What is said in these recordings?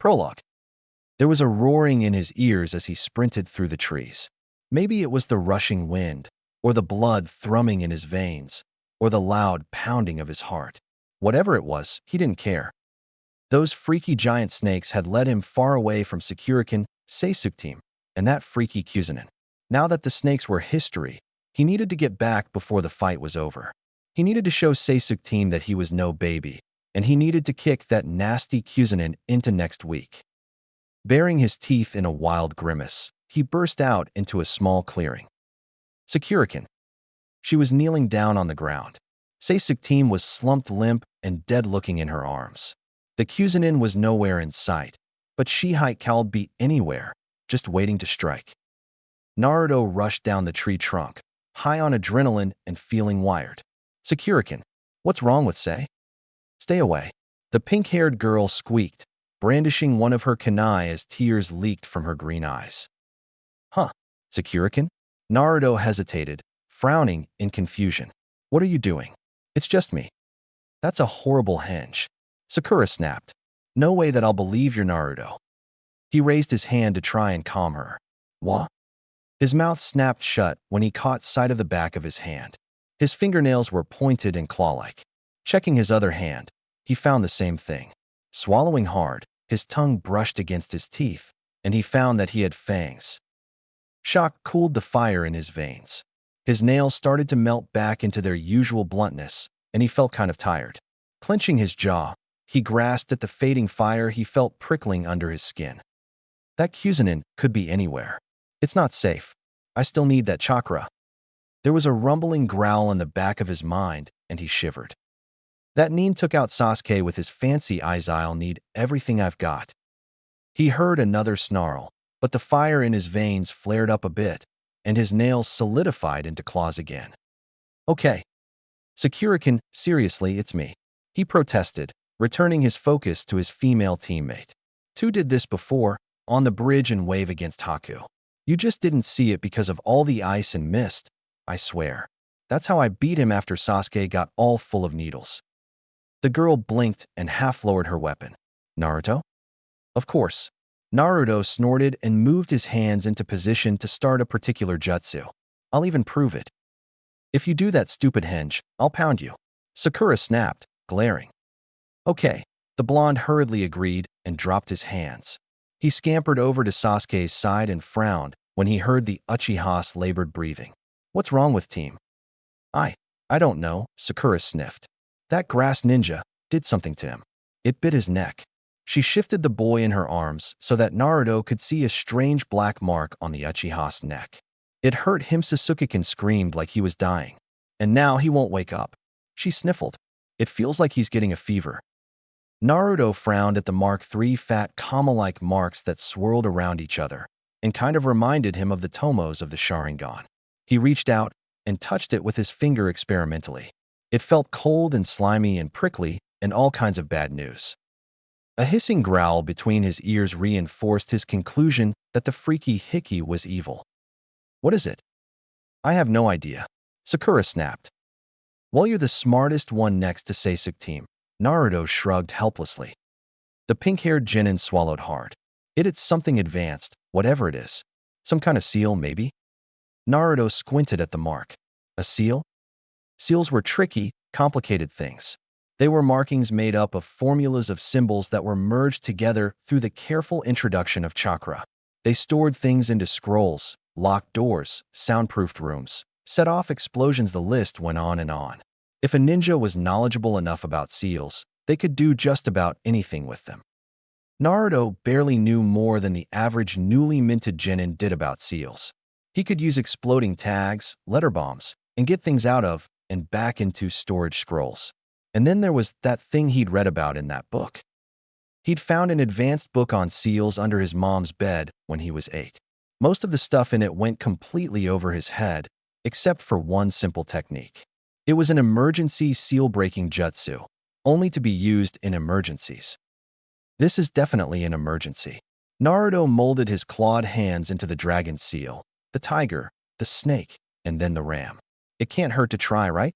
Prologue. There was a roaring in his ears as he sprinted through the trees. Maybe it was the rushing wind, or the blood thrumming in his veins, or the loud pounding of his heart. Whatever it was, he didn't care. Those freaky giant snakes had led him far away from Sakurakin, Seisuke team, and that freaky Kuzunin. Now that the snakes were history, he needed to get back before the fight was over. He needed to show Seisuke team that he was no baby, and he needed to kick that nasty Kuzunin into next week. Baring his teeth in a wild grimace, he burst out into a small clearing. Sakurakin. She was kneeling down on the ground. Seisuke team was slumped limp and dead-looking in her arms. The Kuzunin was nowhere in sight, but Shihai cowled be anywhere, just waiting to strike. Naruto rushed down the tree trunk, high on adrenaline and feeling wired. Sakurakin, what's wrong with Sei? Stay away. The pink-haired girl squeaked, brandishing one of her kunai as tears leaked from her green eyes. Huh, Sakurakin? Naruto hesitated, frowning in confusion. What are you doing? It's just me. That's a horrible henge. Sakura snapped. No way that I'll believe you're Naruto. He raised his hand to try and calm her. What? His mouth snapped shut when he caught sight of the back of his hand. His fingernails were pointed and claw-like. Checking his other hand, he found the same thing. Swallowing hard, his tongue brushed against his teeth, and he found that he had fangs. Shock cooled the fire in his veins. His nails started to melt back into their usual bluntness, and he felt kind of tired. Clenching his jaw, he grasped at the fading fire he felt prickling under his skin. That Kuzunin could be anywhere. It's not safe. I still need that chakra. There was a rumbling growl in the back of his mind, and he shivered. That Nin took out Sasuke with his fancy eyes. I'll need everything I've got. He heard another snarl, but the fire in his veins flared up a bit, and his nails solidified into claws again. Okay. Sakurakin, seriously, it's me. He protested, returning his focus to his female teammate. Two did this before, on the bridge and wave against Haku. You just didn't see it because of all the ice and mist, I swear. That's how I beat him after Sasuke got all full of needles. The girl blinked and half-lowered her weapon. Naruto? Of course. Naruto snorted and moved his hands into position to start a particular jutsu. I'll even prove it. If you do that stupid henge, I'll pound you. Sakura snapped, glaring. Okay, the blonde hurriedly agreed and dropped his hands. He scampered over to Sasuke's side and frowned when he heard the Uchiha's labored breathing. What's wrong with team? I don't know, Sakura sniffed. That grass ninja did something to him. It bit his neck. She shifted the boy in her arms so that Naruto could see a strange black mark on the Uchiha's neck. It hurt him. Sasuke screamed like he was dying. And now he won't wake up. She sniffled. It feels like he's getting a fever. Naruto frowned at the Mark III fat comma-like marks that swirled around each other and kind of reminded him of the tomos of the Sharingan. He reached out and touched it with his finger experimentally. It felt cold and slimy and prickly and all kinds of bad news. A hissing growl between his ears reinforced his conclusion that the freaky hickey was evil. What is it? I have no idea. Sakura snapped. Well, you're the smartest one next to Seisuke team. Naruto shrugged helplessly. The pink-haired genin swallowed hard. It's something advanced, whatever it is. Some kind of seal, maybe? Naruto squinted at the mark. A seal? Seals were tricky, complicated things. They were markings made up of formulas of symbols that were merged together through the careful introduction of chakra. They stored things into scrolls, locked doors, soundproofed rooms, set off explosions. The list went on and on. If a ninja was knowledgeable enough about seals, they could do just about anything with them. Naruto barely knew more than the average newly minted genin did about seals. He could use exploding tags, letter bombs, and get things out of and back into storage scrolls. And then there was that thing he'd read about in that book. He'd found an advanced book on seals under his mom's bed when he was 8. Most of the stuff in it went completely over his head, except for one simple technique. It was an emergency seal-breaking jutsu, only to be used in emergencies. This is definitely an emergency. Naruto molded his clawed hands into the dragon seal, the tiger, the snake, and then the ram. It can't hurt to try, right?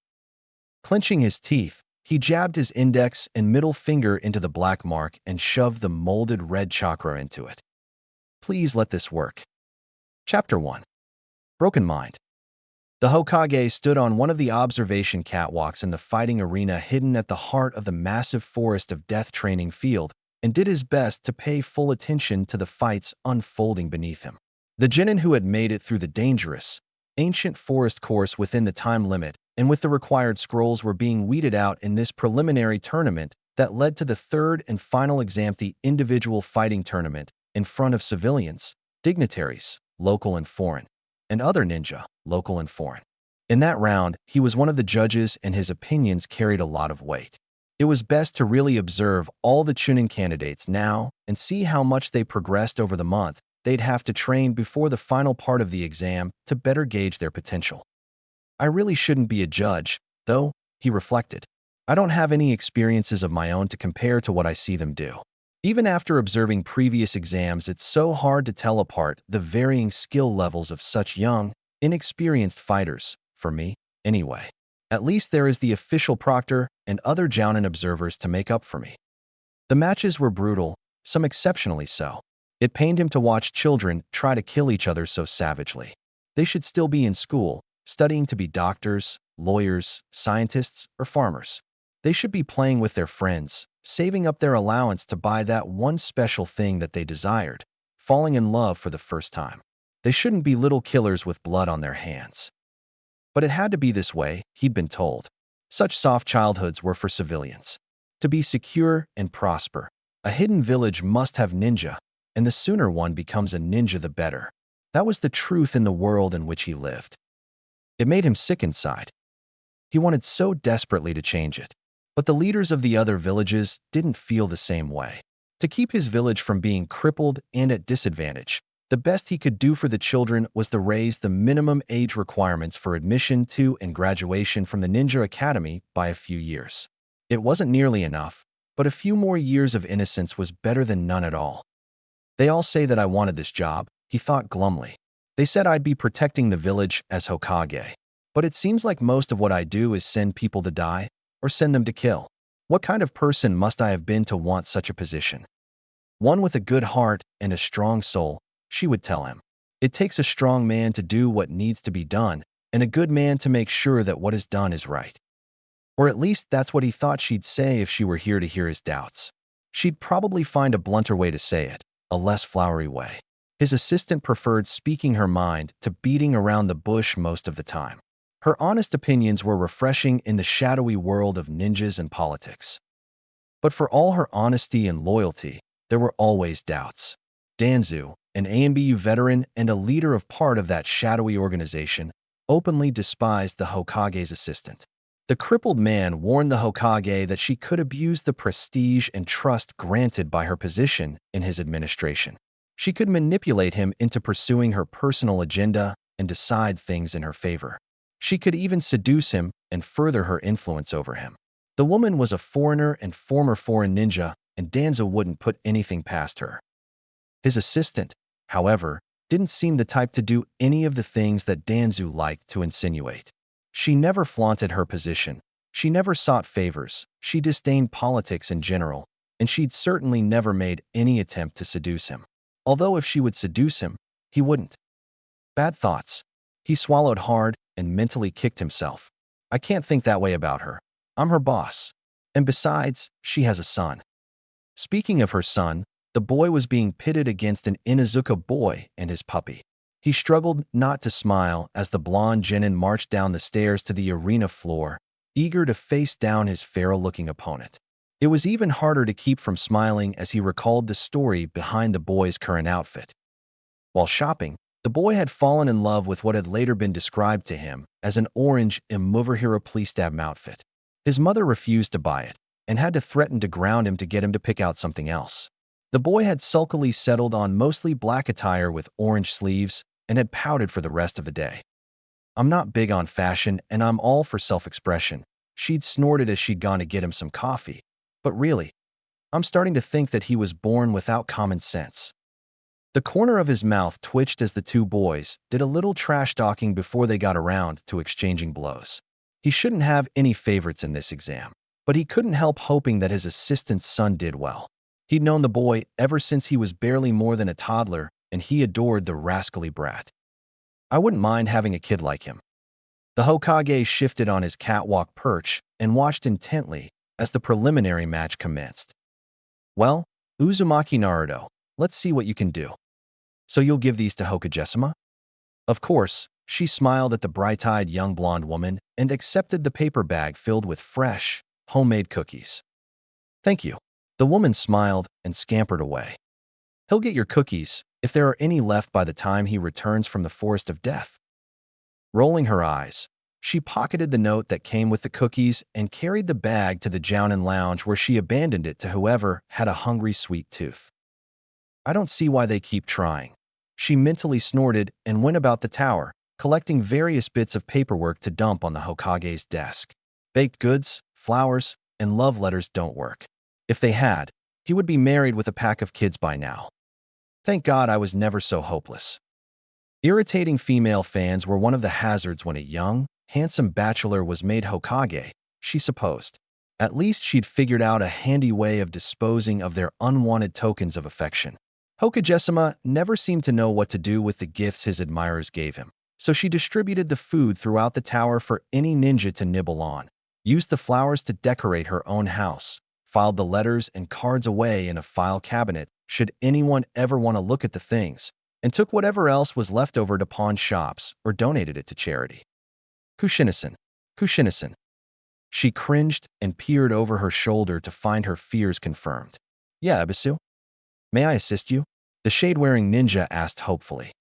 Clenching his teeth, He jabbed his index and middle finger into the black mark and shoved the molded red chakra into it. Please let this work. Chapter 1. Broken Mind. The Hokage stood on one of the observation catwalks in the fighting arena hidden at the heart of the massive forest of death training field and did his best to pay full attention to the fights unfolding beneath him. The genin who had made it through the dangerous, ancient forest course within the time limit and with the required scrolls were being weeded out in this preliminary tournament that led to the third and final exam, the individual fighting tournament, in front of civilians, dignitaries, local and foreign, and other ninja, local and foreign. In that round, he was one of the judges and his opinions carried a lot of weight. It was best to really observe all the Chunin candidates now and see how much they progressed over the month. They'd have to train before the final part of the exam to better gauge their potential. I really shouldn't be a judge, though, he reflected. I don't have any experiences of my own to compare to what I see them do. Even after observing previous exams, it's so hard to tell apart the varying skill levels of such young, inexperienced fighters, for me, anyway. At least there is the official proctor and other Jounin observers to make up for me. The matches were brutal, some exceptionally so. It pained him to watch children try to kill each other so savagely. They should still be in school, studying to be doctors, lawyers, scientists, or farmers. They should be playing with their friends, saving up their allowance to buy that one special thing that they desired, falling in love for the first time. They shouldn't be little killers with blood on their hands. But it had to be this way, he'd been told. Such soft childhoods were for civilians. To be secure and prosper, a hidden village must have ninja, and the sooner one becomes a ninja the better. That was the truth in the world in which he lived. It made him sick inside. He wanted so desperately to change it. But the leaders of the other villages didn't feel the same way. To keep his village from being crippled and at disadvantage, the best he could do for the children was to raise the minimum age requirements for admission to and graduation from the Ninja Academy by a few years. It wasn't nearly enough, but a few more years of innocence was better than none at all. They all say that I wanted this job, he thought glumly. They said I'd be protecting the village as Hokage. But it seems like most of what I do is send people to die, or send them to kill. What kind of person must I have been to want such a position? One with a good heart and a strong soul, she would tell him. It takes a strong man to do what needs to be done, and a good man to make sure that what is done is right. Or at least that's what he thought she'd say if she were here to hear his doubts. She'd probably find a blunter way to say it, a less flowery way. His assistant preferred speaking her mind to beating around the bush most of the time. Her honest opinions were refreshing in the shadowy world of ninjas and politics. But for all her honesty and loyalty, there were always doubts. Danzu, an ANBU veteran and a leader of part of that shadowy organization, openly despised the Hokage's assistant. The crippled man warned the Hokage that she could abuse the prestige and trust granted by her position in his administration. She could manipulate him into pursuing her personal agenda and decide things in her favor. She could even seduce him and further her influence over him. The woman was a foreigner and former foreign ninja, and Danzo wouldn't put anything past her. His assistant, however, didn't seem the type to do any of the things that Danzo liked to insinuate. She never flaunted her position. She never sought favors. She disdained politics in general, and she'd certainly never made any attempt to seduce him. Although if she would seduce him, he wouldn't. Bad thoughts. He swallowed hard and mentally kicked himself. I can't think that way about her. I'm her boss. And besides, she has a son. Speaking of her son, the boy was being pitted against an Inuzuka boy and his puppy. He struggled not to smile as the blonde genin marched down the stairs to the arena floor, eager to face down his feral-looking opponent. It was even harder to keep from smiling as he recalled the story behind the boy's current outfit. While shopping, the boy had fallen in love with what had later been described to him as an orange Immovahira Pleestab outfit. His mother refused to buy it and had to threaten to ground him to get him to pick out something else. The boy had sulkily settled on mostly black attire with orange sleeves and had pouted for the rest of the day. I'm not big on fashion and I'm all for self-expression, she'd snorted as she'd gone to get him some coffee. But really, I'm starting to think that he was born without common sense. The corner of his mouth twitched as the two boys did a little trash-talking before they got around to exchanging blows. He shouldn't have any favorites in this exam. But he couldn't help hoping that his assistant's son did well. He'd known the boy ever since he was barely more than a toddler, and he adored the rascally brat. I wouldn't mind having a kid like him. The Hokage shifted on his catwalk perch and watched intently as the preliminary match commenced. Well, Uzumaki Naruto, let's see what you can do. So you'll give these to Hokage-sama? Of course, she smiled at the bright-eyed young blonde woman and accepted the paper bag filled with fresh, homemade cookies. Thank you. The woman smiled and scampered away. He'll get your cookies, if there are any left by the time he returns from the Forest of Death. Rolling her eyes, she pocketed the note that came with the cookies and carried the bag to the Jounin lounge where she abandoned it to whoever had a hungry sweet tooth. I don't see why they keep trying. She mentally snorted and went about the tower, collecting various bits of paperwork to dump on the Hokage's desk. Baked goods, flowers, and love letters don't work. If they had, he would be married with a pack of kids by now. Thank God I was never so hopeless. Irritating female fans were one of the hazards when a young, handsome bachelor was made Hokage, she supposed. At least she'd figured out a handy way of disposing of their unwanted tokens of affection. Hokage-sama never seemed to know what to do with the gifts his admirers gave him, so she distributed the food throughout the tower for any ninja to nibble on, used the flowers to decorate her own house, filed the letters and cards away in a file cabinet should anyone ever want to look at the things, and took whatever else was left over to pawn shops or donated it to charity. Kushina-san, Kushina-san. She cringed and peered over her shoulder to find her fears confirmed. Yeah, Ebisu? May I assist you? The shade-wearing ninja asked hopefully.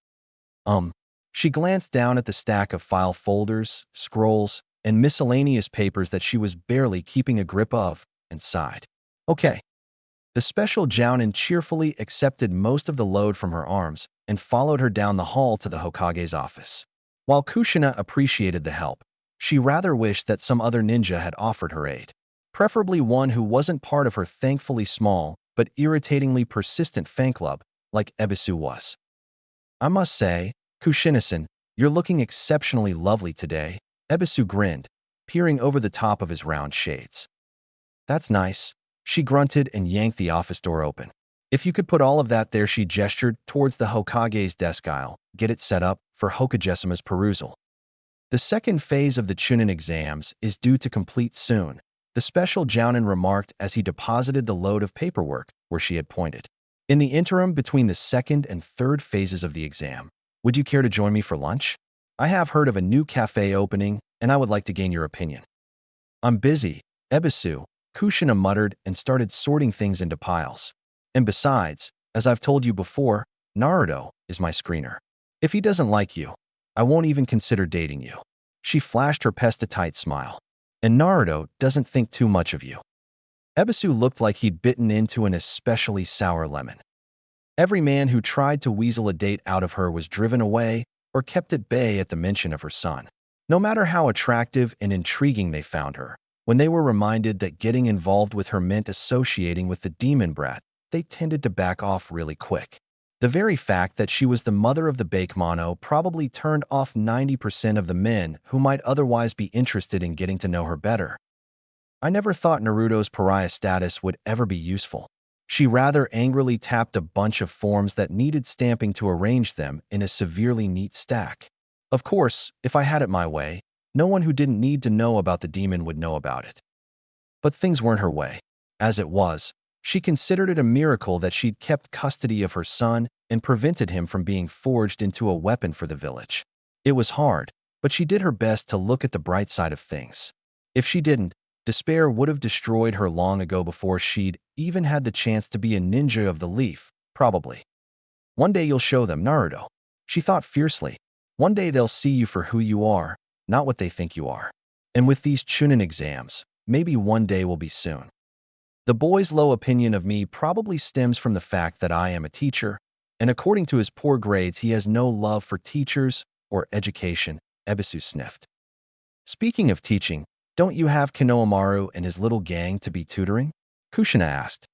She glanced down at the stack of file folders, scrolls, and miscellaneous papers that she was barely keeping a grip of, and sighed. Okay. The special Jounin cheerfully accepted most of the load from her arms and followed her down the hall to the Hokage's office. While Kushina appreciated the help, she rather wished that some other ninja had offered her aid, preferably one who wasn't part of her thankfully small but irritatingly persistent fan club like Ebisu was. I must say, Kushina-san, you're looking exceptionally lovely today, Ebisu grinned, peering over the top of his round shades. That's nice. She grunted and yanked the office door open. If you could put all of that there, she gestured towards the Hokage's desk aisle, get it set up for Hokage-sama's perusal. The second phase of the Chunin exams is due to complete soon, the special Jounin remarked as he deposited the load of paperwork where she had pointed. In the interim between the second and third phases of the exam, would you care to join me for lunch? I have heard of a new cafe opening, and I would like to gain your opinion. I'm busy, Ebisu, Kushina muttered and started sorting things into piles. And besides, as I've told you before, Naruto is my screener. If he doesn't like you, I won't even consider dating you. She flashed her pestitite smile. And Naruto doesn't think too much of you. Ebisu looked like he'd bitten into an especially sour lemon. Every man who tried to weasel a date out of her was driven away or kept at bay at the mention of her son. No matter how attractive and intriguing they found her, when they were reminded that getting involved with her meant associating with the demon brat, they tended to back off really quick. The very fact that she was the mother of the Bakemono probably turned off 90% of the men who might otherwise be interested in getting to know her better. I never thought Naruto's pariah status would ever be useful. She rather angrily tapped a bunch of forms that needed stamping to arrange them in a severely neat stack. Of course, if I had it my way, no one who didn't need to know about the demon would know about it. But things weren't her way. As it was, she considered it a miracle that she'd kept custody of her son and prevented him from being forged into a weapon for the village. It was hard, but she did her best to look at the bright side of things. If she didn't, despair would have destroyed her long ago before she'd even had the chance to be a ninja of the leaf, probably. One day you'll show them, Naruto. She thought fiercely. One day they'll see you for who you are, not what they think you are. And with these Chunin exams, maybe one day will be soon. The boy's low opinion of me probably stems from the fact that I am a teacher, and according to his poor grades, he has no love for teachers or education, Ebisu sniffed. Speaking of teaching, don't you have Konohamaru and his little gang to be tutoring? Kushina asked.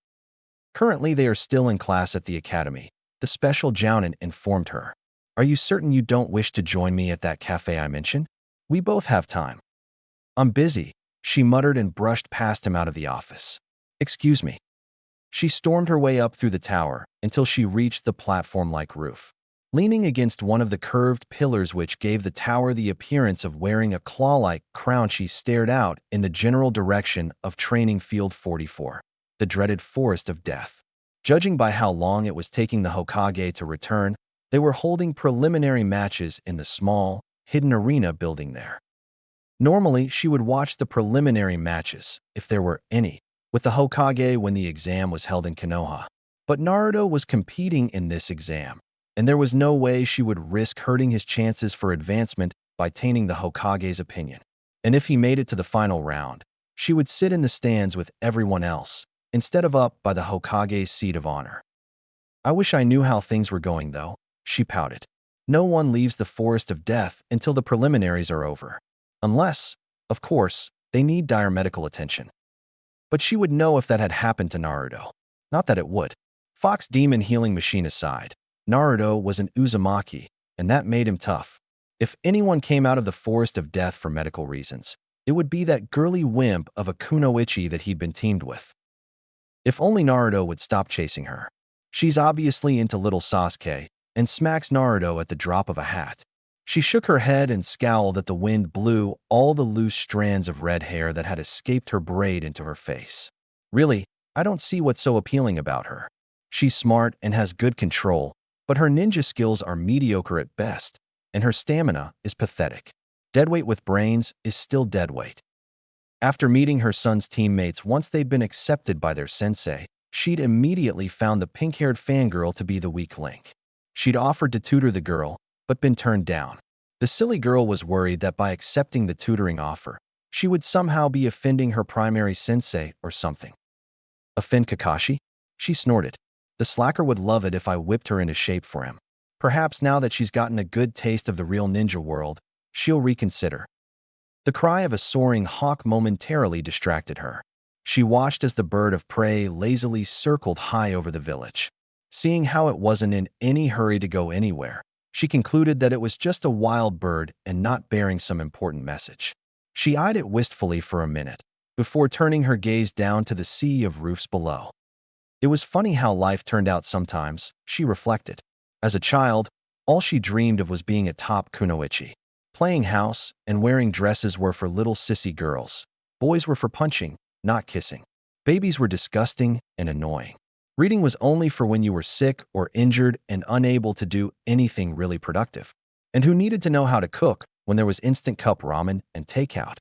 Currently, they are still in class at the academy, the special Jounin informed her. Are you certain you don't wish to join me at that cafe I mentioned? We both have time. I'm busy, She muttered and brushed past him out of the office. "Excuse me." She stormed her way up through the tower until she reached the platform-like roof. Leaning against one of the curved pillars which gave the tower the appearance of wearing a claw-like crown, she stared out in the general direction of Training Field 44, the dreaded Forest of Death. Judging by how long it was taking the Hokage to return, they were holding preliminary matches in the small, hidden arena building there. Normally, she would watch the preliminary matches, if there were any, with the Hokage when the exam was held in Konoha. But Naruto was competing in this exam, and there was no way she would risk hurting his chances for advancement by tainting the Hokage's opinion. And if he made it to the final round, she would sit in the stands with everyone else, instead of up by the Hokage's seat of honor. "I wish I knew how things were going, though," she pouted. "No one leaves the Forest of Death until the preliminaries are over. Unless, of course, they need dire medical attention." But she would know if that had happened to Naruto. Not that it would. Fox Demon healing machine aside, Naruto was an Uzumaki, and that made him tough. If anyone came out of the Forest of Death for medical reasons, it would be that girly wimp of a kunoichi that he'd been teamed with. If only Naruto would stop chasing her. She's obviously into little Sasuke, and smacks Naruto at the drop of a hat. She shook her head and scowled at the wind blew all the loose strands of red hair that had escaped her braid into her face. "Really, I don't see what's so appealing about her. She's smart and has good control, but her ninja skills are mediocre at best, and her stamina is pathetic. Deadweight with brains is still deadweight." After meeting her son's teammates once they'd been accepted by their sensei, she'd immediately found the pink-haired fangirl to be the weak link. She'd offered to tutor the girl, but been turned down. The silly girl was worried that by accepting the tutoring offer, she would somehow be offending her primary sensei or something. "Offend Kakashi?" She snorted. "The slacker would love it if I whipped her into shape for him. Perhaps now that she's gotten a good taste of the real ninja world, she'll reconsider." The cry of a soaring hawk momentarily distracted her. She watched as the bird of prey lazily circled high over the village. Seeing how it wasn't in any hurry to go anywhere, she concluded that it was just a wild bird and not bearing some important message. She eyed it wistfully for a minute, before turning her gaze down to the sea of roofs below. It was funny how life turned out sometimes, she reflected. As a child, all she dreamed of was being a top kunoichi. Playing house and wearing dresses were for little sissy girls. Boys were for punching, not kissing. Babies were disgusting and annoying. Reading was only for when you were sick or injured and unable to do anything really productive. And who needed to know how to cook when there was instant cup ramen and takeout?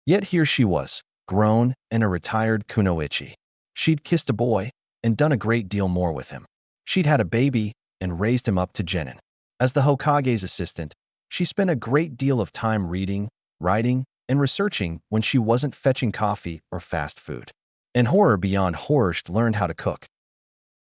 Yet here she was, grown and a retired kunoichi. She'd kissed a boy and done a great deal more with him. She'd had a baby and raised him up to genin. As the Hokage's assistant, she spent a great deal of time reading, writing, and researching when she wasn't fetching coffee or fast food. And horror beyond horror, she'd learned how to cook.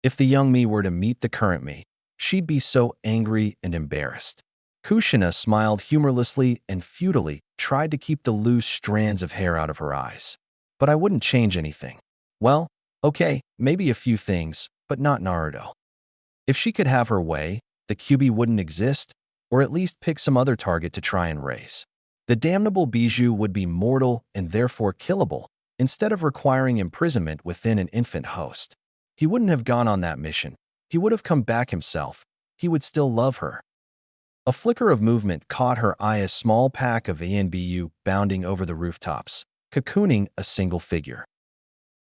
If the young me were to meet the current me, she'd be so angry and embarrassed. Kushina smiled humorlessly and futilely, tried to keep the loose strands of hair out of her eyes. "But I wouldn't change anything." "Well, okay, maybe a few things, but not Naruto." If she could have her way, the Kyuubi wouldn't exist, or at least pick some other target to try and raise. The damnable Bijou would be mortal and therefore killable, instead of requiring imprisonment within an infant host. He wouldn't have gone on that mission. He would have come back himself. He would still love her. A flicker of movement caught her eye, a small pack of ANBU bounding over the rooftops, cocooning a single figure.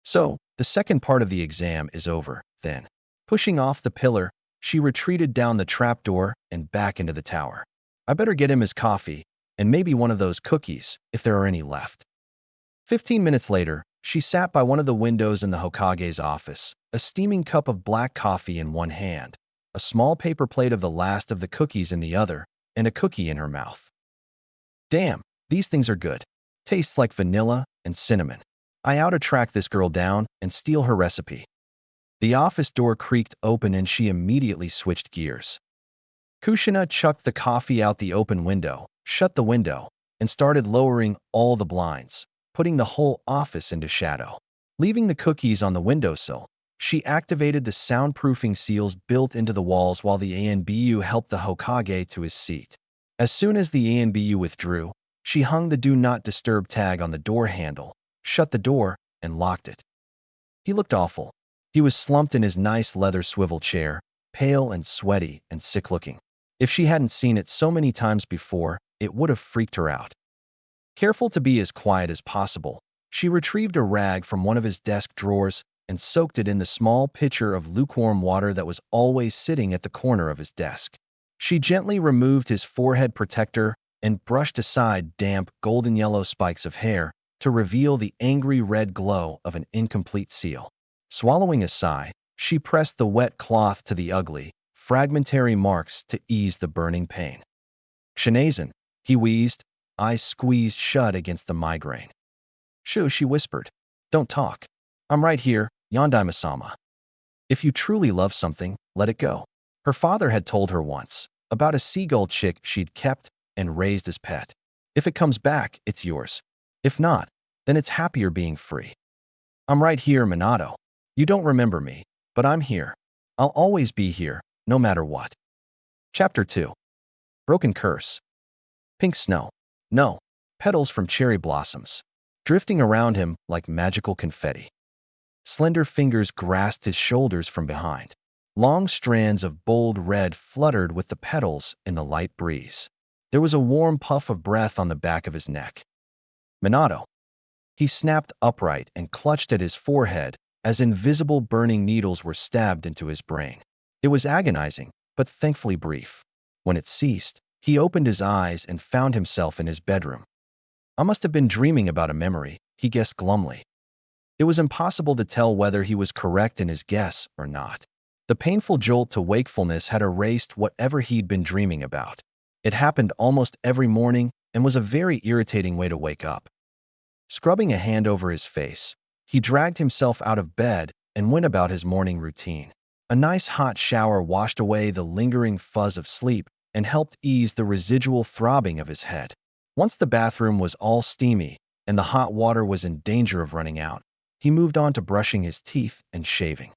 So, the second part of the exam is over, then. Pushing off the pillar, she retreated down the trapdoor and back into the tower. "I better get him his coffee, and maybe one of those cookies, if there are any left." 15 minutes later, she sat by one of the windows in the Hokage's office, a steaming cup of black coffee in one hand, a small paper plate of the last of the cookies in the other, and a cookie in her mouth. "Damn, these things are good. Tastes like vanilla and cinnamon. I ought to track this girl down and steal her recipe." The office door creaked open and she immediately switched gears. Kushina chucked the coffee out the open window, shut the window, and started lowering all the blinds, putting the whole office into shadow. Leaving the cookies on the windowsill, she activated the soundproofing seals built into the walls while the ANBU helped the Hokage to his seat. As soon as the ANBU withdrew, She hung the Do Not Disturb tag on the door handle, shut the door, and locked it. He looked awful. He was slumped in his nice leather swivel chair, pale and sweaty and sick-looking. If she hadn't seen it so many times before, it would have freaked her out. Careful to be as quiet as possible, she retrieved a rag from one of his desk drawers and soaked it in the small pitcher of lukewarm water that was always sitting at the corner of his desk. She gently removed his forehead protector and brushed aside damp golden yellow spikes of hair to reveal the angry red glow of an incomplete seal. Swallowing a sigh, she pressed the wet cloth to the ugly, fragmentary marks to ease the burning pain. "Shinazen," he wheezed, eyes squeezed shut against the migraine. "Shoo," she whispered. "Don't talk. I'm right here, Yondaima-sama. If you truly love something, let it go." Her father had told her once about a seagull chick she'd kept and raised as pet. If it comes back, it's yours. If not, then it's happier being free. "I'm right here, Minato. You don't remember me, but I'm here. I'll always be here, no matter what." Chapter 2. Broken Curse. Pink snow. No, petals from cherry blossoms, drifting around him like magical confetti. Slender fingers grasped his shoulders from behind. Long strands of bold red fluttered with the petals in the light breeze. There was a warm puff of breath on the back of his neck. "Minato." He snapped upright and clutched at his forehead as invisible burning needles were stabbed into his brain. It was agonizing, but thankfully brief. When it ceased, he opened his eyes and found himself in his bedroom. I must have been dreaming about a memory, he guessed glumly. It was impossible to tell whether he was correct in his guess or not. The painful jolt to wakefulness had erased whatever he'd been dreaming about. It happened almost every morning and was a very irritating way to wake up. Scrubbing a hand over his face, he dragged himself out of bed and went about his morning routine. A nice hot shower washed away the lingering fuzz of sleep and helped ease the residual throbbing of his head. Once the bathroom was all steamy and the hot water was in danger of running out, he moved on to brushing his teeth and shaving.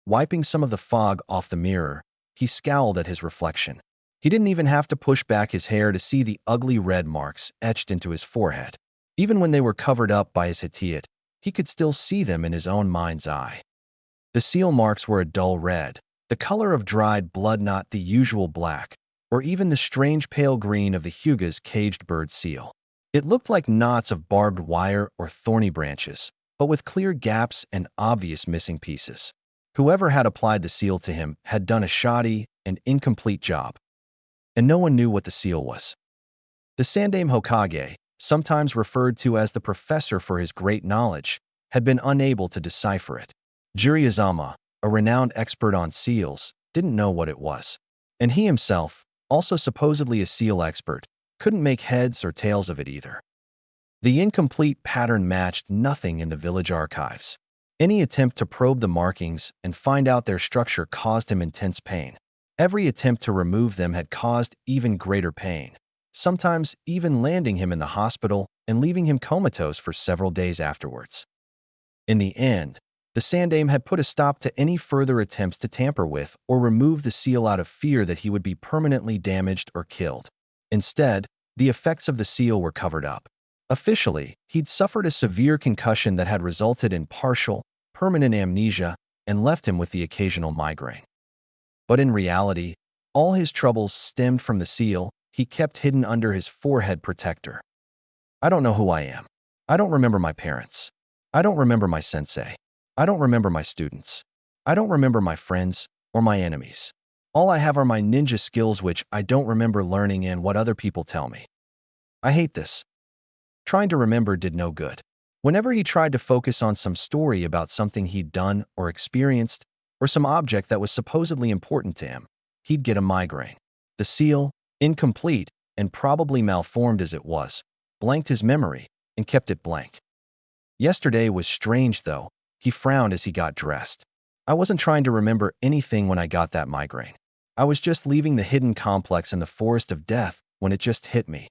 Wiping some of the fog off the mirror, he scowled at his reflection. He didn't even have to push back his hair to see the ugly red marks etched into his forehead. Even when they were covered up by his hatiate, he could still see them in his own mind's eye. The seal marks were a dull red, the color of dried blood, not the usual black, or even the strange pale green of the Hyuga's caged bird seal. It looked like knots of barbed wire or thorny branches, but with clear gaps and obvious missing pieces. Whoever had applied the seal to him had done a shoddy and incomplete job. And no one knew what the seal was. The Sandaime Hokage, sometimes referred to as the professor for his great knowledge, had been unable to decipher it. Jiraiya, a renowned expert on seals, didn't know what it was. And he himself, also supposedly a seal expert, couldn't make heads or tails of it either. The incomplete pattern matched nothing in the village archives. Any attempt to probe the markings and find out their structure caused him intense pain. Every attempt to remove them had caused even greater pain, sometimes even landing him in the hospital and leaving him comatose for several days afterwards. In the end, the Sandaime had put a stop to any further attempts to tamper with or remove the seal out of fear that he would be permanently damaged or killed. Instead, the effects of the seal were covered up. Officially, he'd suffered a severe concussion that had resulted in partial, permanent amnesia and left him with the occasional migraine. But in reality, all his troubles stemmed from the seal he kept hidden under his forehead protector. "I don't know who I am. I don't remember my parents. I don't remember my sensei. I don't remember my students. I don't remember my friends or my enemies. All I have are my ninja skills which I don't remember learning and what other people tell me. I hate this." Trying to remember did no good. Whenever he tried to focus on some story about something he'd done or experienced, or some object that was supposedly important to him, he'd get a migraine. The seal, incomplete and probably malformed as it was, blanked his memory and kept it blank. Yesterday was strange, though. He frowned as he got dressed. "I wasn't trying to remember anything when I got that migraine. I was just leaving the hidden complex in the forest of death when it just hit me."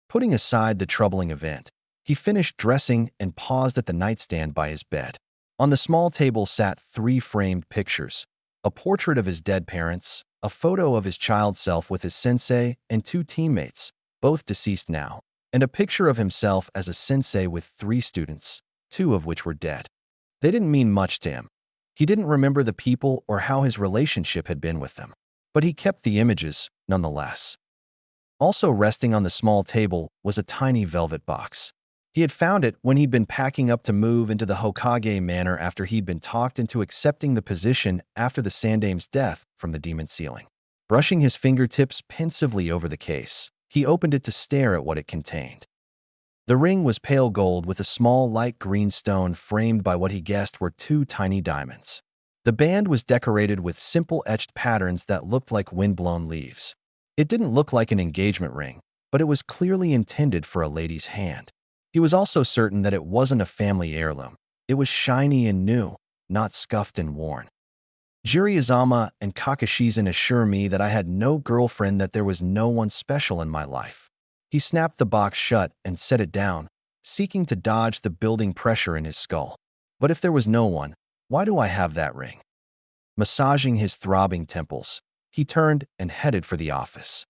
Putting aside the troubling event, he finished dressing and paused at the nightstand by his bed. On the small table sat 3 framed pictures: a portrait of his dead parents, a photo of his child self with his sensei, and 2 teammates, both deceased now. and a picture of himself as a sensei with 3 students, 2 of which were dead. They didn't mean much to him. He didn't remember the people or how his relationship had been with them. But he kept the images, nonetheless. Also resting on the small table was a tiny velvet box. He had found it when he'd been packing up to move into the Hokage manor after he'd been talked into accepting the position after the Sandame's death from the demon ceiling. Brushing his fingertips pensively over the case, he opened it to stare at what it contained. The ring was pale gold with a small light green stone framed by what he guessed were 2 tiny diamonds. The band was decorated with simple etched patterns that looked like windblown leaves. It didn't look like an engagement ring, but it was clearly intended for a lady's hand. He was also certain that it wasn't a family heirloom. It was shiny and new, not scuffed and worn. Jiraiya and Kakashizan assure me that I had no girlfriend, that there was no one special in my life. He snapped the box shut and set it down, seeking to dodge the building pressure in his skull. But if there was no one, why do I have that ring? Massaging his throbbing temples, he turned and headed for the office.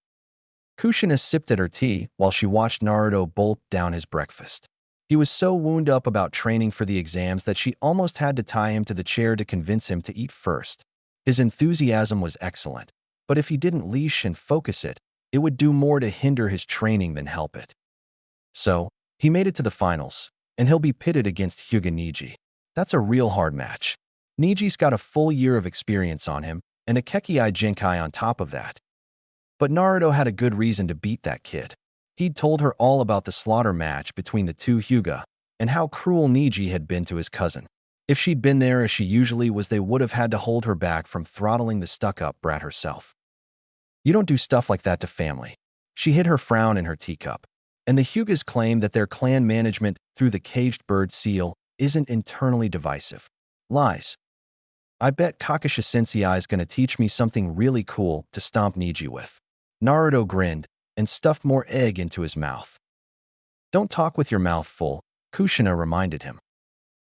Kushina sipped at her tea while she watched Naruto bolt down his breakfast. He was so wound up about training for the exams that she almost had to tie him to the chair to convince him to eat first. His enthusiasm was excellent, but if he didn't leash and focus it, it would do more to hinder his training than help it. So, he made it to the finals, and he'll be pitted against Hyuga Neji. That's a real hard match. Neji's got a full year of experience on him, and a Kekii Jinkai on top of that. But Naruto had a good reason to beat that kid. He'd told her all about the slaughter match between the 2 Hyuga, and how cruel Neji had been to his cousin. If she'd been there as she usually was, they would have had to hold her back from throttling the stuck-up brat herself. You don't do stuff like that to family. She hid her frown in her teacup. And the Hyugas claim that their clan management through the caged bird seal isn't internally divisive. Lies. I bet Kakashi Sensei is gonna teach me something really cool to stomp Neji with. Naruto grinned and stuffed more egg into his mouth. Don't talk with your mouth full, Kushina reminded him.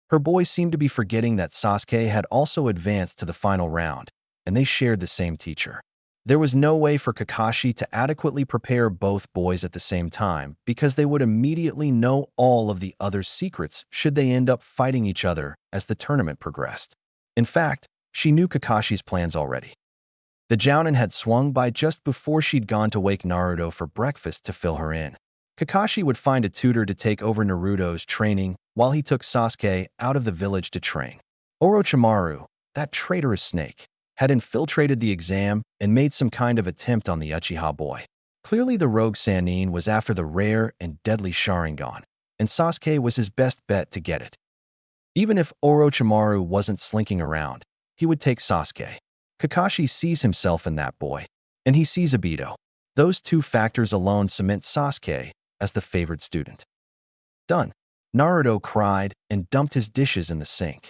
Her boys seemed to be forgetting that Sasuke had also advanced to the final round, and they shared the same teacher. There was no way for Kakashi to adequately prepare both boys at the same time because they would immediately know all of the other's secrets should they end up fighting each other as the tournament progressed. In fact, she knew Kakashi's plans already. The Jounin had swung by just before she'd gone to wake Naruto for breakfast to fill her in. Kakashi would find a tutor to take over Naruto's training while he took Sasuke out of the village to train. Orochimaru, that traitorous snake, had infiltrated the exam and made some kind of attempt on the Uchiha boy. Clearly the rogue Sannin was after the rare and deadly Sharingan, and Sasuke was his best bet to get it. Even if Orochimaru wasn't slinking around, he would take Sasuke. Kakashi sees himself in that boy, and he sees Obito. Those 2 factors alone cement Sasuke as the favored student. Done. Naruto cried and dumped his dishes in the sink.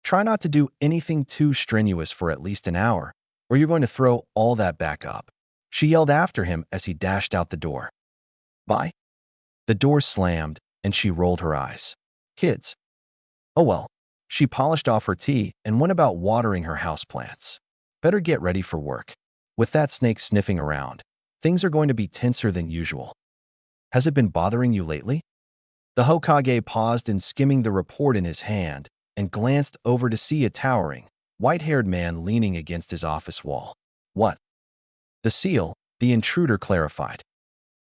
Try not to do anything too strenuous for at least an hour, or you're going to throw all that back up. She yelled after him as he dashed out the door. Bye. The door slammed, and she rolled her eyes. Kids. Oh well. She polished off her tea and went about watering her houseplants. Better get ready for work. With that snake sniffing around, things are going to be tenser than usual. Has it been bothering you lately? The Hokage paused in skimming the report in his hand and glanced over to see a towering, white-haired man leaning against his office wall. What? The seal, the intruder clarified.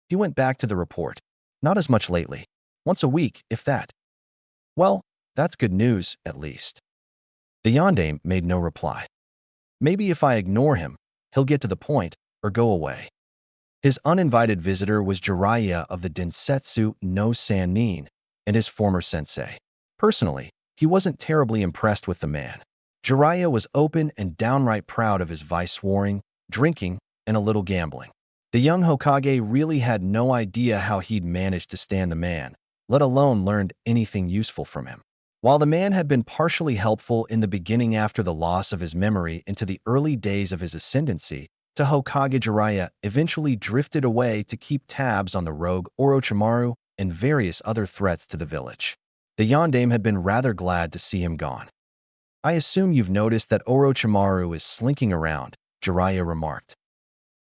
He went back to the report. Not as much lately. Once a week, if that. Well, that's good news, at least. The Yondaime made no reply. Maybe if I ignore him, he'll get to the point, or go away. His uninvited visitor was Jiraiya of the Densetsu no Sannin and his former sensei. Personally, he wasn't terribly impressed with the man. Jiraiya was open and downright proud of his vice-warring, drinking, and a little gambling. The young Hokage really had no idea how he'd managed to stand the man, let alone learned anything useful from him. While the man had been partially helpful in the beginning after the loss of his memory into the early days of his ascendancy, to Hokage Jiraiya eventually drifted away to keep tabs on the rogue Orochimaru and various other threats to the village. The Yondaime had been rather glad to see him gone. I assume you've noticed that Orochimaru is slinking around, Jiraiya remarked.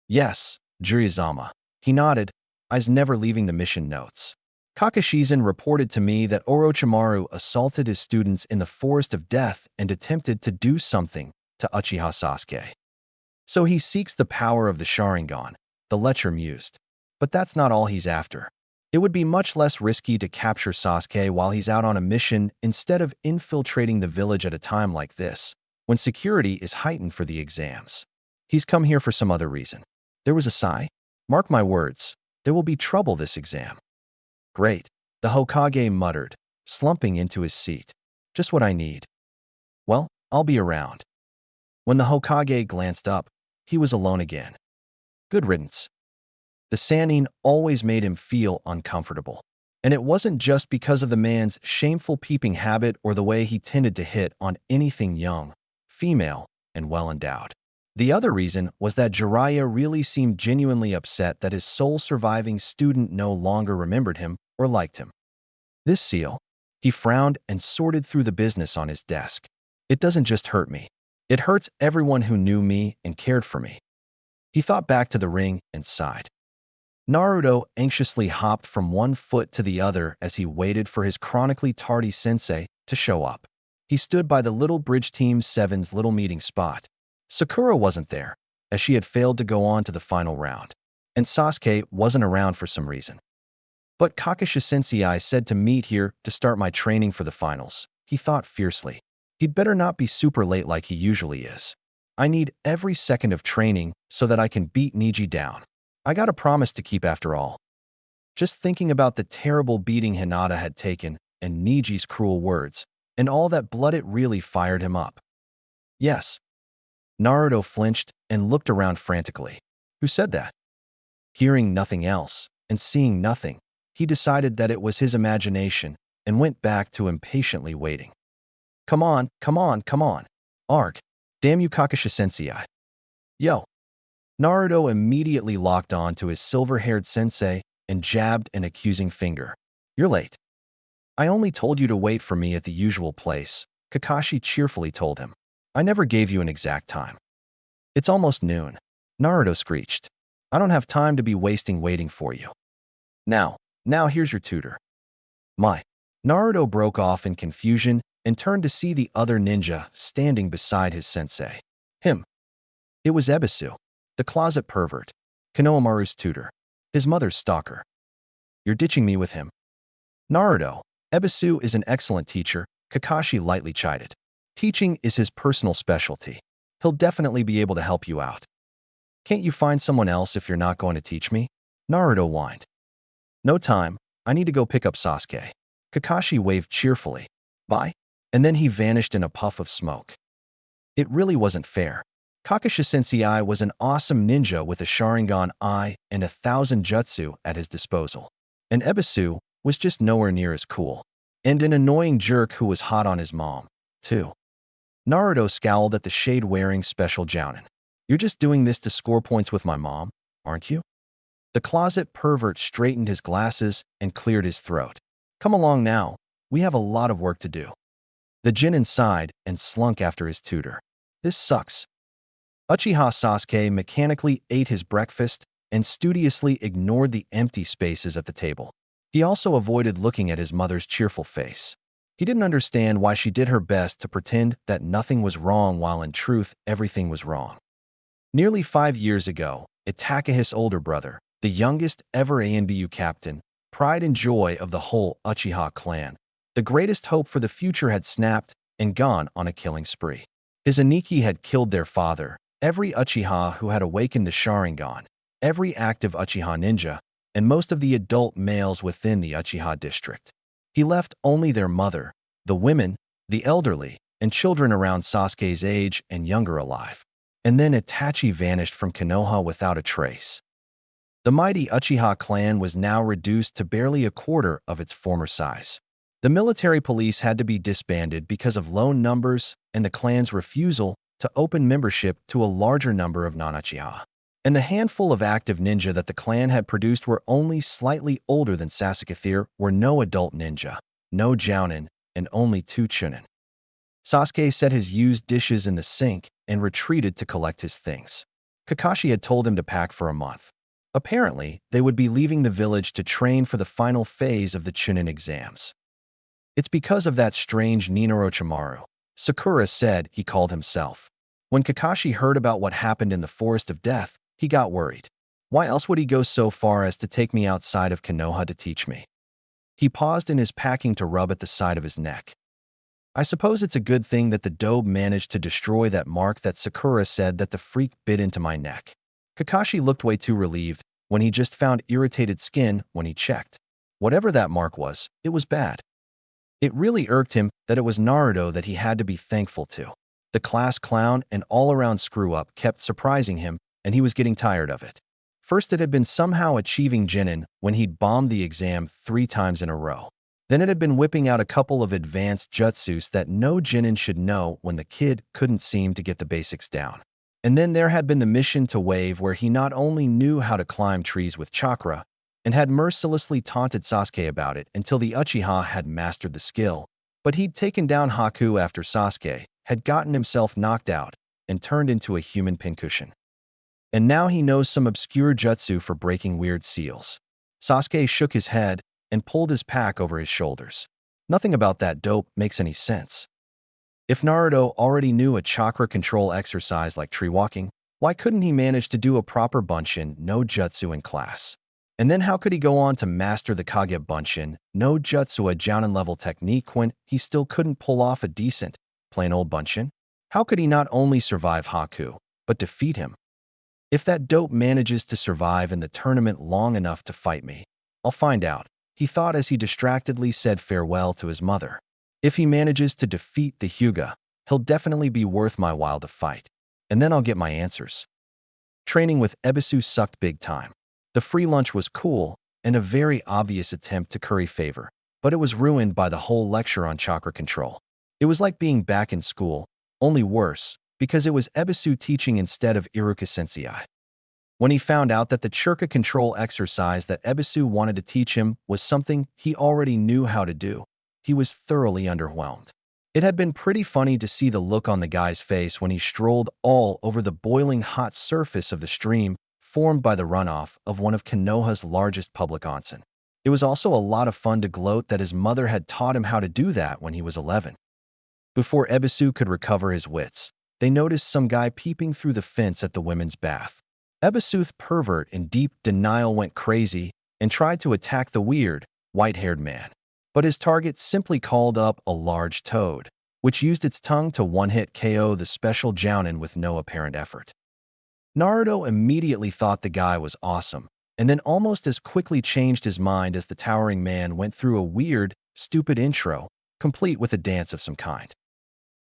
Yes, Jiraiya. He nodded, I's never leaving the mission notes. Kakashizan reported to me that Orochimaru assaulted his students in the Forest of Death and attempted to do something to Uchiha Sasuke. So he seeks the power of the Sharingan, the lecher mused. But that's not all he's after. It would be much less risky to capture Sasuke while he's out on a mission instead of infiltrating the village at a time like this, when security is heightened for the exams. He's come here for some other reason. There was a sigh. Mark my words, there will be trouble this exam. Great, the Hokage muttered, slumping into his seat. Just what I need. Well, I'll be around. When the Hokage glanced up, he was alone again. Good riddance. The Sannin always made him feel uncomfortable. And it wasn't just because of the man's shameful peeping habit or the way he tended to hit on anything young, female, and well-endowed. The other reason was that Jiraiya really seemed genuinely upset that his sole surviving student no longer remembered him or liked him. This seal, he frowned and sorted through the business on his desk. It doesn't just hurt me. It hurts everyone who knew me and cared for me. He thought back to the ring and sighed. Naruto anxiously hopped from one foot to the other as he waited for his chronically tardy sensei to show up. He stood by the little bridge team 7's little meeting spot. Sakura wasn't there, as she had failed to go on to the final round, and Sasuke wasn't around for some reason. But Kakashi Sensei said to meet here to start my training for the finals, he thought fiercely. He'd better not be super late like he usually is. I need every second of training so that I can beat Neji down. I got a promise to keep after all. Just thinking about the terrible beating Hinata had taken and Neji's cruel words, and all that blood, it really fired him up. Yes. Naruto flinched and looked around frantically. Who said that? Hearing nothing else and seeing nothing, he decided that it was his imagination and went back to impatiently waiting. Come on, come on, come on. Arg. Damn you, Kakashi Sensei. Yo. Naruto immediately locked on to his silver-haired sensei and jabbed an accusing finger. You're late. I only told you to wait for me at the usual place, Kakashi cheerfully told him. I never gave you an exact time. It's almost noon. Naruto screeched. I don't have time to be wasting waiting for you. Now here's your tutor. My. Naruto broke off in confusion and turned to see the other ninja standing beside his sensei. Him. It was Ebisu, the closet pervert, Konohamaru's tutor, his mother's stalker. You're ditching me with him. Naruto, Ebisu is an excellent teacher, Kakashi lightly chided. Teaching is his personal specialty. He'll definitely be able to help you out. Can't you find someone else if you're not going to teach me? Naruto whined. No time, I need to go pick up Sasuke. Kakashi waved cheerfully. Bye. And then he vanished in a puff of smoke. It really wasn't fair. Kakashi Sensei was an awesome ninja with a Sharingan eye and 1,000 jutsu at his disposal. And Ebisu was just nowhere near as cool. And an annoying jerk who was hot on his mom, too. Naruto scowled at the shade-wearing special jounin. You're just doing this to score points with my mom, aren't you? The closet pervert straightened his glasses and cleared his throat. Come along now, we have a lot of work to do. The Jinnin sighed and slunk after his tutor. This sucks. Uchiha Sasuke mechanically ate his breakfast and studiously ignored the empty spaces at the table. He also avoided looking at his mother's cheerful face. He didn't understand why she did her best to pretend that nothing was wrong while in truth everything was wrong. Nearly 5 years ago, Itakehi's older brother, the youngest ever ANBU captain, pride and joy of the whole Uchiha clan, the greatest hope for the future, had snapped and gone on a killing spree. His Aniki had killed their father, every Uchiha who had awakened the Sharingan, every active Uchiha ninja, and most of the adult males within the Uchiha district. He left only their mother, the women, the elderly, and children around Sasuke's age and younger alive. And then Itachi vanished from Konoha without a trace. The mighty Uchiha clan was now reduced to barely a quarter of its former size. The military police had to be disbanded because of low numbers and the clan's refusal to open membership to a larger number of non-Uchiha. And the handful of active ninja that the clan had produced were only slightly older than Sasuke. Were no adult ninja, no jounin, and only 2 chunin. Sasuke set his used dishes in the sink and retreated to collect his things. Kakashi had told him to pack for a month. Apparently, they would be leaving the village to train for the final phase of the Chunin exams. It's because of that strange Orochimaru, Sakura said he called himself. When Kakashi heard about what happened in the Forest of Death, he got worried. Why else would he go so far as to take me outside of Konoha to teach me? He paused in his packing to rub at the side of his neck. I suppose it's a good thing that the dobe managed to destroy that mark that Sakura said that the freak bit into my neck. Kakashi looked way too relieved when he just found irritated skin when he checked. Whatever that mark was, it was bad. It really irked him that it was Naruto that he had to be thankful to. The class clown and all-around screw-up kept surprising him, and he was getting tired of it. First, it had been somehow achieving Genin when he'd bombed the exam 3 times in a row. Then it had been whipping out a couple of advanced jutsus that no Genin should know when the kid couldn't seem to get the basics down. And then there had been the mission to Wave where he not only knew how to climb trees with chakra, and had mercilessly taunted Sasuke about it until the Uchiha had mastered the skill, but he'd taken down Haku after Sasuke had gotten himself knocked out and turned into a human pincushion. And now he knows some obscure jutsu for breaking weird seals. Sasuke shook his head and pulled his pack over his shoulders. Nothing about that dope makes any sense. If Naruto already knew a chakra control exercise like tree walking, why couldn't he manage to do a proper Bunshin no jutsu in class? And then how could he go on to master the Kage Bunshin no jutsu, a Jounin level technique, when he still couldn't pull off a decent, plain old Bunshin? How could he not only survive Haku, but defeat him? If that dope manages to survive in the tournament long enough to fight me, I'll find out, he thought as he distractedly said farewell to his mother. If he manages to defeat the Hyuga, he'll definitely be worth my while to fight. And then I'll get my answers. Training with Ebisu sucked big time. The free lunch was cool and a very obvious attempt to curry favor, but it was ruined by the whole lecture on chakra control. It was like being back in school, only worse, because it was Ebisu teaching instead of Iruka Sensei. When he found out that the chakra control exercise that Ebisu wanted to teach him was something he already knew how to do, he was thoroughly underwhelmed. It had been pretty funny to see the look on the guy's face when he strolled all over the boiling hot surface of the stream formed by the runoff of one of Konoha's largest public onsen. It was also a lot of fun to gloat that his mother had taught him how to do that when he was 11. Before Ebisu could recover his wits, they noticed some guy peeping through the fence at the women's bath. Ebisu's pervert in deep denial went crazy and tried to attack the weird, white-haired man. But his target simply called up a large toad, which used its tongue to one-hit KO the special Jounin with no apparent effort. Naruto immediately thought the guy was awesome, and then almost as quickly changed his mind as the towering man went through a weird, stupid intro, complete with a dance of some kind.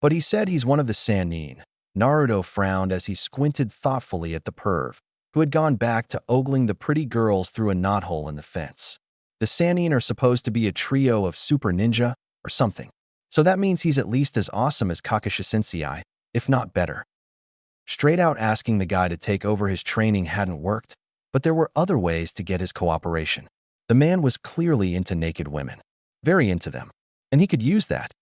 But he said he's one of the Sannin. Naruto frowned as he squinted thoughtfully at the perv, who had gone back to ogling the pretty girls through a knothole in the fence. The Sannin are supposed to be a trio of super ninja or something, so that means he's at least as awesome as Kakashi Sensei, if not better. Straight out asking the guy to take over his training hadn't worked, but there were other ways to get his cooperation. The man was clearly into naked women, very into them, and he could use that.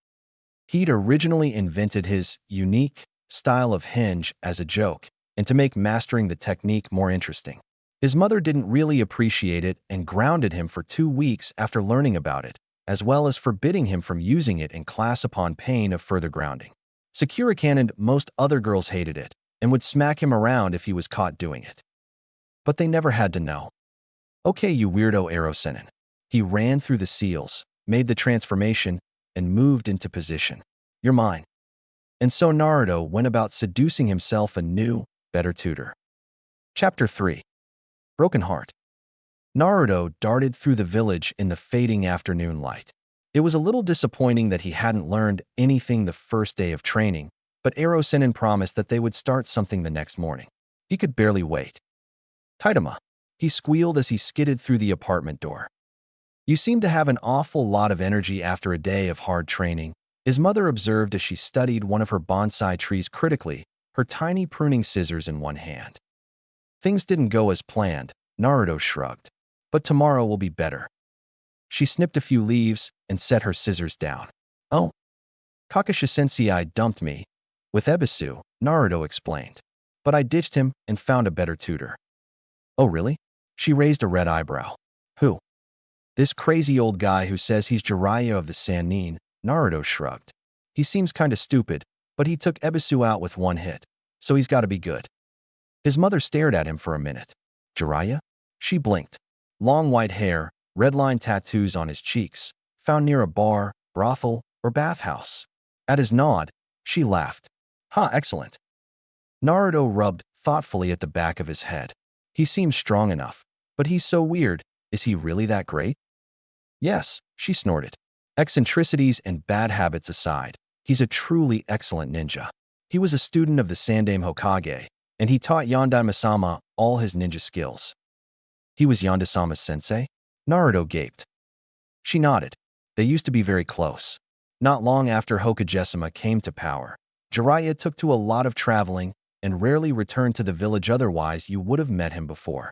He'd originally invented his unique style of hinge as a joke, and to make mastering the technique more interesting. His mother didn't really appreciate it and grounded him for 2 weeks after learning about it, as well as forbidding him from using it in class upon pain of further grounding. Sakura and most other girls hated it, and would smack him around if he was caught doing it. But they never had to know. Okay, you weirdo Orochimaru. He ran through the seals, made the transformation, and moved into position. You're mine. And so Naruto went about seducing himself a new, better tutor. Chapter 3. Broken Heart. Naruto darted through the village in the fading afternoon light. It was a little disappointing that he hadn't learned anything the first day of training, but Orochimaru promised that they would start something the next morning. He could barely wait. Taitama, he squealed as he skidded through the apartment door. You seem to have an awful lot of energy after a day of hard training, his mother observed as she studied one of her bonsai trees critically, her tiny pruning scissors in one hand. Things didn't go as planned, Naruto shrugged. But tomorrow will be better. She snipped a few leaves and set her scissors down. Oh, Kakashi Sensei dumped me. With Ebisu, Naruto explained. But I ditched him and found a better tutor. Oh really? She raised a red eyebrow. Who? This crazy old guy who says he's Jiraiya of the Sannin. Naruto shrugged. He seems kinda stupid, but he took Ebisu out with one hit, so he's gotta be good. His mother stared at him for a minute. Jiraiya? She blinked. Long white hair, red-line tattoos on his cheeks, found near a bar, brothel, or bathhouse. At his nod, she laughed. Ha, excellent. Naruto rubbed thoughtfully at the back of his head. He seems strong enough, but he's so weird. Is he really that great? Yes, she snorted. Eccentricities and bad habits aside, he's a truly excellent ninja. He was a student of the Sandaime Hokage, and he taught Yondaime-sama all his ninja skills. He was Yondaime-sama's sensei? Naruto gaped. She nodded. They used to be very close. Not long after Hokage-sama came to power, Jiraiya took to a lot of traveling and rarely returned to the village, otherwise you would have met him before.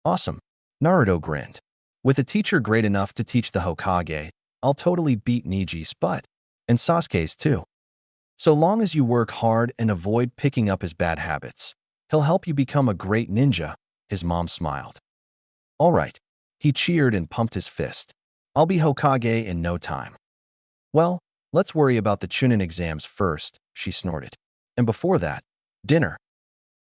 Awesome. Naruto grinned. With a teacher great enough to teach the Hokage, I'll totally beat Niji's butt. And Sasuke's too. So long as you work hard and avoid picking up his bad habits, he'll help you become a great ninja, his mom smiled. All right. He cheered and pumped his fist. I'll be Hokage in no time. Well, let's worry about the Chunin exams first, she snorted. And before that, dinner.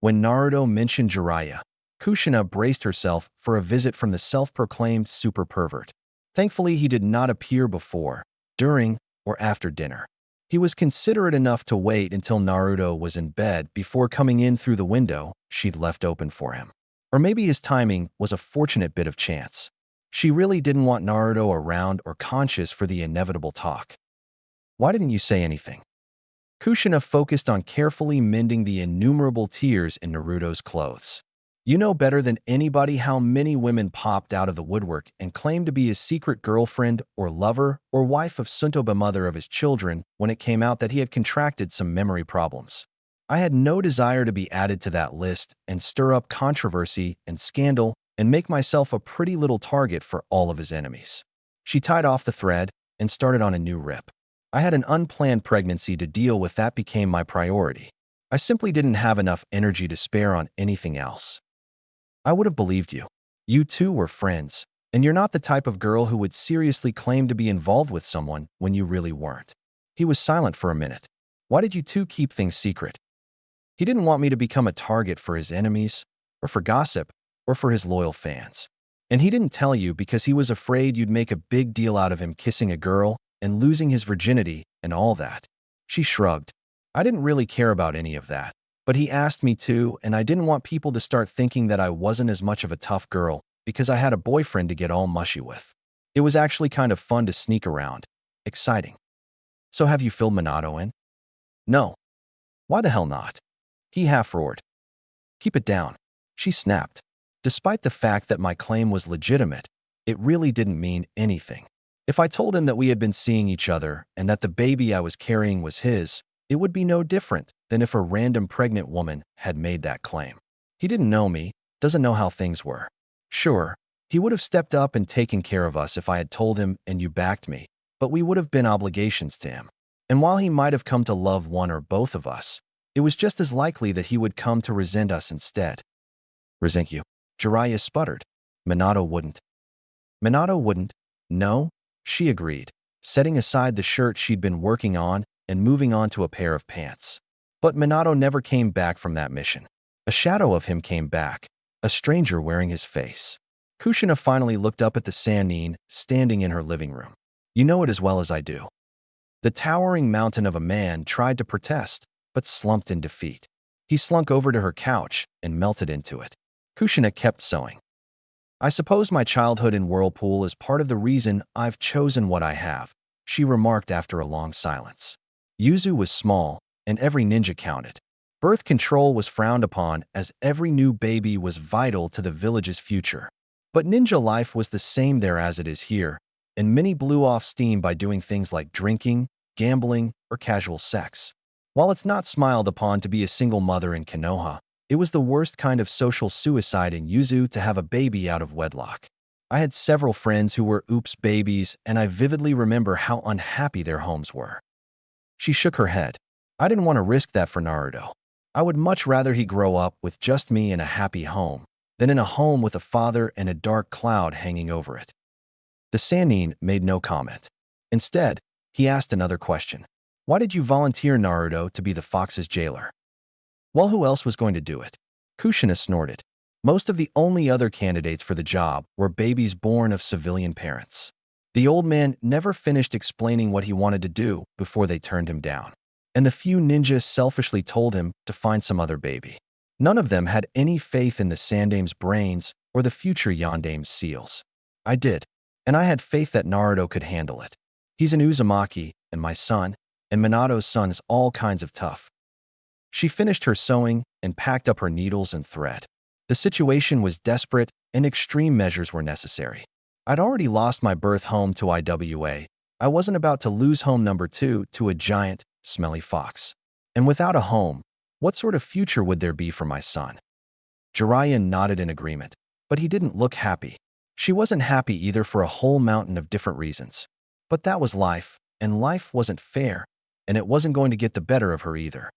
When Naruto mentioned Jiraiya, Kushina braced herself for a visit from the self-proclaimed super pervert. Thankfully, he did not appear before, during, or after dinner. He was considerate enough to wait until Naruto was in bed before coming in through the window she'd left open for him. Or maybe his timing was a fortunate bit of chance. She really didn't want Naruto around or conscious for the inevitable talk. Why didn't you say anything? Kushina focused on carefully mending the innumerable tears in Naruto's clothes. You know better than anybody how many women popped out of the woodwork and claimed to be his secret girlfriend or lover or wife of Suntoba, mother of his children, when it came out that he had contracted some memory problems. I had no desire to be added to that list and stir up controversy and scandal and make myself a pretty little target for all of his enemies. She tied off the thread and started on a new rip. I had an unplanned pregnancy to deal with that became my priority. I simply didn't have enough energy to spare on anything else. I would have believed you. You two were friends, and you're not the type of girl who would seriously claim to be involved with someone when you really weren't. He was silent for a minute. Why did you two keep things secret? He didn't want me to become a target for his enemies, or for gossip, or for his loyal fans. And he didn't tell you because he was afraid you'd make a big deal out of him kissing a girl and losing his virginity and all that. She shrugged. I didn't really care about any of that. But he asked me to, and I didn't want people to start thinking that I wasn't as much of a tough girl because I had a boyfriend to get all mushy with. It was actually kind of fun to sneak around. Exciting. So have you filled Minato in? No. Why the hell not? He half-roared. Keep it down. She snapped. Despite the fact that my claim was legitimate, it really didn't mean anything. If I told him that we had been seeing each other and that the baby I was carrying was his, it would be no different than if a random pregnant woman had made that claim. He didn't know me, doesn't know how things were. Sure, he would have stepped up and taken care of us if I had told him and you backed me, but we would have been obligations to him. And while he might have come to love one or both of us, it was just as likely that he would come to resent us instead. Resent you? Jiraiya sputtered. Minato wouldn't. Minato wouldn't? No, she agreed, setting aside the shirt she'd been working on and moving on to a pair of pants. But Minato never came back from that mission. A shadow of him came back, a stranger wearing his face. Kushina finally looked up at the Sannin standing in her living room. You know it as well as I do. The towering mountain of a man tried to protest, but slumped in defeat. He slunk over to her couch and melted into it. Kushina kept sewing. I suppose my childhood in Whirlpool is part of the reason I've chosen what I have, she remarked after a long silence. Yuzu was small, and every ninja counted. Birth control was frowned upon as every new baby was vital to the village's future. But ninja life was the same there as it is here, and many blew off steam by doing things like drinking, gambling, or casual sex. While it's not smiled upon to be a single mother in Konoha, it was the worst kind of social suicide in Yuzu to have a baby out of wedlock. I had several friends who were oops babies, and I vividly remember how unhappy their homes were. She shook her head. I didn't want to risk that for Naruto. I would much rather he grow up with just me in a happy home, then in a home with a father and a dark cloud hanging over it. The Sannin made no comment. Instead, he asked another question. Why did you volunteer Naruto to be the fox's jailer? Well, who else was going to do it? Kushina snorted. Most of the only other candidates for the job were babies born of civilian parents. The old man never finished explaining what he wanted to do before they turned him down. And the few ninjas selfishly told him to find some other baby. None of them had any faith in the Sandame's brains or the future Yandame's seals. I did, and I had faith that Naruto could handle it. He's an Uzumaki, and my son, and Minato's son is all kinds of tough. She finished her sewing and packed up her needles and thread. The situation was desperate and extreme measures were necessary. I'd already lost my birth home to IWA. I wasn't about to lose home number 2 to a giant, smelly fox. And without a home, what sort of future would there be for my son? Jiraiya nodded in agreement, but he didn't look happy. She wasn't happy either for a whole mountain of different reasons. But that was life, and life wasn't fair, and it wasn't going to get the better of her either.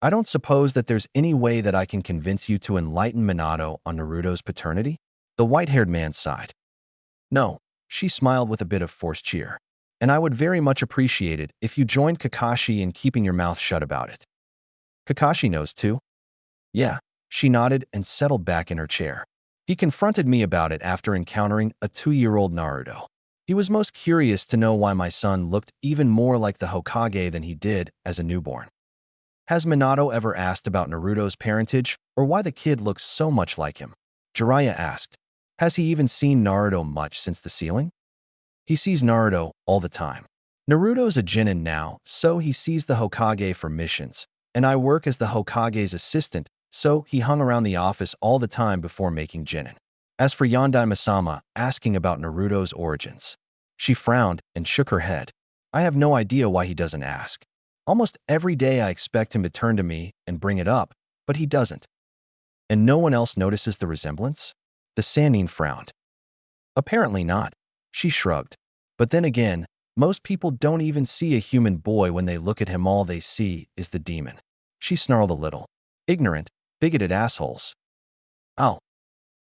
I don't suppose that there's any way that I can convince you to enlighten Minato on Naruto's paternity? The white-haired man sighed. No, she smiled with a bit of forced cheer. And I would very much appreciate it if you joined Kakashi in keeping your mouth shut about it. Kakashi knows too? Yeah, she nodded and settled back in her chair. He confronted me about it after encountering a 2-year-old Naruto. He was most curious to know why my son looked even more like the Hokage than he did as a newborn. Has Minato ever asked about Naruto's parentage or why the kid looks so much like him? Jiraiya asked. Has he even seen Naruto much since the sealing? He sees Naruto all the time. Naruto's a Genin now, so he sees the Hokage for missions, and I work as the Hokage's assistant, so he hung around the office all the time before making Genin. As for Yondaime-sama asking about Naruto's origins, she frowned and shook her head. I have no idea why he doesn't ask. Almost every day I expect him to turn to me and bring it up, but he doesn't. And no one else notices the resemblance? The Sannin frowned. Apparently not. She shrugged. But then again, most people don't even see a human boy when they look at him. All they see is the demon. She snarled a little. Ignorant, bigoted assholes. Oh.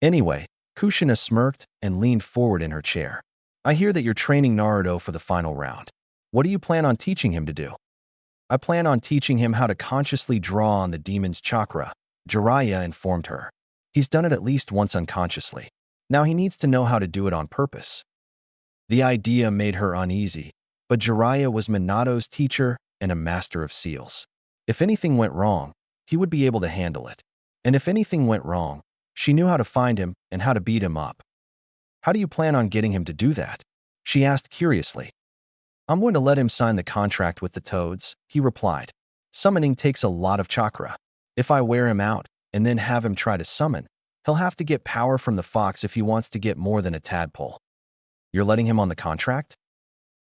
Anyway, Kushina smirked and leaned forward in her chair. I hear that you're training Naruto for the final round. What do you plan on teaching him to do? I plan on teaching him how to consciously draw on the demon's chakra, Jiraiya informed her. He's done it at least once unconsciously. Now he needs to know how to do it on purpose. The idea made her uneasy, but Jiraiya was Minato's teacher and a master of seals. If anything went wrong, he would be able to handle it. And if anything went wrong, she knew how to find him and how to beat him up. How do you plan on getting him to do that? She asked curiously. I'm going to let him sign the contract with the toads, he replied. Summoning takes a lot of chakra. If I wear him out and then have him try to summon, he'll have to get power from the fox if he wants to get more than a tadpole. You're letting him on the contract?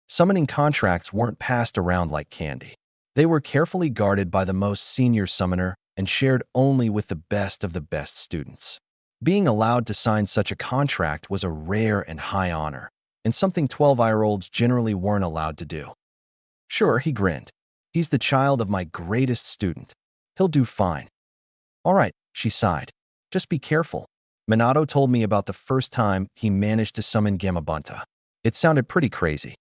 Summoning contracts weren't passed around like candy. They were carefully guarded by the most senior summoner and shared only with the best of the best students. Being allowed to sign such a contract was a rare and high honor, and something 12-year-olds generally weren't allowed to do. Sure, he grinned. He's the child of my greatest student. He'll do fine. All right, she sighed. Just be careful. Minato told me about the first time he managed to summon Gamabunta. It sounded pretty crazy.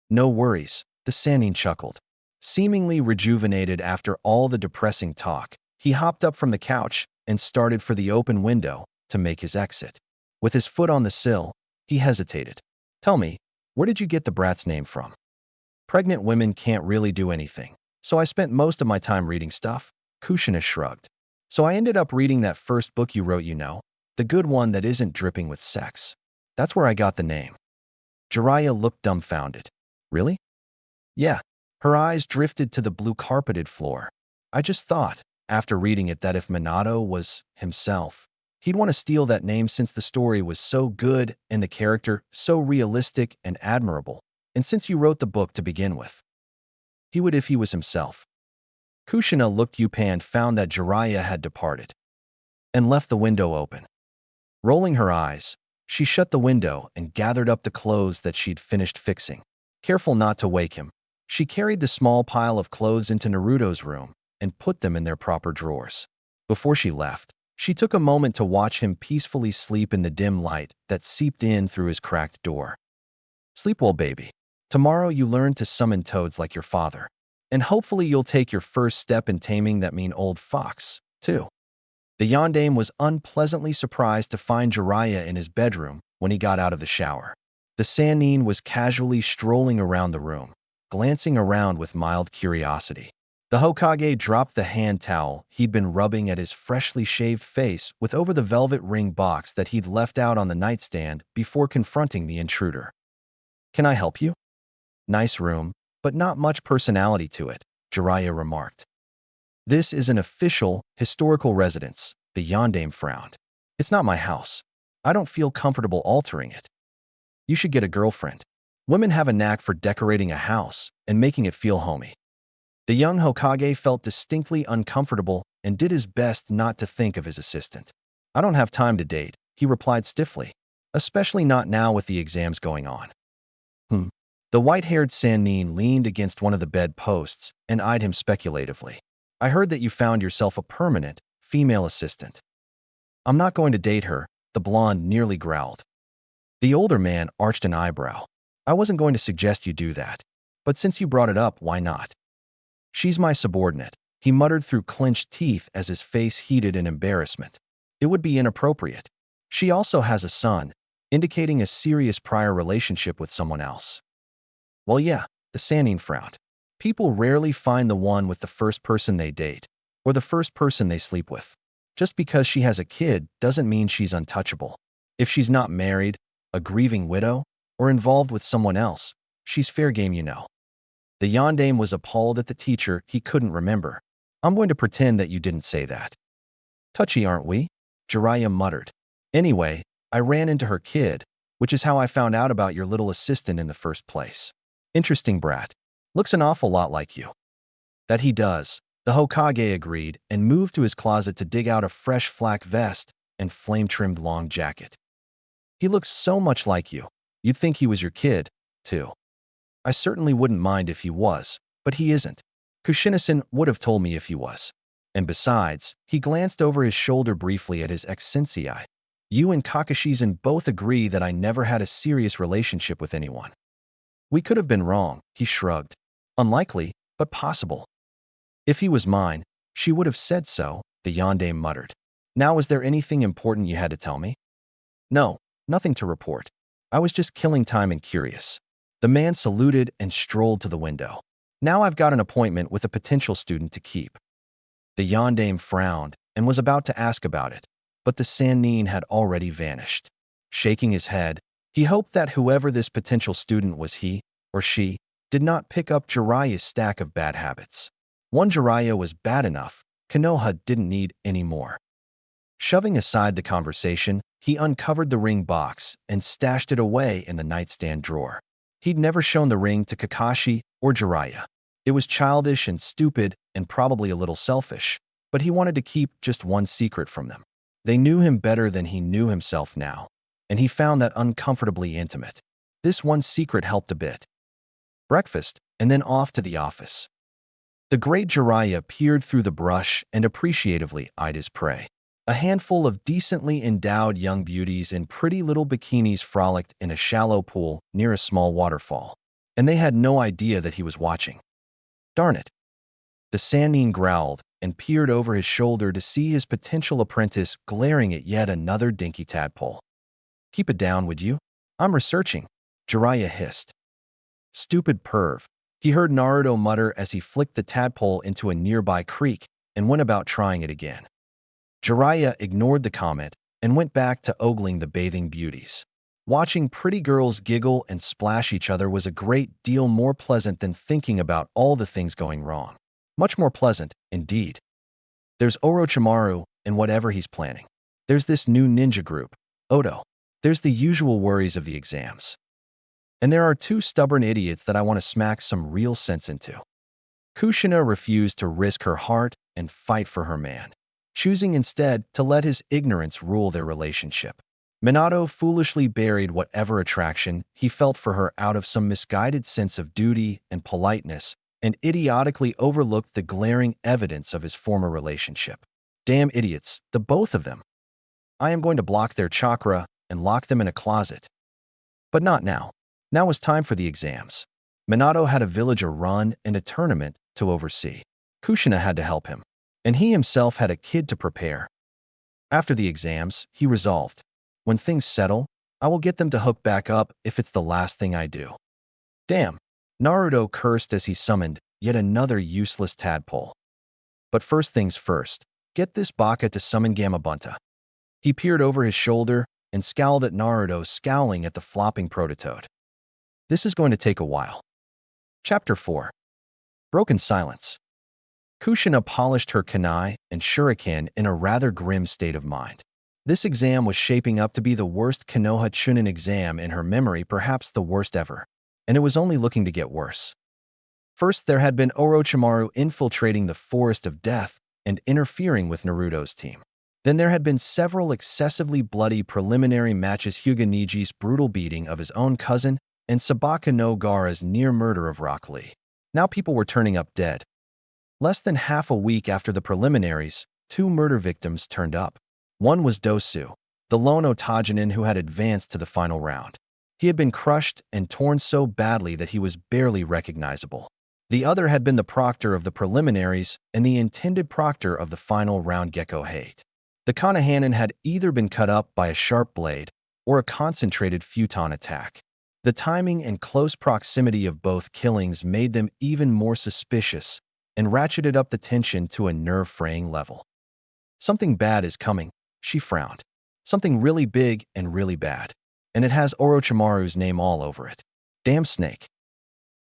No worries, the Sannin chuckled. Seemingly rejuvenated after all the depressing talk, he hopped up from the couch and started for the open window to make his exit. With his foot on the sill, he hesitated. Tell me, where did you get the brat's name from? Pregnant women can't really do anything, so I spent most of my time reading stuff. Kushina shrugged. So I ended up reading that first book you wrote, the good one that isn't dripping with sex. That's where I got the name. Jiraiya looked dumbfounded. Really? Yeah. Her eyes drifted to the blue-carpeted floor. I just thought, after reading it, that if Minato was himself, he'd want to steal that name since the story was so good and the character so realistic and admirable, and since you wrote the book to begin with. He would if he was himself. Kushina looked up and found that Jiraiya had departed and left the window open. Rolling her eyes, she shut the window and gathered up the clothes that she'd finished fixing. Careful not to wake him, she carried the small pile of clothes into Naruto's room and put them in their proper drawers. Before she left, She took a moment to watch him peacefully sleep in the dim light that seeped in through his cracked door. Sleep well, baby. Tomorrow you learn to summon toads like your father. And hopefully you'll take your first step in taming that mean old fox, too. The yondaime was unpleasantly surprised to find Jiraiya in his bedroom when he got out of the shower. The Sannin was casually strolling around the room, glancing around with mild curiosity. The Hokage dropped the hand towel he'd been rubbing at his freshly shaved face with over the velvet ring box that he'd left out on the nightstand before confronting the intruder. "Can I help you?" "Nice room, but not much personality to it," Jiraiya remarked. "This is an official, historical residence," the yondaime frowned. "It's not my house. I don't feel comfortable altering it." "You should get a girlfriend. Women have a knack for decorating a house and making it feel homey." The young Hokage felt distinctly uncomfortable and did his best not to think of his assistant. "I don't have time to date," he replied stiffly, "especially not now with the exams going on." "Hmm." The white-haired Sannin leaned against one of the bed posts and eyed him speculatively. "I heard that you found yourself a permanent, female assistant." "I'm not going to date her," the blonde nearly growled. The older man arched an eyebrow. "I wasn't going to suggest you do that. But since you brought it up, why not?" "She's my subordinate," he muttered through clenched teeth as his face heated in embarrassment. "It would be inappropriate. She also has a son," indicating a serious prior relationship with someone else. "Well, yeah," the Sannin frowned. "People rarely find the one with the first person they date, or the first person they sleep with. Just because she has a kid doesn't mean she's untouchable. If she's not married, a grieving widow, or involved with someone else, she's fair game, you know." The yondaime was appalled at the teacher he couldn't remember. "I'm going to pretend that you didn't say that." "Touchy, aren't we?" Jiraiya muttered. "Anyway, I ran into her kid, which is how I found out about your little assistant in the first place. Interesting brat. Looks an awful lot like you." "That he does," the Hokage agreed and moved to his closet to dig out a fresh flak vest and flame-trimmed long jacket. "He looks so much like you. You'd think he was your kid, too." "I certainly wouldn't mind if he was, but he isn't. Kushina-san would have told me if he was. And besides," he glanced over his shoulder briefly at his ex-sensei, "you and Kakashi-san both agree that I never had a serious relationship with anyone." "We could have been wrong," he shrugged. "Unlikely, but possible." "If he was mine, she would have said so," the yondaime muttered. "Now, is there anything important you had to tell me?" "No, nothing to report. I was just killing time and curious." The man saluted and strolled to the window. "Now I've got an appointment with a potential student to keep." The yondaime frowned and was about to ask about it, but the Sannin had already vanished. Shaking his head, he hoped that whoever this potential student was, he or she did not pick up Jiraiya's stack of bad habits. One Jiraiya was bad enough, Konoha didn't need any more. Shoving aside the conversation, he uncovered the ring box and stashed it away in the nightstand drawer. He'd never shown the ring to Kakashi or Jiraiya. It was childish and stupid and probably a little selfish, but he wanted to keep just one secret from them. They knew him better than he knew himself now, and he found that uncomfortably intimate. This one secret helped a bit. Breakfast, and then off to the office. The great Jiraiya peered through the brush and appreciatively eyed his prey. A handful of decently endowed young beauties in pretty little bikinis frolicked in a shallow pool near a small waterfall, and they had no idea that he was watching. "Darn it." The Sannin growled and peered over his shoulder to see his potential apprentice glaring at yet another dinky tadpole. "Keep it down, would you? I'm researching," Jiraiya hissed. "Stupid perv," he heard Naruto mutter as he flicked the tadpole into a nearby creek and went about trying it again. Jiraiya ignored the comment and went back to ogling the bathing beauties. Watching pretty girls giggle and splash each other was a great deal more pleasant than thinking about all the things going wrong. Much more pleasant, indeed. There's Orochimaru and whatever he's planning. There's this new ninja group, Odo. There's the usual worries of the exams. And there are two stubborn idiots that I want to smack some real sense into." Kushina refused to risk her heart and fight for her man, choosing instead to let his ignorance rule their relationship. Minato foolishly buried whatever attraction he felt for her out of some misguided sense of duty and politeness and idiotically overlooked the glaring evidence of his former relationship. Damn idiots, the both of them. I am going to block their chakra and lock them in a closet. But not now. Now was time for the exams. Minato had a village run and a tournament to oversee. Kushina had to help him, and he himself had a kid to prepare. After the exams, he resolved, when things settle, I will get them to hook back up if it's the last thing I do. Damn, Naruto cursed as he summoned yet another useless tadpole. But first things first, get this baka to summon Gamabunta. He peered over his shoulder and scowled at Naruto, scowling at the flopping prototoad. This is going to take a while. Chapter 4. Broken Silence. Kushina polished her kunai and shuriken in a rather grim state of mind. This exam was shaping up to be the worst Konoha Chunin exam in her memory, perhaps the worst ever, and it was only looking to get worse. First, there had been Orochimaru infiltrating the Forest of Death and interfering with Naruto's team. Then there had been several excessively bloody preliminary matches, Hyuga Niji's brutal beating of his own cousin and Sabaka no Gaara's near murder of Rock Lee. Now people were turning up dead. Less than half a week after the preliminaries, 2 murder victims turned up. One was Dosu, the lone Otagenin who had advanced to the final round. He had been crushed and torn so badly that he was barely recognizable. The other had been the proctor of the preliminaries and the intended proctor of the final round, Gecko Hate. The Konohanin had either been cut up by a sharp blade or a concentrated futon attack. The timing and close proximity of both killings made them even more suspicious and ratcheted up the tension to a nerve-fraying level. Something bad is coming, she frowned. Something really big and really bad. And it has Orochimaru's name all over it. Damn snake.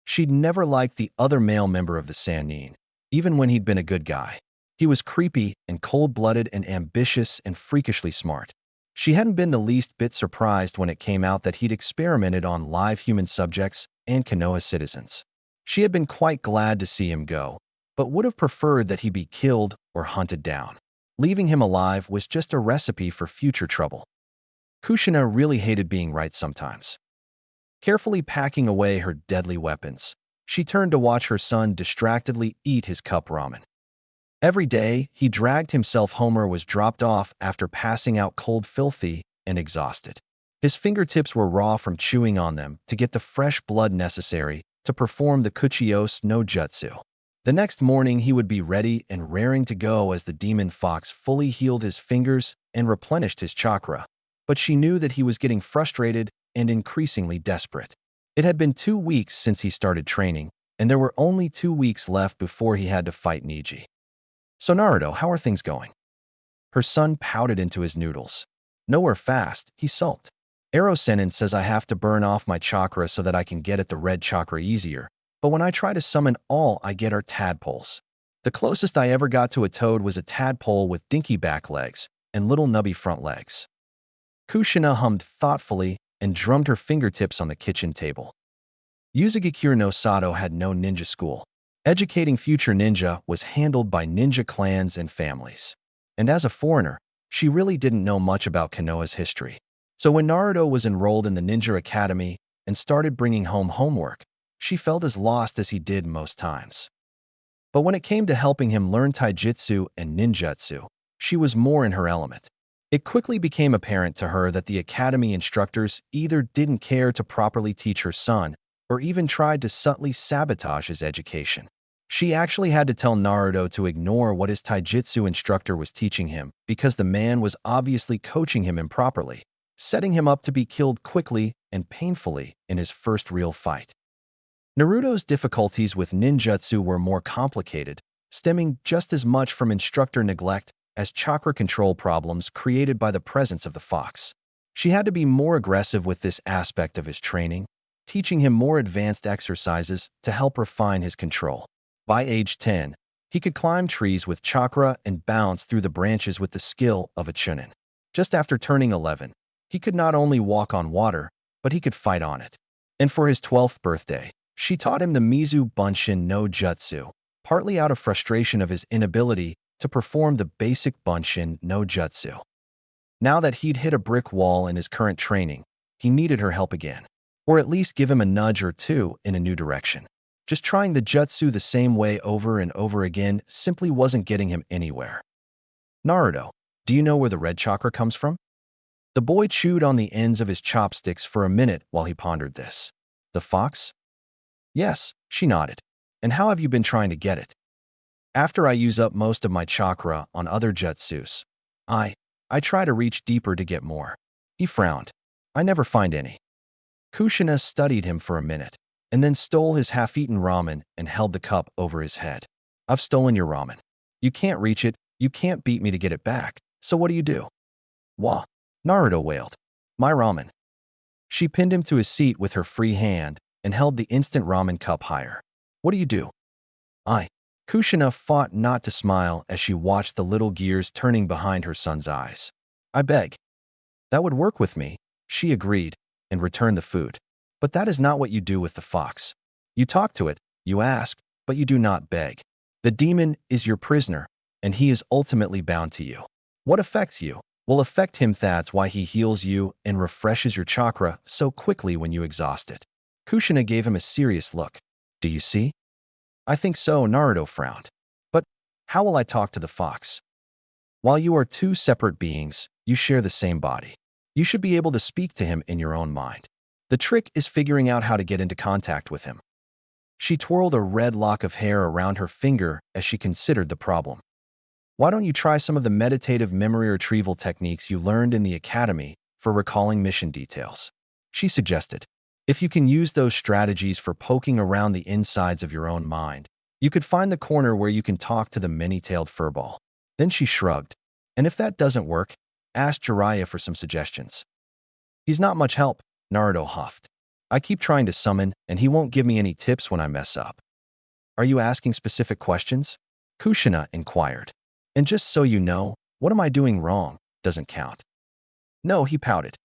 She'd never liked the other male member of the Sannin, even when he'd been a good guy. He was creepy and cold-blooded and ambitious and freakishly smart. She hadn't been the least bit surprised when it came out that he'd experimented on live human subjects and Konoha citizens. She had been quite glad to see him go, but would have preferred that he be killed or hunted down. Leaving him alive was just a recipe for future trouble. Kushina really hated being right sometimes. Carefully packing away her deadly weapons, she turned to watch her son distractedly eat his cup ramen. Every day, he dragged himself home or was dropped off after passing out cold, filthy, and exhausted. His fingertips were raw from chewing on them to get the fresh blood necessary to perform the Kuchiyose no Jutsu. The next morning, he would be ready and raring to go as the demon fox fully healed his fingers and replenished his chakra. But she knew that he was getting frustrated and increasingly desperate. It had been 2 weeks since he started training, and there were only 2 weeks left before he had to fight Niji. So Naruto, how are things going? Her son pouted into his noodles. Nowhere fast, he sulked. Ero Sennin says I have to burn off my chakra so that I can get at the red chakra easier, but when I try to summon all I get are tadpoles. The closest I ever got to a toad was a tadpole with dinky back legs and little nubby front legs. Kushina hummed thoughtfully and drummed her fingertips on the kitchen table. Yuzugakure no Sato had no ninja school. Educating future ninja was handled by ninja clans and families. And as a foreigner, she really didn't know much about Konoha's history. So when Naruto was enrolled in the Ninja Academy and started bringing home homework, she felt as lost as he did most times. But when it came to helping him learn taijutsu and ninjutsu, she was more in her element. It quickly became apparent to her that the academy instructors either didn't care to properly teach her son or even tried to subtly sabotage his education. She actually had to tell Naruto to ignore what his taijutsu instructor was teaching him because the man was obviously coaching him improperly, setting him up to be killed quickly and painfully in his first real fight. Naruto's difficulties with ninjutsu were more complicated, stemming just as much from instructor neglect as chakra control problems created by the presence of the fox. She had to be more aggressive with this aspect of his training, teaching him more advanced exercises to help refine his control. By age 10, he could climb trees with chakra and bounce through the branches with the skill of a chunin. Just after turning 11, he could not only walk on water, but he could fight on it. And for his 12th birthday, she taught him the Mizu Bunshin no Jutsu, partly out of frustration of his inability to perform the basic Bunshin no Jutsu. Now that he'd hit a brick wall in his current training, he needed her help again, or at least give him a nudge or two in a new direction. Just trying the jutsu the same way over and over again simply wasn't getting him anywhere. Naruto, do you know where the red chakra comes from? The boy chewed on the ends of his chopsticks for a minute while he pondered this. The fox? Yes, she nodded. And how have you been trying to get it? After I use up most of my chakra on other jutsus, I, I try to reach deeper to get more. He frowned. I never find any. Kushina studied him for a minute, and then stole his half-eaten ramen and held the cup over his head. I've stolen your ramen. You can't reach it, you can't beat me to get it back, so what do you do? Wah! Naruto wailed. My ramen. She pinned him to his seat with her free hand and held the instant ramen cup higher. What do you do? I. Kushina fought not to smile as she watched the little gears turning behind her son's eyes. I beg. That would work with me, she agreed, and returned the food. But that is not what you do with the fox. You talk to it, you ask, but you do not beg. The demon is your prisoner, and he is ultimately bound to you. What affects you will affect him. That's why he heals you and refreshes your chakra so quickly when you exhaust it. Kushina gave him a serious look. Do you see? I think so, Naruto frowned. But how will I talk to the fox? While you are two separate beings, you share the same body. You should be able to speak to him in your own mind. The trick is figuring out how to get into contact with him. She twirled a red lock of hair around her finger as she considered the problem. Why don't you try some of the meditative memory retrieval techniques you learned in the academy for recalling mission details? She suggested. If you can use those strategies for poking around the insides of your own mind, you could find the corner where you can talk to the many-tailed furball. Then she shrugged. And if that doesn't work, ask Jiraiya for some suggestions. He's not much help, Naruto huffed. I keep trying to summon, and he won't give me any tips when I mess up. Are you asking specific questions? Kushina inquired. And just so you know, what am I doing wrong doesn't count. No, he pouted.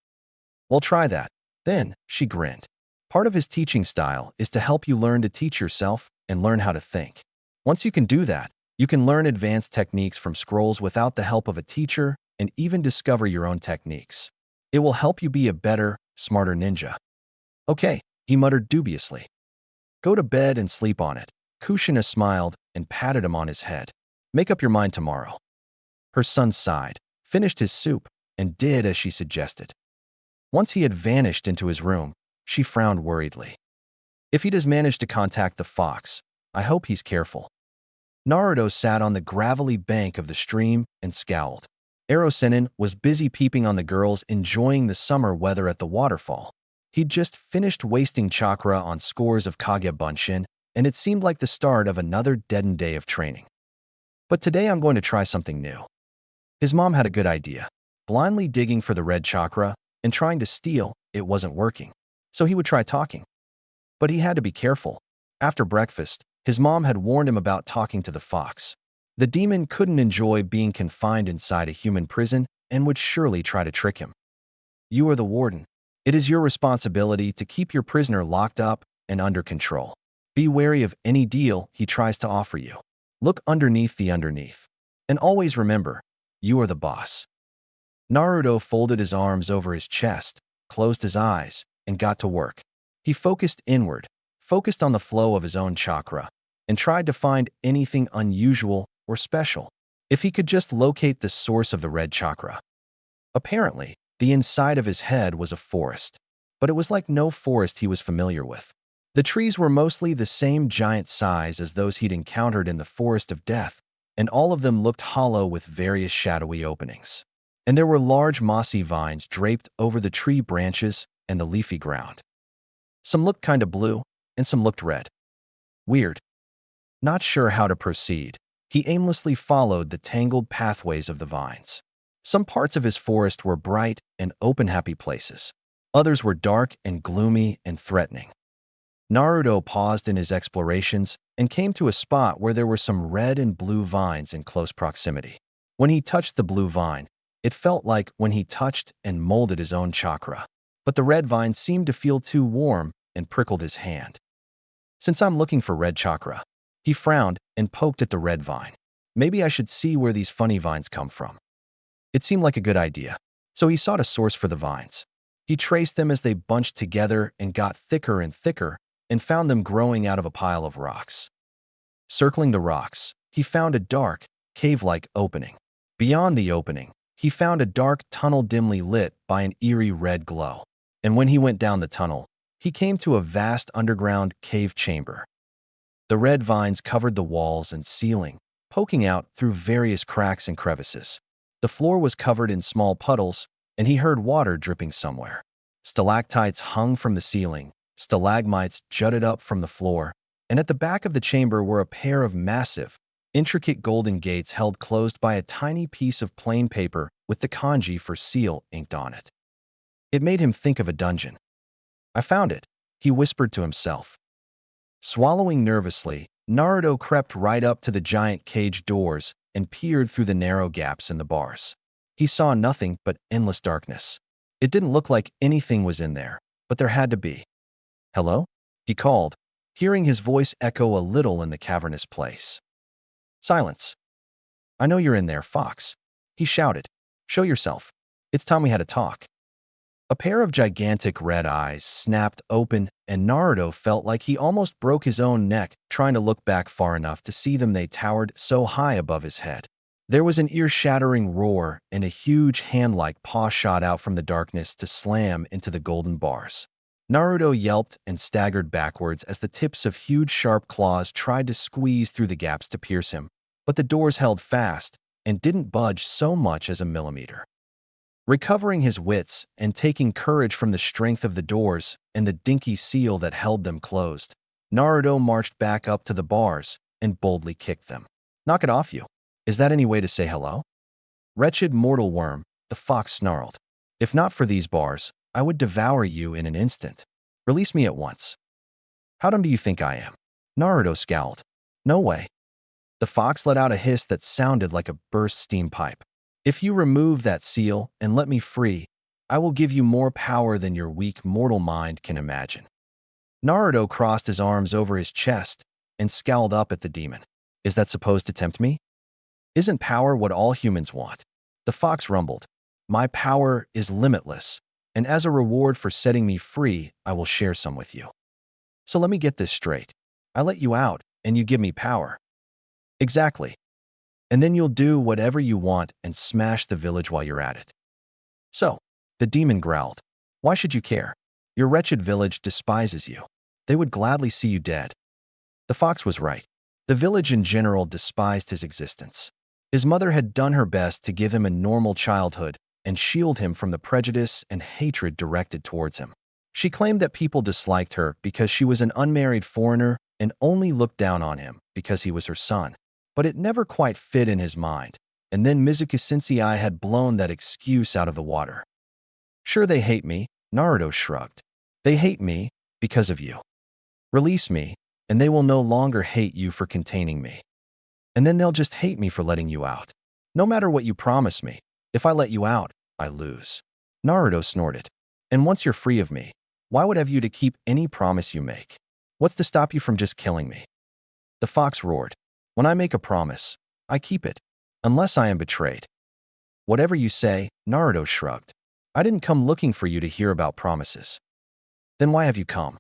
Well, try that. Then, she grinned. Part of his teaching style is to help you learn to teach yourself and learn how to think. Once you can do that, you can learn advanced techniques from scrolls without the help of a teacher and even discover your own techniques. It will help you be a better, smarter ninja. Okay, he muttered dubiously. Go to bed and sleep on it. Kushina smiled and patted him on his head. Make up your mind tomorrow. Her son sighed, finished his soup, and did as she suggested. Once he had vanished into his room, she frowned worriedly. If he does manage to contact the fox, I hope he's careful. Naruto sat on the gravelly bank of the stream and scowled. Erosenin was busy peeping on the girls enjoying the summer weather at the waterfall. He'd just finished wasting chakra on scores of Kage Bunshin, and it seemed like the start of another deadened day of training. But today I'm going to try something new. His mom had a good idea. Blindly digging for the red chakra and trying to steal, it wasn't working. So he would try talking. But he had to be careful. After breakfast, his mom had warned him about talking to the fox. The demon couldn't enjoy being confined inside a human prison and would surely try to trick him. You are the warden. It is your responsibility to keep your prisoner locked up and under control. Be wary of any deal he tries to offer you. Look underneath the underneath. And always remember, you are the boss. Naruto folded his arms over his chest, closed his eyes, and got to work. He focused inward, focused on the flow of his own chakra, and tried to find anything unusual or special. If he could just locate the source of the red chakra. Apparently, the inside of his head was a forest, but it was like no forest he was familiar with. The trees were mostly the same giant size as those he'd encountered in the Forest of Death, and all of them looked hollow with various shadowy openings. And there were large mossy vines draped over the tree branches and the leafy ground. Some looked kind of blue, and some looked red. Weird. Not sure how to proceed, he aimlessly followed the tangled pathways of the vines. Some parts of his forest were bright and open happy places. Others were dark and gloomy and threatening. Naruto paused in his explorations and came to a spot where there were some red and blue vines in close proximity. When he touched the blue vine, it felt like when he touched and molded his own chakra. But the red vine seemed to feel too warm and prickled his hand. Since I'm looking for red chakra, he frowned and poked at the red vine. Maybe I should see where these funny vines come from. It seemed like a good idea, so he sought a source for the vines. He traced them as they bunched together and got thicker and thicker, and found them growing out of a pile of rocks. Circling the rocks, he found a dark, cave-like opening. Beyond the opening, he found a dark tunnel dimly lit by an eerie red glow. And when he went down the tunnel, he came to a vast underground cave chamber. The red vines covered the walls and ceiling, poking out through various cracks and crevices. The floor was covered in small puddles, and he heard water dripping somewhere. Stalactites hung from the ceiling, stalagmites jutted up from the floor, and at the back of the chamber were a pair of massive, intricate golden gates held closed by a tiny piece of plain paper with the kanji for seal inked on it. It made him think of a dungeon. "I found it," he whispered to himself. Swallowing nervously, Naruto crept right up to the giant cage doors and peered through the narrow gaps in the bars. He saw nothing but endless darkness. It didn't look like anything was in there, but there had to be. "Hello?" he called, hearing his voice echo a little in the cavernous place. Silence. "I know you're in there, Fox," he shouted. "Show yourself. It's time we had a talk." A pair of gigantic red eyes snapped open, and Naruto felt like he almost broke his own neck trying to look back far enough to see them. They towered so high above his head. There was an ear-shattering roar, and a huge hand-like paw shot out from the darkness to slam into the golden bars. Naruto yelped and staggered backwards as the tips of huge sharp claws tried to squeeze through the gaps to pierce him, but the doors held fast and didn't budge so much as a millimeter. Recovering his wits and taking courage from the strength of the doors and the dinky seal that held them closed, Naruto marched back up to the bars and boldly kicked them. "Knock it off you. Is that any way to say hello?" "Wretched mortal worm," the fox snarled. "If not for these bars, I would devour you in an instant. Release me at once." "How dumb do you think I am?" Naruto scowled. "No way." The fox let out a hiss that sounded like a burst steam pipe. "If you remove that seal and let me free, I will give you more power than your weak mortal mind can imagine." Naruto crossed his arms over his chest and scowled up at the demon. "Is that supposed to tempt me? Isn't power what all humans want?" The fox rumbled. "My power is limitless, and as a reward for setting me free, I will share some with you. So let me get this straight. I let you out, and you give me power." "Exactly. And then you'll do whatever you want and smash the village while you're at it." "So," the demon growled, "why should you care? Your wretched village despises you. They would gladly see you dead." The fox was right. The village in general despised his existence. His mother had done her best to give him a normal childhood and shield him from the prejudice and hatred directed towards him. She claimed that people disliked her because she was an unmarried foreigner and only looked down on him because he was her son. But it never quite fit in his mind, and then Mizuki Sensei had blown that excuse out of the water. "Sure they hate me," Naruto shrugged. "They hate me because of you. Release me, and they will no longer hate you for containing me. And then they'll just hate me for letting you out. No matter what you promise me, if I let you out, I lose." Naruto snorted. "And once you're free of me, why would I have you to keep any promise you make? What's to stop you from just killing me?" The fox roared. "When I make a promise, I keep it, unless I am betrayed." "Whatever you say," Naruto shrugged. "I didn't come looking for you to hear about promises." "Then why have you come?"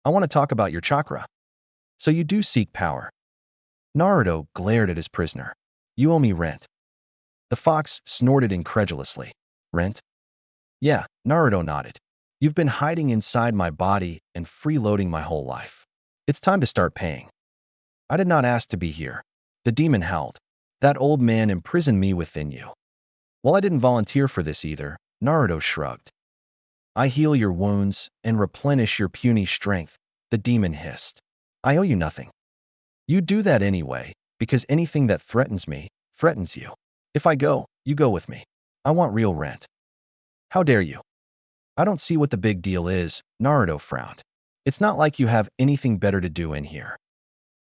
"I want to talk about your chakra." "So you do seek power?" Naruto glared at his prisoner. "You owe me rent." The fox snorted incredulously. "Rent?" "Yeah," Naruto nodded. "You've been hiding inside my body and freeloading my whole life. It's time to start paying." "I did not ask to be here," the demon howled. "That old man imprisoned me within you." "Well, I didn't volunteer for this either," Naruto shrugged. "I heal your wounds and replenish your puny strength," the demon hissed. "I owe you nothing. You do that anyway, because anything that threatens me threatens you. If I go, you go with me. I want real rent." "How dare you?" "I don't see what the big deal is," Naruto frowned. "It's not like you have anything better to do in here."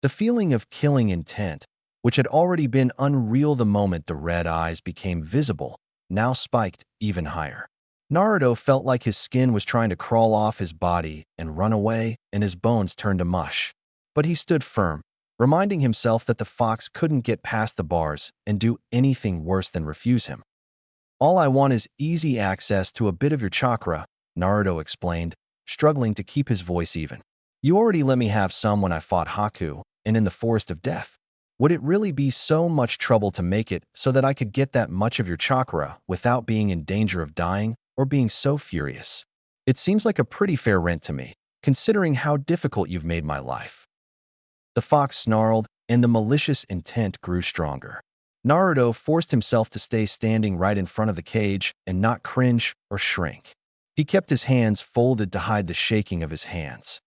The feeling of killing intent, which had already been unreal the moment the red eyes became visible, now spiked even higher. Naruto felt like his skin was trying to crawl off his body and run away, and his bones turned to mush. But he stood firm, reminding himself that the fox couldn't get past the bars and do anything worse than refuse him. "All I want is easy access to a bit of your chakra," Naruto explained, struggling to keep his voice even. "You already let me have some when I fought Haku and in the Forest of Death. Would it really be so much trouble to make it so that I could get that much of your chakra without being in danger of dying or being so furious? It seems like a pretty fair rent to me, considering how difficult you've made my life." The fox snarled, and the malicious intent grew stronger. Naruto forced himself to stay standing right in front of the cage and not cringe or shrink. He kept his hands folded to hide the shaking of his hands.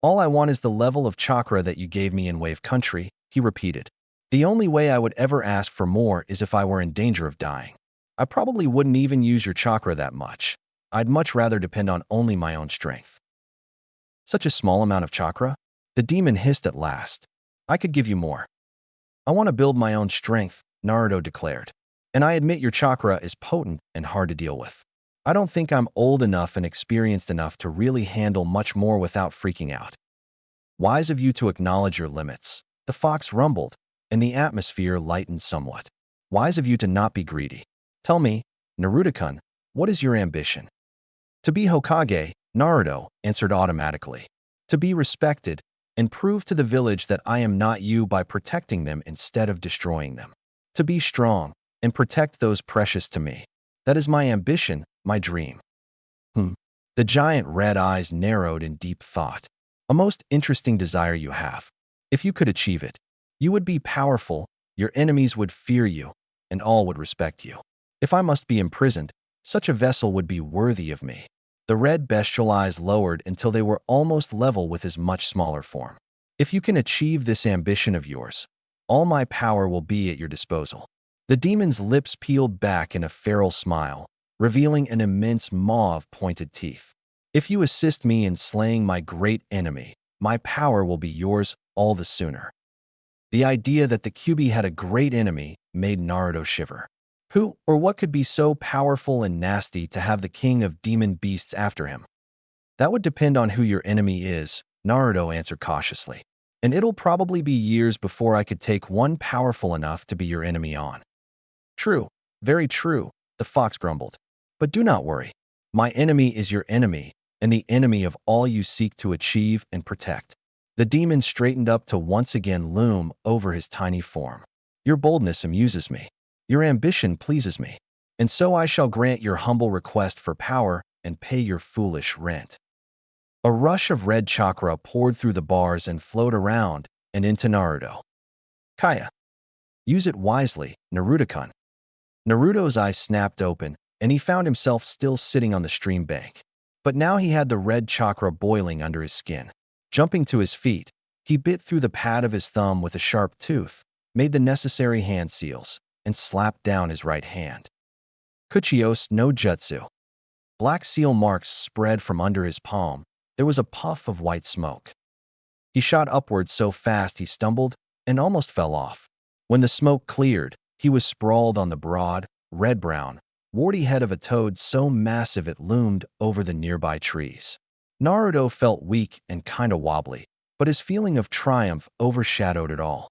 "All I want is the level of chakra that you gave me in Wave Country," he repeated. "The only way I would ever ask for more is if I were in danger of dying. I probably wouldn't even use your chakra that much. I'd much rather depend on only my own strength." "Such a small amount of chakra?" The demon hissed at last. "I could give you more." "I want to build my own strength," Naruto declared. "And I admit your chakra is potent and hard to deal with. I don't think I'm old enough and experienced enough to really handle much more without freaking out." "Wise of you to acknowledge your limits," the fox rumbled, and the atmosphere lightened somewhat. "Wise of you to not be greedy. Tell me, Naruto-kun, what is your ambition?" "To be Hokage," Naruto answered automatically. "To be respected, and prove to the village that I am not you by protecting them instead of destroying them. To be strong, and protect those precious to me. That is my ambition, my dream." The giant red eyes narrowed in deep thought. "A most interesting desire you have. If you could achieve it, you would be powerful, your enemies would fear you, and all would respect you. If I must be imprisoned, such a vessel would be worthy of me." The red bestial eyes lowered until they were almost level with his much smaller form. "If you can achieve this ambition of yours, all my power will be at your disposal." The demon's lips peeled back in a feral smile, revealing an immense maw of pointed teeth. "If you assist me in slaying my great enemy, my power will be yours all the sooner." The idea that the Kyuubi had a great enemy made Naruto shiver. Who or what could be so powerful and nasty to have the king of demon beasts after him? "That would depend on who your enemy is," Naruto answered cautiously. "And it'll probably be years before I could take one powerful enough to be your enemy on." "True, very true," the fox grumbled. "But do not worry. My enemy is your enemy, and the enemy of all you seek to achieve and protect." The demon straightened up to once again loom over his tiny form. "Your boldness amuses me. Your ambition pleases me, and so I shall grant your humble request for power and pay your foolish rent." A rush of red chakra poured through the bars and flowed around and into Naruto. "Kaya, use it wisely, Naruto-kun." Naruto's eyes snapped open, and he found himself still sitting on the stream bank. But now he had the red chakra boiling under his skin. Jumping to his feet, he bit through the pad of his thumb with a sharp tooth, made the necessary hand seals, and slapped down his right hand. Kuchios no Jutsu. Black seal marks spread from under his palm. There was a puff of white smoke. He shot upwards so fast he stumbled and almost fell off. When the smoke cleared, he was sprawled on the broad, red-brown, warty head of a toad so massive it loomed over the nearby trees. Naruto felt weak and kinda wobbly, but his feeling of triumph overshadowed it all.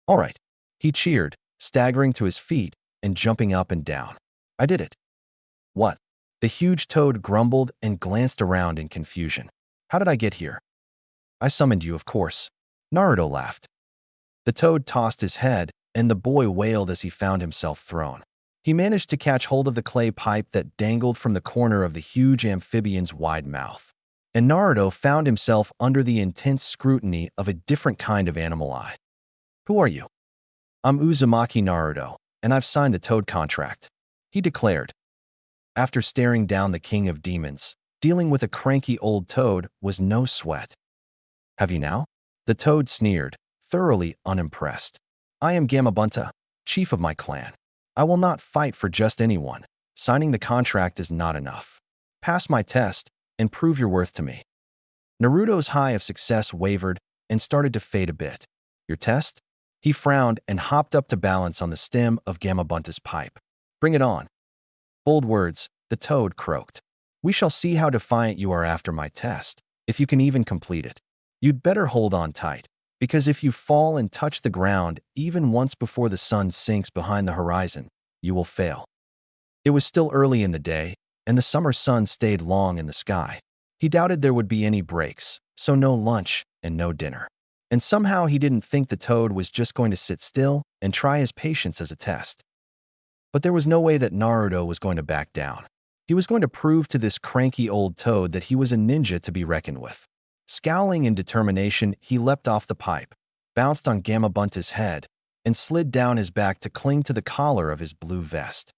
"All right," he cheered, staggering to his feet and jumping up and down. "I did it." "What?" The huge toad grumbled and glanced around in confusion. "How did I get here?" "I summoned you, of course." Naruto laughed. The toad tossed his head, and the boy wailed as he found himself thrown. He managed to catch hold of the clay pipe that dangled from the corner of the huge amphibian's wide mouth. And Naruto found himself under the intense scrutiny of a different kind of animal eye. "Who are you?" "I'm Uzumaki Naruto, and I've signed the toad contract," he declared. After staring down the king of demons, dealing with a cranky old toad was no sweat. "Have you now?" The toad sneered, thoroughly unimpressed. "I am Gamabunta, chief of my clan. I will not fight for just anyone. Signing the contract is not enough. Pass my test and prove your worth to me." Naruto's high of success wavered and started to fade a bit. "Your test?" He frowned and hopped up to balance on the stem of Gamabunta's pipe. "Bring it on." "Bold words," the toad croaked. "We shall see how defiant you are after my test, if you can even complete it. You'd better hold on tight, because if you fall and touch the ground even once before the sun sinks behind the horizon, you will fail." It was still early in the day, and the summer sun stayed long in the sky. He doubted there would be any breaks, so no lunch and no dinner. And somehow he didn't think the toad was just going to sit still and try his patience as a test. But there was no way that Naruto was going to back down. He was going to prove to this cranky old toad that he was a ninja to be reckoned with. Scowling in determination, he leapt off the pipe, bounced on Gamabunta's head, and slid down his back to cling to the collar of his blue vest.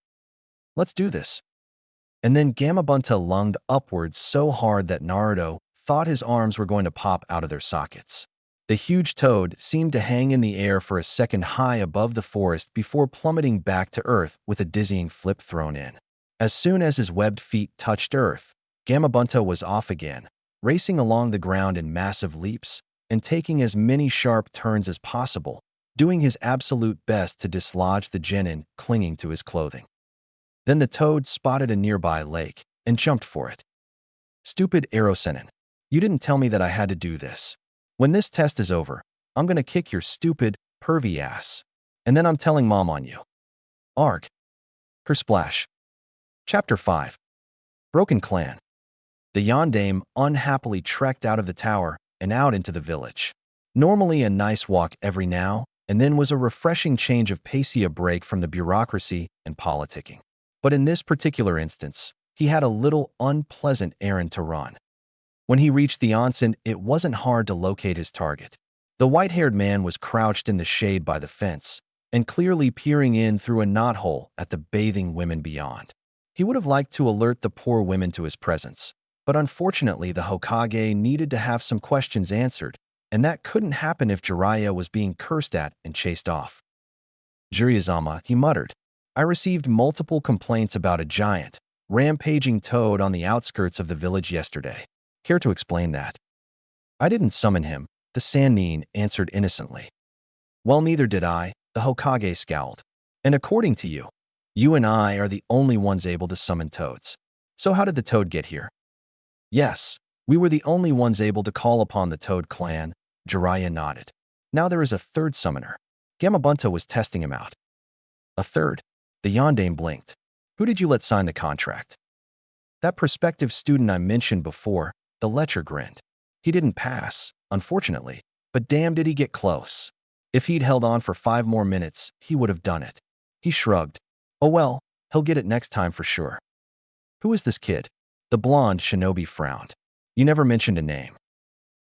"Let's do this." And then Gamabunta lunged upwards so hard that Naruto thought his arms were going to pop out of their sockets. The huge toad seemed to hang in the air for a second high above the forest before plummeting back to earth with a dizzying flip thrown in. As soon as his webbed feet touched earth, Gamabunta was off again, racing along the ground in massive leaps and taking as many sharp turns as possible, doing his absolute best to dislodge the genin clinging to his clothing. Then the toad spotted a nearby lake and jumped for it. "Stupid Erosenin, you didn't tell me that I had to do this. When this test is over, I'm gonna kick your stupid, pervy ass. And then I'm telling Mom on you." Arg. Kersplash. Chapter 5. Broken Clan. The Yondaime unhappily trekked out of the tower and out into the village. Normally a nice walk every now and then was a refreshing change of pace, a break from the bureaucracy and politicking. But in this particular instance, he had a little unpleasant errand to run. When he reached the onsen, it wasn't hard to locate his target. The white-haired man was crouched in the shade by the fence and clearly peering in through a knothole at the bathing women beyond. He would have liked to alert the poor women to his presence, but unfortunately the Hokage needed to have some questions answered, and that couldn't happen if Jiraiya was being cursed at and chased off. "Jiraiya-sama," he muttered, "I received multiple complaints about a giant, rampaging toad on the outskirts of the village yesterday. Care to explain that?" "I didn't summon him," the Sannin answered innocently. "Well, neither did I," the Hokage scowled. "And according to you, you and I are the only ones able to summon toads. So how did the toad get here?" "Yes, we were the only ones able to call upon the Toad clan," Jiraiya nodded. "Now there is a third summoner. Gamabunta was testing him out." "A third?" The Yondaime blinked. "Who did you let sign the contract?" "That prospective student I mentioned before," the lecher grinned. "He didn't pass, unfortunately, but damn did he get close. If he'd held on for 5 more minutes, he would have done it." He shrugged. "Oh well, he'll get it next time for sure." "Who is this kid?" The blonde shinobi frowned. "You never mentioned a name."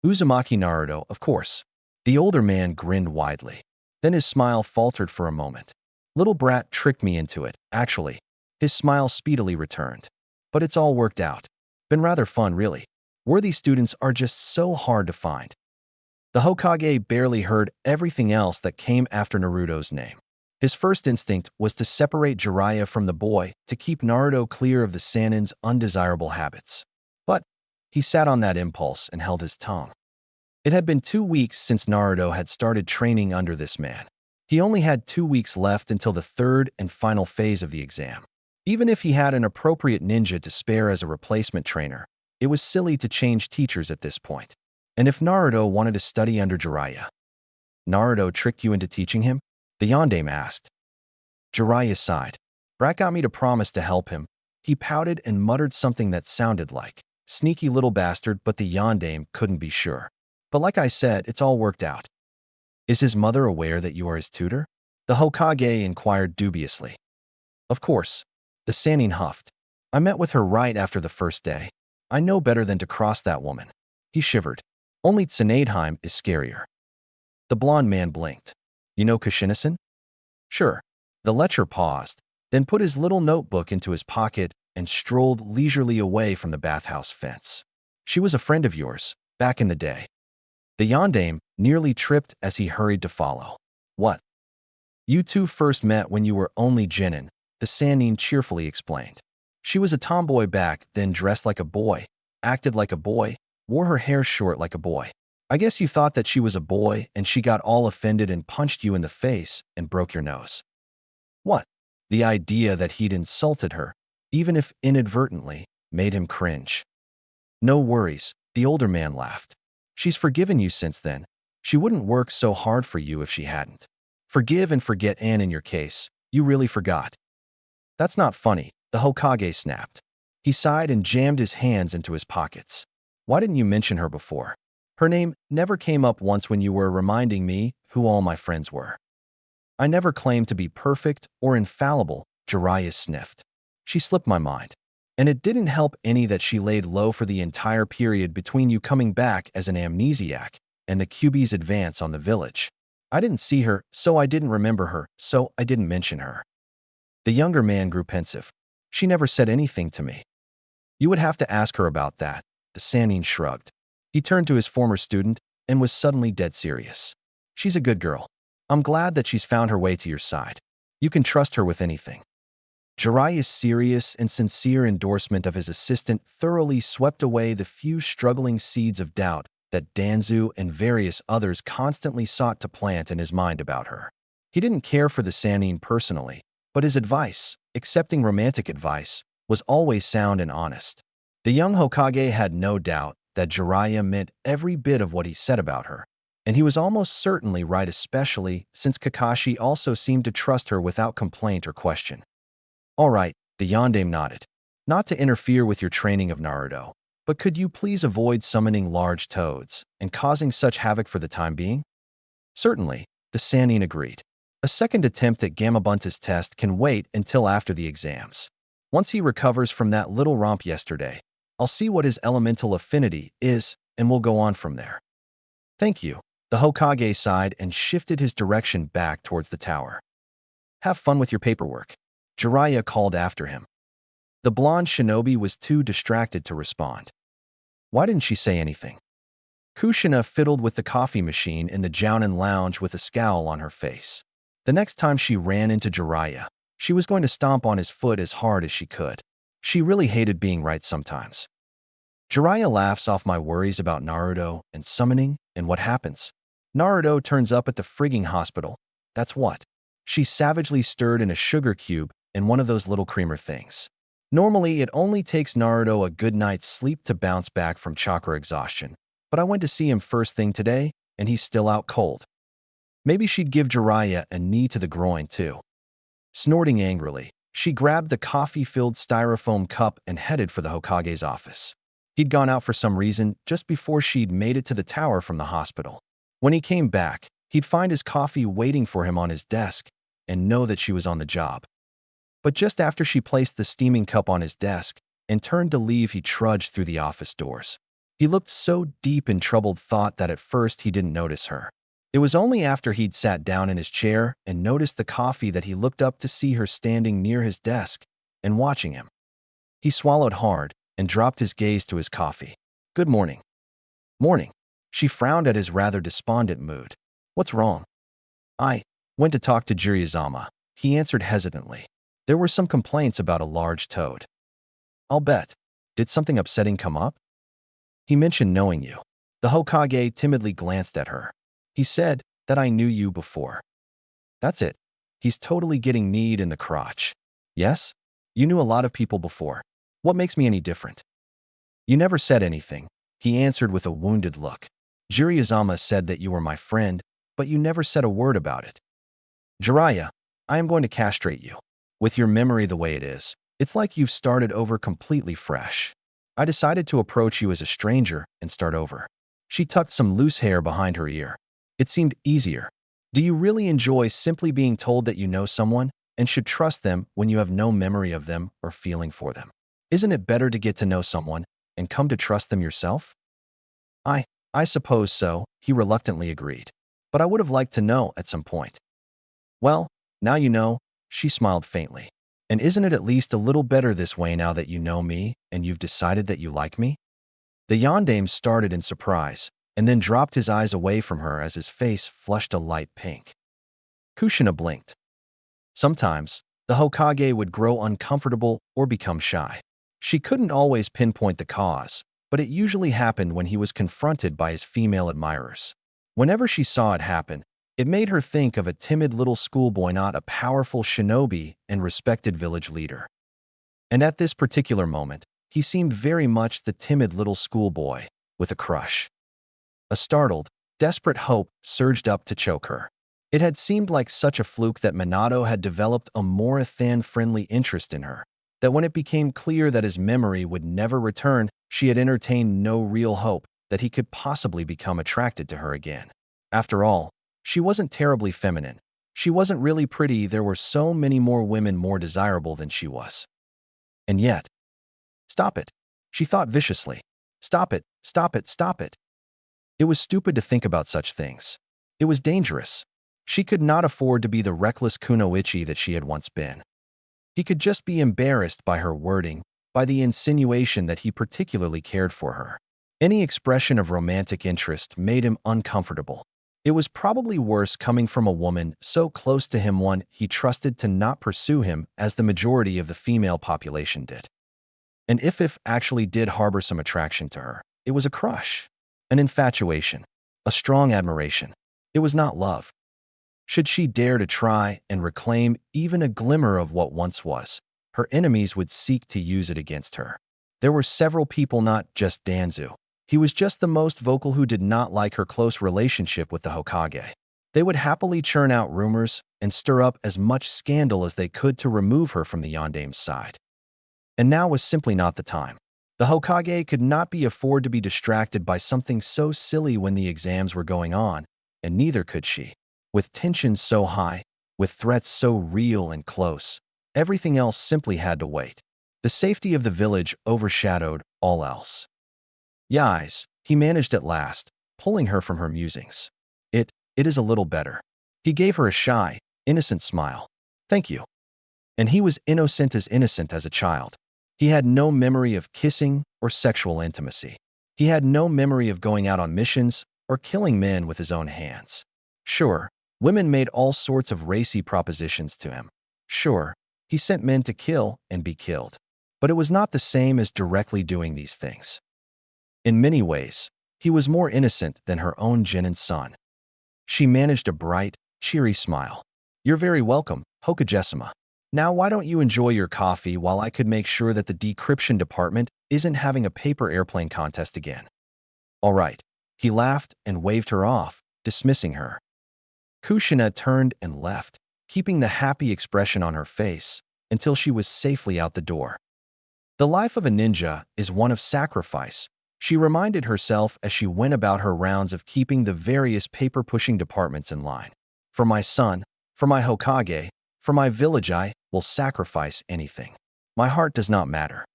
"Uzumaki Naruto, of course." The older man grinned widely. Then his smile faltered for a moment. "Little brat tricked me into it, actually." His smile speedily returned. "But it's all worked out. Been rather fun, really. Worthy students are just so hard to find." The Hokage barely heard everything else that came after Naruto's name. His first instinct was to separate Jiraiya from the boy to keep Naruto clear of the Sannin's undesirable habits. But he sat on that impulse and held his tongue. It had been 2 weeks since Naruto had started training under this man. He only had 2 weeks left until the third and final phase of the exam. Even if he had an appropriate ninja to spare as a replacement trainer, it was silly to change teachers at this point. And if Naruto wanted to study under Jiraiya, "Naruto tricked you into teaching him?" the Yondaime asked. Jiraiya sighed. "Brat got me to promise to help him." He pouted and muttered something that sounded like, "Sneaky little bastard," but the Yondaime couldn't be sure. "But like I said, it's all worked out." "Is his mother aware that you are his tutor?" the Hokage inquired dubiously. "Of course," the Sannin huffed. "I met with her right after the first day. I know better than to cross that woman." He shivered. "Only Tsunadeheim is scarier." The blonde man blinked. "You know Kushina-san?" "Sure." The lecher paused, then put his little notebook into his pocket and strolled leisurely away from the bathhouse fence. "She was a friend of yours, back in the day." The Yondaime nearly tripped as he hurried to follow. "What?" "You two first met when you were only genin," the Sannin cheerfully explained. "She was a tomboy back then, dressed like a boy, acted like a boy, wore her hair short like a boy. I guess you thought that she was a boy and she got all offended and punched you in the face and broke your nose." "What?" The idea that he'd insulted her, even if inadvertently, made him cringe. "No worries," the older man laughed. "She's forgiven you since then. She wouldn't work so hard for you if she hadn't. Forgive and forget, and in your case, you really forgot." "That's not funny," the Hokage snapped. He sighed and jammed his hands into his pockets. "Why didn't you mention her before?" Her name never came up once when you were reminding me who all my friends were. I never claimed to be perfect or infallible, Jiraiya sniffed. She slipped my mind. And it didn't help any that she laid low for the entire period between you coming back as an amnesiac and the QB's advance on the village. I didn't see her, so I didn't remember her, so I didn't mention her. The younger man grew pensive. She never said anything to me. You would have to ask her about that, the Sannin shrugged. He turned to his former student and was suddenly dead serious. She's a good girl. I'm glad that she's found her way to your side. You can trust her with anything. Jiraiya's serious and sincere endorsement of his assistant thoroughly swept away the few struggling seeds of doubt that Danzu and various others constantly sought to plant in his mind about her. He didn't care for the Sannin personally, but his advice, accepting romantic advice, was always sound and honest. The young Hokage had no doubt that Jiraiya meant every bit of what he said about her, and he was almost certainly right, especially since Kakashi also seemed to trust her without complaint or question. All right, the Yondaime nodded. Not to interfere with your training of Naruto, but could you please avoid summoning large toads and causing such havoc for the time being? Certainly, the Sannin agreed. A second attempt at Gamabunta's test can wait until after the exams. Once he recovers from that little romp yesterday, I'll see what his elemental affinity is, and we'll go on from there. Thank you. The Hokage sighed and shifted his direction back towards the tower. Have fun with your paperwork. Jiraiya called after him. The blonde shinobi was too distracted to respond. Why didn't she say anything? Kushina fiddled with the coffee machine in the Jounin lounge with a scowl on her face. The next time she ran into Jiraiya, she was going to stomp on his foot as hard as she could. She really hated being right sometimes. Jiraiya laughs off my worries about Naruto and summoning, and what happens? Naruto turns up at the frigging hospital. That's what. She savagely stirred in a sugar cube and one of those little creamer things. Normally, it only takes Naruto a good night's sleep to bounce back from chakra exhaustion, but I went to see him first thing today, and he's still out cold. Maybe she'd give Jiraiya a knee to the groin, too. Snorting angrily, she grabbed the coffee-filled styrofoam cup and headed for the Hokage's office. He'd gone out for some reason just before she'd made it to the tower from the hospital. When he came back, he'd find his coffee waiting for him on his desk and know that she was on the job. But just after she placed the steaming cup on his desk and turned to leave, he trudged through the office doors. He looked so deep in troubled thought that at first he didn't notice her. It was only after he'd sat down in his chair and noticed the coffee that he looked up to see her standing near his desk and watching him. He swallowed hard and dropped his gaze to his coffee. Good morning. Morning. She frowned at his rather despondent mood. What's wrong? I went to talk to Jiraiya, he answered hesitantly. There were some complaints about a large toad. I'll bet. Did something upsetting come up? He mentioned knowing you. The Hokage timidly glanced at her. He said that I knew you before. That's it. He's totally getting kneed in the crotch. Yes? You knew a lot of people before. What makes me any different? You never said anything, he answered with a wounded look. Jiraiya said that you were my friend, but you never said a word about it. Jiraiya, I am going to castrate you. With your memory the way it is, it's like you've started over completely fresh. I decided to approach you as a stranger and start over. She tucked some loose hair behind her ear. It seemed easier. Do you really enjoy simply being told that you know someone and should trust them when you have no memory of them or feeling for them? Isn't it better to get to know someone and come to trust them yourself? I suppose so, he reluctantly agreed. But I would have liked to know at some point. Well, now you know, she smiled faintly. And isn't it at least a little better this way now that you know me and you've decided that you like me? The Yondaime started in surprise and then dropped his eyes away from her as his face flushed a light pink. Kushina blinked. Sometimes, the Hokage would grow uncomfortable or become shy. She couldn't always pinpoint the cause, but it usually happened when he was confronted by his female admirers. Whenever she saw it happen, it made her think of a timid little schoolboy, not a powerful shinobi and respected village leader. And at this particular moment, he seemed very much the timid little schoolboy with a crush. A startled, desperate hope surged up to choke her. It had seemed like such a fluke that Minato had developed a more than friendly interest in her, that when it became clear that his memory would never return, she had entertained no real hope that he could possibly become attracted to her again. After all, she wasn't terribly feminine. She wasn't really pretty. There were so many more women more desirable than she was. And yet, stop it, she thought viciously. Stop it, stop it, stop it. It was stupid to think about such things. It was dangerous. She could not afford to be the reckless kunoichi that she had once been. He could just be embarrassed by her wording, by the insinuation that he particularly cared for her. Any expression of romantic interest made him uncomfortable. It was probably worse coming from a woman so close to him, one he trusted to not pursue him as the majority of the female population did. And if actually did harbor some attraction to her, it was a crush, an infatuation, a strong admiration. It was not love. Should she dare to try and reclaim even a glimmer of what once was, her enemies would seek to use it against her. There were several people, not just Danzu. He was just the most vocal, who did not like her close relationship with the Hokage. They would happily churn out rumors and stir up as much scandal as they could to remove her from the Yandame's side. And now was simply not the time. The Hokage could not be afford to be distracted by something so silly when the exams were going on, and neither could she. With tensions so high, with threats so real and close, everything else simply had to wait. The safety of the village overshadowed all else. Yais, he managed at last, pulling her from her musings. It is a little better. He gave her a shy, innocent smile. Thank you. And he was innocent as a child. He had no memory of kissing or sexual intimacy. He had no memory of going out on missions or killing men with his own hands. Sure, women made all sorts of racy propositions to him. Sure, he sent men to kill and be killed. But it was not the same as directly doing these things. In many ways, he was more innocent than her own Jinin's son. She managed a bright, cheery smile. You're very welcome, Hokage-sama. Now why don't you enjoy your coffee while I could make sure that the decryption department isn't having a paper airplane contest again? All right. He laughed and waved her off, dismissing her. Kushina turned and left, keeping the happy expression on her face until she was safely out the door. The life of a ninja is one of sacrifice, she reminded herself as she went about her rounds of keeping the various paper-pushing departments in line. For my son, for my Hokage, for my village, I will sacrifice anything. My heart does not matter.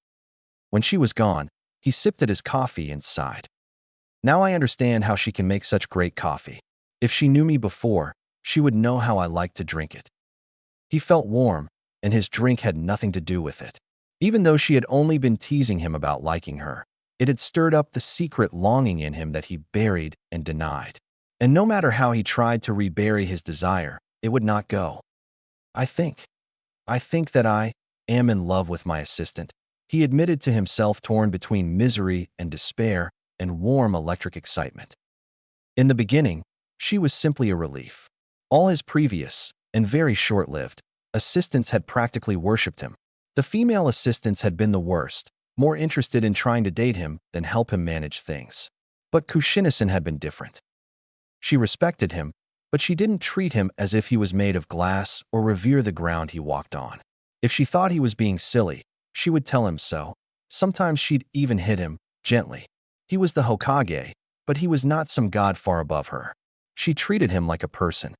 When she was gone, he sipped at his coffee and sighed. Now I understand how she can make such great coffee. If she knew me before, she would know how I like to drink it. He felt warm, and his drink had nothing to do with it. Even though she had only been teasing him about liking her, it had stirred up the secret longing in him that he buried and denied. And no matter how he tried to rebury his desire, it would not go. I think that I am in love with my assistant, he admitted to himself, torn between misery and despair and warm electric excitement. In the beginning, she was simply a relief. All his previous, and very short-lived, assistants had practically worshipped him. The female assistants had been the worst, more interested in trying to date him than help him manage things. But Kushina-san had been different. She respected him, but she didn't treat him as if he was made of glass or revere the ground he walked on. If she thought he was being silly, she would tell him so. Sometimes she'd even hit him, gently. He was the Hokage, but he was not some god far above her. She treated him like a person.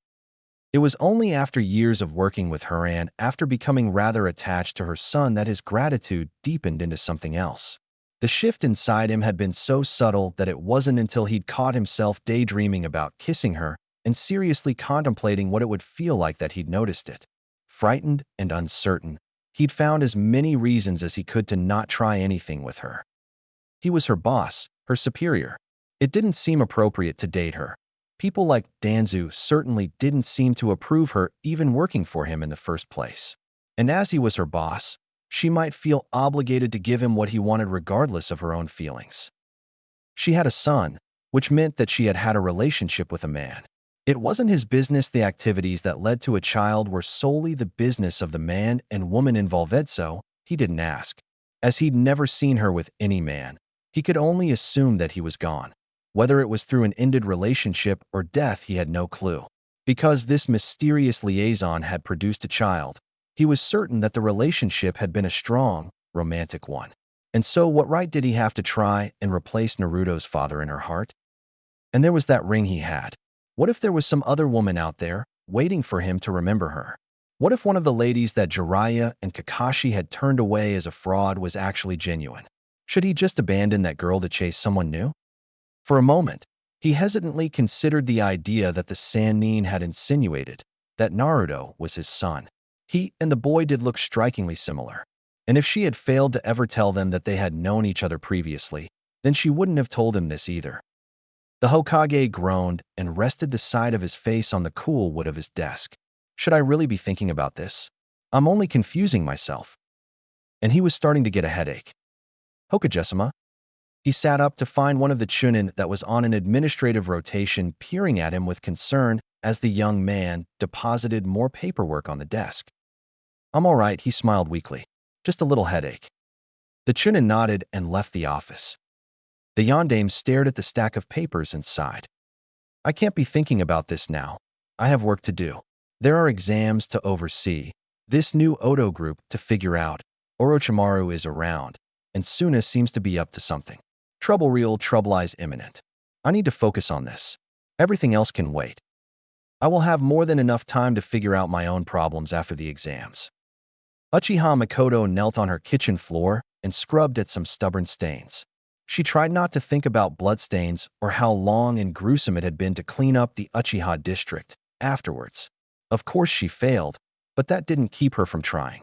It was only after years of working with her and after becoming rather attached to her son that his gratitude deepened into something else. The shift inside him had been so subtle that it wasn't until he'd caught himself daydreaming about kissing her and seriously contemplating what it would feel like that he'd noticed it. Frightened and uncertain, he'd found as many reasons as he could to not try anything with her. He was her boss, her superior. It didn't seem appropriate to date her. People like Danzu certainly didn't seem to approve her even working for him in the first place. And as he was her boss, she might feel obligated to give him what he wanted regardless of her own feelings. She had a son, which meant that she had had a relationship with a man. It wasn't his business. The activities that led to a child were solely the business of the man and woman involved, so he didn't ask. As he'd never seen her with any man, he could only assume that he was gone. Whether it was through an ended relationship or death, he had no clue. Because this mysterious liaison had produced a child, he was certain that the relationship had been a strong, romantic one. And so what right did he have to try and replace Naruto's father in her heart? And there was that ring he had. What if there was some other woman out there waiting for him to remember her? What if one of the ladies that Jiraiya and Kakashi had turned away as a fraud was actually genuine? Should he just abandon that girl to chase someone new? For a moment, he hesitantly considered the idea that the Sannin had insinuated that Naruto was his son. He and the boy did look strikingly similar. And if she had failed to ever tell them that they had known each other previously, then she wouldn't have told him this either. The Hokage groaned and rested the side of his face on the cool wood of his desk. Should I really be thinking about this? I'm only confusing myself. And he was starting to get a headache. Hokage-sama. He sat up to find one of the Chunin that was on an administrative rotation peering at him with concern as the young man deposited more paperwork on the desk. I'm all right, he smiled weakly. Just a little headache. The Chunin nodded and left the office. The Yondaime stared at the stack of papers and sighed. I can't be thinking about this now. I have work to do. There are exams to oversee, this new Odo group to figure out. Orochimaru is around, and Suna seems to be up to something. Trouble lies imminent. I need to focus on this. Everything else can wait. I will have more than enough time to figure out my own problems after the exams. Uchiha Makoto knelt on her kitchen floor and scrubbed at some stubborn stains. She tried not to think about bloodstains or how long and gruesome it had been to clean up the Uchiha district afterwards. Of course she failed, but that didn't keep her from trying.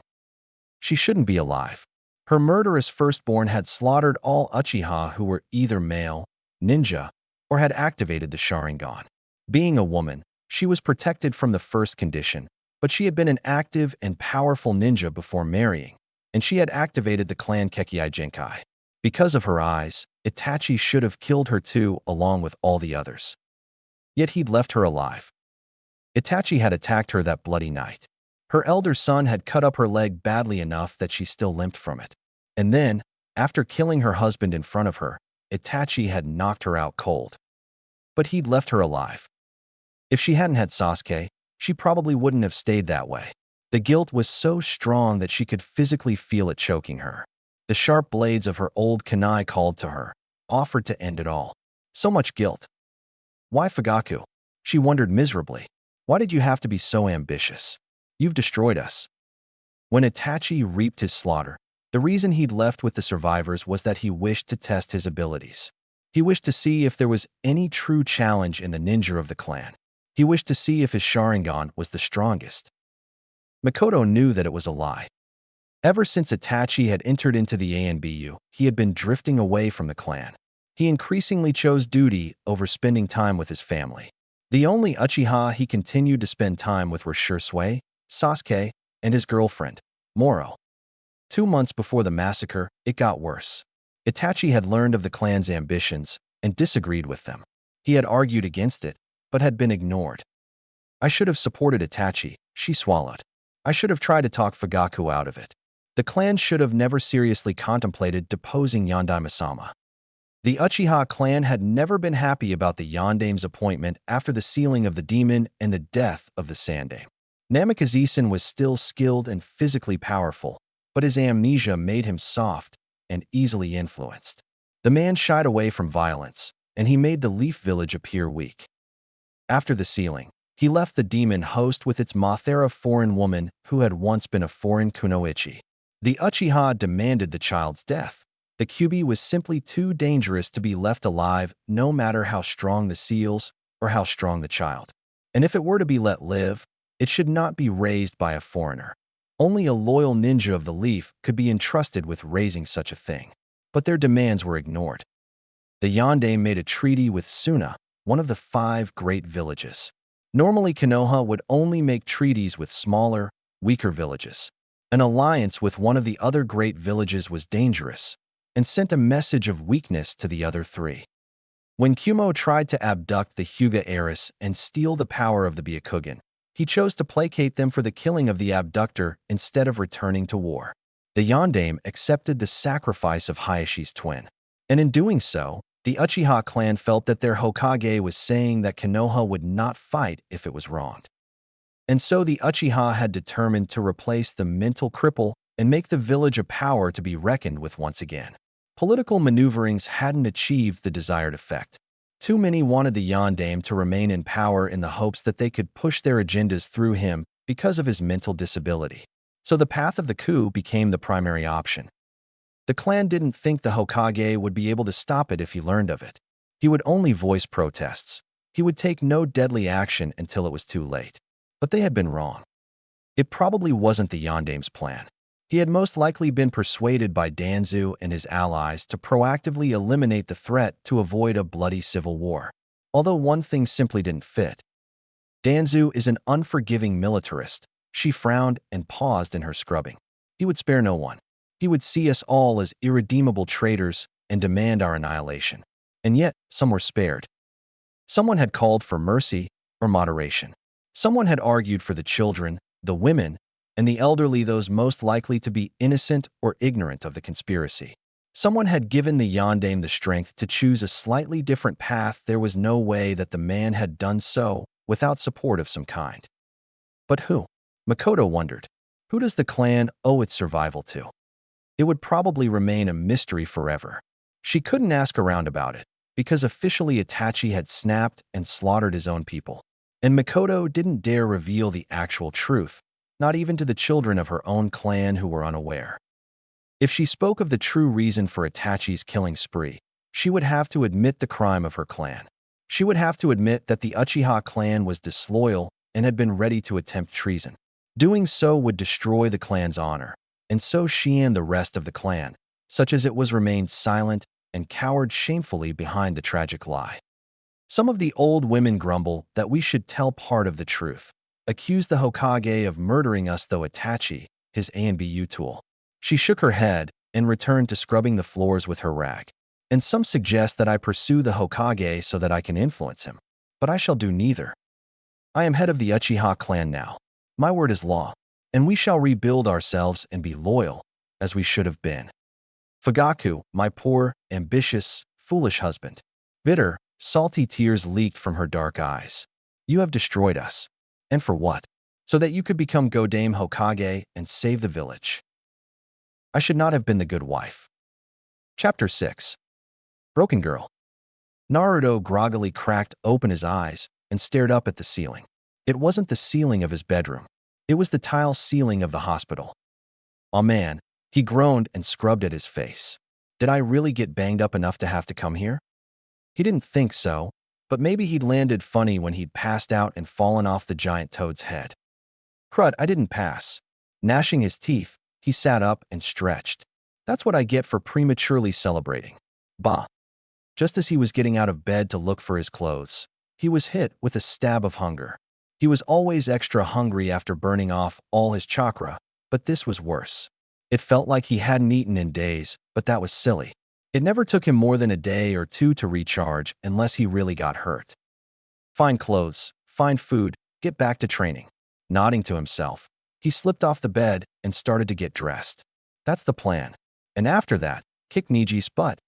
She shouldn't be alive. Her murderous firstborn had slaughtered all Uchiha who were either male, ninja, or had activated the Sharingan. Being a woman, she was protected from the first condition, but she had been an active and powerful ninja before marrying, and she had activated the clan Kekkei Genkai. Because of her eyes, Itachi should have killed her too, along with all the others. Yet he'd left her alive. Itachi had attacked her that bloody night. Her elder son had cut up her leg badly enough that she still limped from it. And then, after killing her husband in front of her, Itachi had knocked her out cold. But he'd left her alive. If she hadn't had Sasuke, she probably wouldn't have stayed that way. The guilt was so strong that she could physically feel it choking her. The sharp blades of her old kunai called to her, offered to end it all. So much guilt. Why Fugaku? She wondered miserably. Why did you have to be so ambitious? You've destroyed us. When Itachi reaped his slaughter, the reason he'd left with the survivors was that he wished to test his abilities. He wished to see if there was any true challenge in the ninja of the clan. He wished to see if his Sharingan was the strongest. Makoto knew that it was a lie. Ever since Itachi had entered into the ANBU, he had been drifting away from the clan. He increasingly chose duty over spending time with his family. The only Uchiha he continued to spend time with were Shisui, Sasuke, and his girlfriend, Moro. 2 months before the massacre, it got worse. Itachi had learned of the clan's ambitions and disagreed with them. He had argued against it, but had been ignored. I should have supported Itachi, she swallowed. I should have tried to talk Fugaku out of it. The clan should have never seriously contemplated deposing Yondaime-sama. The Uchiha clan had never been happy about the Yondaime's appointment after the sealing of the demon and the death of the Sandaime. Namikaze-san was still skilled and physically powerful, but his amnesia made him soft and easily influenced. The man shied away from violence, and he made the Leaf Village appear weak. After the sealing, he left the demon host with its Mothera foreign woman who had once been a foreign kunoichi. The Uchiha demanded the child's death. The Kyuubi was simply too dangerous to be left alive, no matter how strong the seals or how strong the child. And if it were to be let live, it should not be raised by a foreigner. Only a loyal ninja of the Leaf could be entrusted with raising such a thing. But their demands were ignored. The Yondaime made a treaty with Suna, one of the 5 great villages. Normally, Konoha would only make treaties with smaller, weaker villages. An alliance with one of the other great villages was dangerous and sent a message of weakness to the other 3. When Kumo tried to abduct the Hyuga heiress and steal the power of the Byakugan, he chose to placate them for the killing of the abductor instead of returning to war. The Yondaime accepted the sacrifice of Hayashi's twin, and in doing so, the Uchiha clan felt that their Hokage was saying that Konoha would not fight if it was wronged. And so the Uchiha had determined to replace the mental cripple and make the village a power to be reckoned with once again. Political maneuverings hadn't achieved the desired effect. Too many wanted the Yondaime to remain in power in the hopes that they could push their agendas through him because of his mental disability. So the path of the coup became the primary option. The clan didn't think the Hokage would be able to stop it if he learned of it. He would only voice protests. He would take no deadly action until it was too late. But they had been wrong. It probably wasn't the Yondaime's plan. He had most likely been persuaded by Danzu and his allies to proactively eliminate the threat to avoid a bloody civil war. Although one thing simply didn't fit. Danzu is an unforgiving militarist. She frowned and paused in her scrubbing. He would spare no one. He would see us all as irredeemable traitors and demand our annihilation. And yet, some were spared. Someone had called for mercy or moderation. Someone had argued for the children, the women, and the elderly, those most likely to be innocent or ignorant of the conspiracy. Someone had given the Yondaime the strength to choose a slightly different path. There was no way that the man had done so without support of some kind. But who? Makoto wondered. Who does the clan owe its survival to? It would probably remain a mystery forever. She couldn't ask around about it, because officially Itachi had snapped and slaughtered his own people. And Makoto didn't dare reveal the actual truth, not even to the children of her own clan who were unaware. If she spoke of the true reason for Itachi's killing spree, she would have to admit the crime of her clan. She would have to admit that the Uchiha clan was disloyal and had been ready to attempt treason. Doing so would destroy the clan's honor, and so she and the rest of the clan, such as it was, remained silent and cowered shamefully behind the tragic lie. Some of the old women grumble that we should tell part of the truth, accuse the Hokage of murdering us, though Itachi, his ANBU tool. She shook her head and returned to scrubbing the floors with her rag. And some suggest that I pursue the Hokage so that I can influence him. But I shall do neither. I am head of the Uchiha clan now. My word is law, and we shall rebuild ourselves and be loyal, as we should have been. Fugaku, my poor, ambitious, foolish husband. Bitter, salty tears leaked from her dark eyes. You have destroyed us. And for what? So that you could become Godame Hokage and save the village. I should not have been the good wife. Chapter 6. Broken Girl. Naruto groggily cracked open his eyes and stared up at the ceiling. It wasn't the ceiling of his bedroom. It was the tile ceiling of the hospital. Oh man, he groaned and scrubbed at his face. Did I really get banged up enough to have to come here? He didn't think so, but maybe he'd landed funny when he'd passed out and fallen off the giant toad's head. Crud, I didn't pass. Gnashing his teeth, he sat up and stretched. That's what I get for prematurely celebrating. Bah. Just as he was getting out of bed to look for his clothes, he was hit with a stab of hunger. He was always extra hungry after burning off all his chakra, but this was worse. It felt like he hadn't eaten in days, but that was silly. It never took him more than a day or two to recharge unless he really got hurt. Find clothes, find food, get back to training. Nodding to himself, he slipped off the bed and started to get dressed. That's the plan. And after that, kick Niji's butt.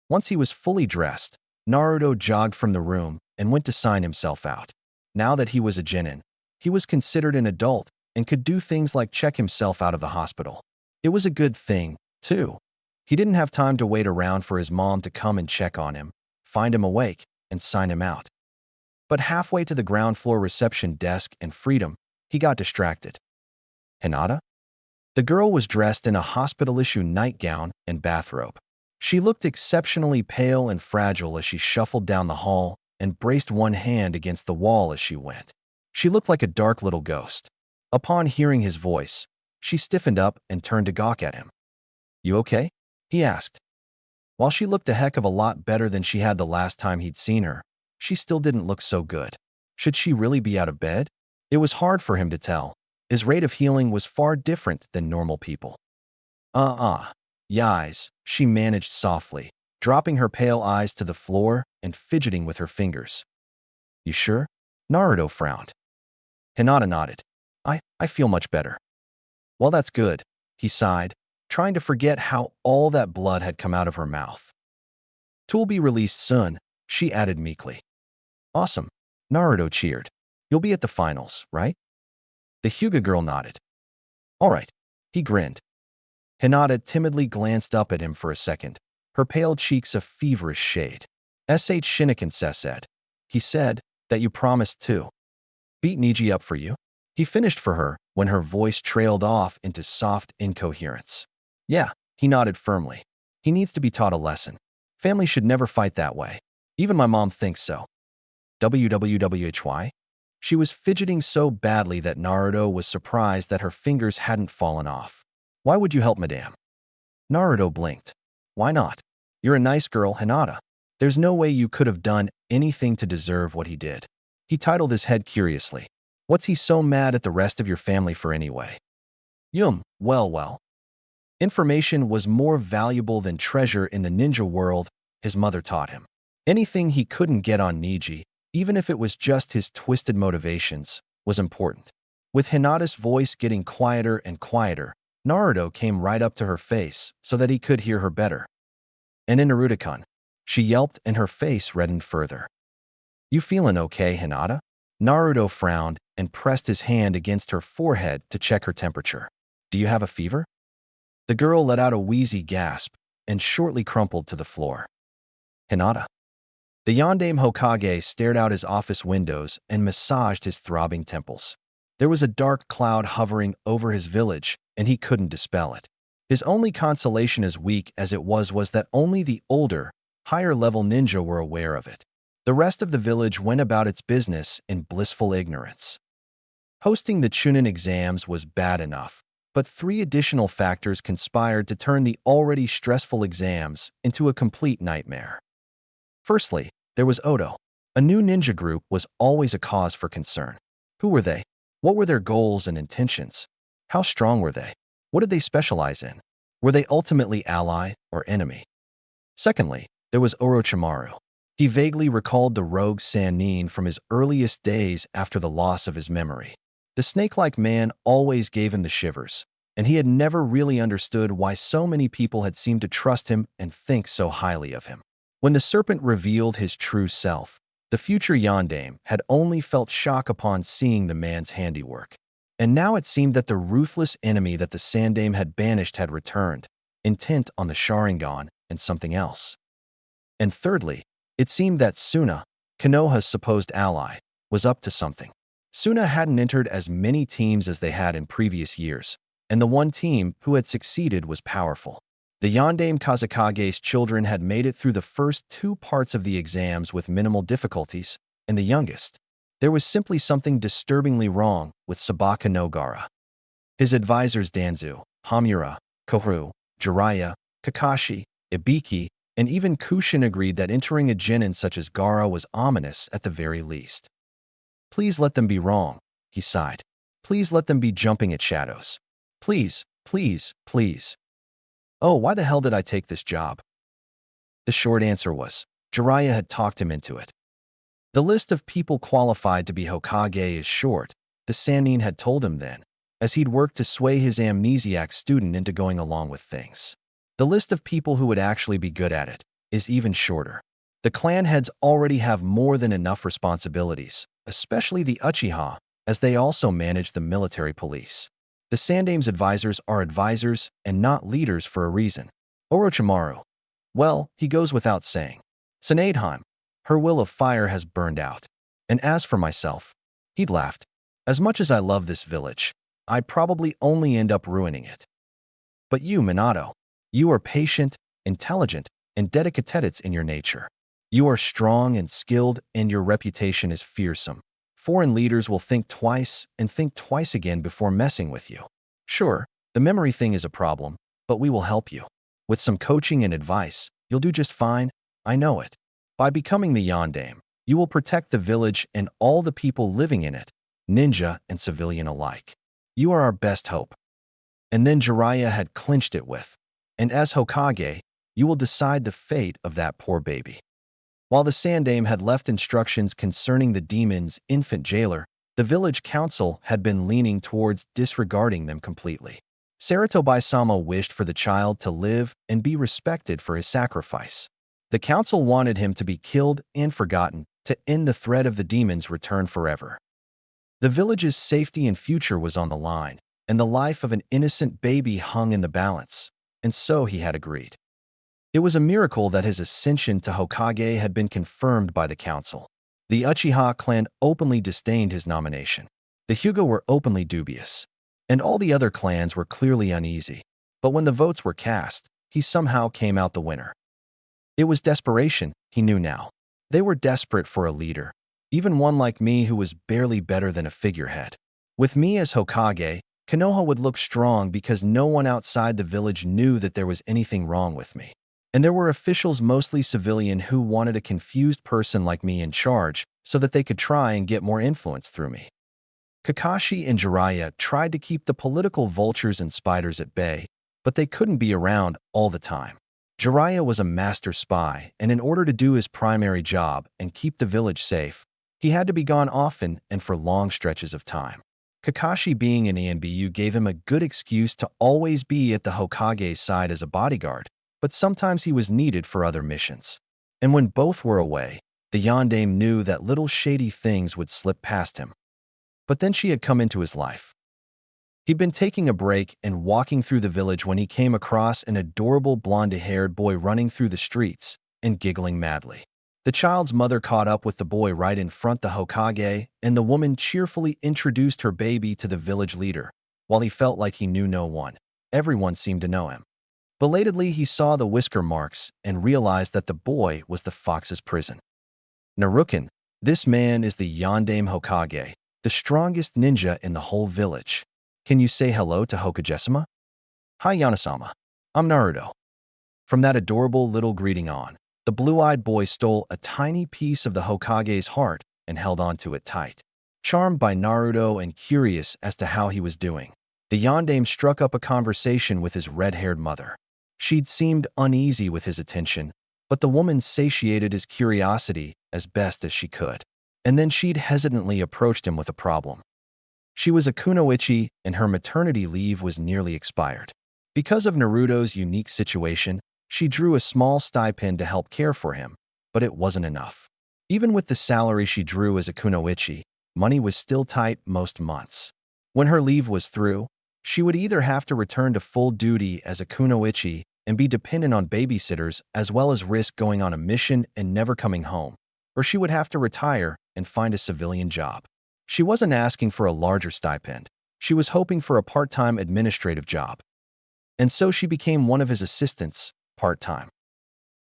Once he was fully dressed, Naruto jogged from the room and went to sign himself out. Now that he was a genin, he was considered an adult and could do things like check himself out of the hospital. It was a good thing, too. He didn't have time to wait around for his mom to come and check on him, find him awake, and sign him out. But halfway to the ground floor reception desk and freedom, he got distracted. Hinata? The girl was dressed in a hospital-issue nightgown and bathrobe. She looked exceptionally pale and fragile as she shuffled down the hall and braced one hand against the wall as she went. She looked like a dark little ghost. Upon hearing his voice, she stiffened up and turned to gawk at him. You okay? He asked. While she looked a heck of a lot better than she had the last time he'd seen her, she still didn't look so good. Should she really be out of bed? It was hard for him to tell. His rate of healing was far different than normal people. Yais, she managed softly, dropping her pale eyes to the floor and fidgeting with her fingers. You sure? Naruto frowned. Hinata nodded. I feel much better. Well, that's good, he sighed, trying to forget how all that blood had come out of her mouth. Tool be released soon, she added meekly. Awesome, Naruto cheered. You'll be at the finals, right? The Hyuga girl nodded. All right, he grinned. Hinata timidly glanced up at him for a second, her pale cheeks a feverish shade. Shiniken said. He said that you promised to beat Niji up for you. He finished for her when her voice trailed off into soft incoherence. Yeah, he nodded firmly. He needs to be taught a lesson. Family should never fight that way. Even my mom thinks so. WWWHY? She was fidgeting so badly that Naruto was surprised that her fingers hadn't fallen off. Why would you help Madame? Naruto blinked. Why not? You're a nice girl, Hinata. There's no way you could have done anything to deserve what he did. He titled his head curiously. What's he so mad at the rest of your family for anyway? Well. Information was more valuable than treasure in the ninja world, his mother taught him. Anything he couldn't get on Niji, even if it was just his twisted motivations, was important. With Hinata's voice getting quieter and quieter, Naruto came right up to her face so that he could hear her better. And in Naruto-kun, she yelped and her face reddened further. You feelin' okay, Hinata? Naruto frowned and pressed his hand against her forehead to check her temperature. Do you have a fever? The girl let out a wheezy gasp and shortly crumpled to the floor. Hinata. The Yondaime Hokage stared out his office windows and massaged his throbbing temples. There was a dark cloud hovering over his village, and he couldn't dispel it. His only consolation, as weak as it was that only the older, higher-level ninja were aware of it. The rest of the village went about its business in blissful ignorance. Hosting the Chunin exams was bad enough, but 3 additional factors conspired to turn the already stressful exams into a complete nightmare. Firstly, there was Odo. A new ninja group was always a cause for concern. Who were they? What were their goals and intentions? How strong were they? What did they specialize in? Were they ultimately ally or enemy? Secondly, there was Orochimaru. He vaguely recalled the rogue Sannin from his earliest days after the loss of his memory. The snake-like man always gave him the shivers, and he had never really understood why so many people had seemed to trust him and think so highly of him. When the serpent revealed his true self, the future Yondaime had only felt shock upon seeing the man's handiwork. And now it seemed that the ruthless enemy that the Sandaime had banished had returned, intent on the Sharingan and something else. And thirdly, it seemed that Suna, Konoha's supposed ally, was up to something. Suna hadn't entered as many teams as they had in previous years, and the one team who had succeeded was powerful. The Yondaime Kazekage's children had made it through the first 2 parts of the exams with minimal difficulties, and the youngest. There was simply something disturbingly wrong with Sabaka no Gaara. His advisors Danzu, Hamura, Koharu, Jiraiya, Kakashi, Ibiki, and even Kushin agreed that entering a genin such as Gaara was ominous at the very least. Please let them be wrong, he sighed. Please let them be jumping at shadows. Please. Oh, why the hell did I take this job? The short answer was, Jiraiya had talked him into it. The list of people qualified to be Hokage is short, the Sannin had told him then, as he'd worked to sway his amnesiac student into going along with things. The list of people who would actually be good at it is even shorter. The clan heads already have more than enough responsibilities, especially the Uchiha, as they also manage the military police. The Sandaime's advisors are advisors and not leaders for a reason. Orochimaru. Well, he goes without saying. Tsunadeheim. Her will of fire has burned out. And as for myself, he'd laughed. As much as I love this village, I'd probably only end up ruining it. But you, Minato, you are patient, intelligent, and dedicated in your nature. You are strong and skilled, and your reputation is fearsome. Foreign leaders will think twice and think twice again before messing with you. Sure, the memory thing is a problem, but we will help you. With some coaching and advice, you'll do just fine, I know it. By becoming the Yondaime, you will protect the village and all the people living in it, ninja and civilian alike. You are our best hope. And then Jiraiya had clinched it with, and as Hokage, you will decide the fate of that poor baby. While the Sandaime had left instructions concerning the demon's infant jailer, the village council had been leaning towards disregarding them completely. Sarutobi-sama wished for the child to live and be respected for his sacrifice. The council wanted him to be killed and forgotten to end the threat of the demon's return forever. The village's safety and future was on the line, and the life of an innocent baby hung in the balance, and so he had agreed. It was a miracle that his ascension to Hokage had been confirmed by the council. The Uchiha clan openly disdained his nomination. The Hyuga were openly dubious, and all the other clans were clearly uneasy. But when the votes were cast, he somehow came out the winner. It was desperation, he knew now. They were desperate for a leader, even one like me who was barely better than a figurehead. With me as Hokage, Konoha would look strong because no one outside the village knew that there was anything wrong with me. And there were officials, mostly civilian, who wanted a confused person like me in charge so that they could try and get more influence through me. Kakashi and Jiraiya tried to keep the political vultures and spiders at bay, but they couldn't be around all the time. Jiraiya was a master spy, and in order to do his primary job and keep the village safe, he had to be gone often and for long stretches of time. Kakashi, being an Anbu, gave him a good excuse to always be at the Hokage's side as a bodyguard, but sometimes he was needed for other missions. And when both were away, the Yondaime knew that little shady things would slip past him. But then she had come into his life. He'd been taking a break and walking through the village when he came across an adorable blonde-haired boy running through the streets and giggling madly. The child's mother caught up with the boy right in front of the Hokage, and the woman cheerfully introduced her baby to the village leader. While he felt like he knew no one, everyone seemed to know him. Belatedly, he saw the whisker marks and realized that the boy was the fox's prison. Naruto, this man is the Yondaime Hokage, the strongest ninja in the whole village. Can you say hello to Hokage-sama? Hi Yanasama. I'm Naruto. From that adorable little greeting on, the blue-eyed boy stole a tiny piece of the Hokage's heart and held onto it tight. Charmed by Naruto and curious as to how he was doing, the Yondaime struck up a conversation with his red-haired mother. She'd seemed uneasy with his attention, but the woman satiated his curiosity as best as she could. And then she'd hesitantly approached him with a problem. She was a kunoichi, and her maternity leave was nearly expired. Because of Naruto's unique situation, she drew a small stipend to help care for him, but it wasn't enough. Even with the salary she drew as a kunoichi, money was still tight most months. When her leave was through, she would either have to return to full duty as a kunoichi and be dependent on babysitters as well as risk going on a mission and never coming home, or she would have to retire and find a civilian job. She wasn't asking for a larger stipend. She was hoping for a part-time administrative job. And so she became one of his assistants, part-time.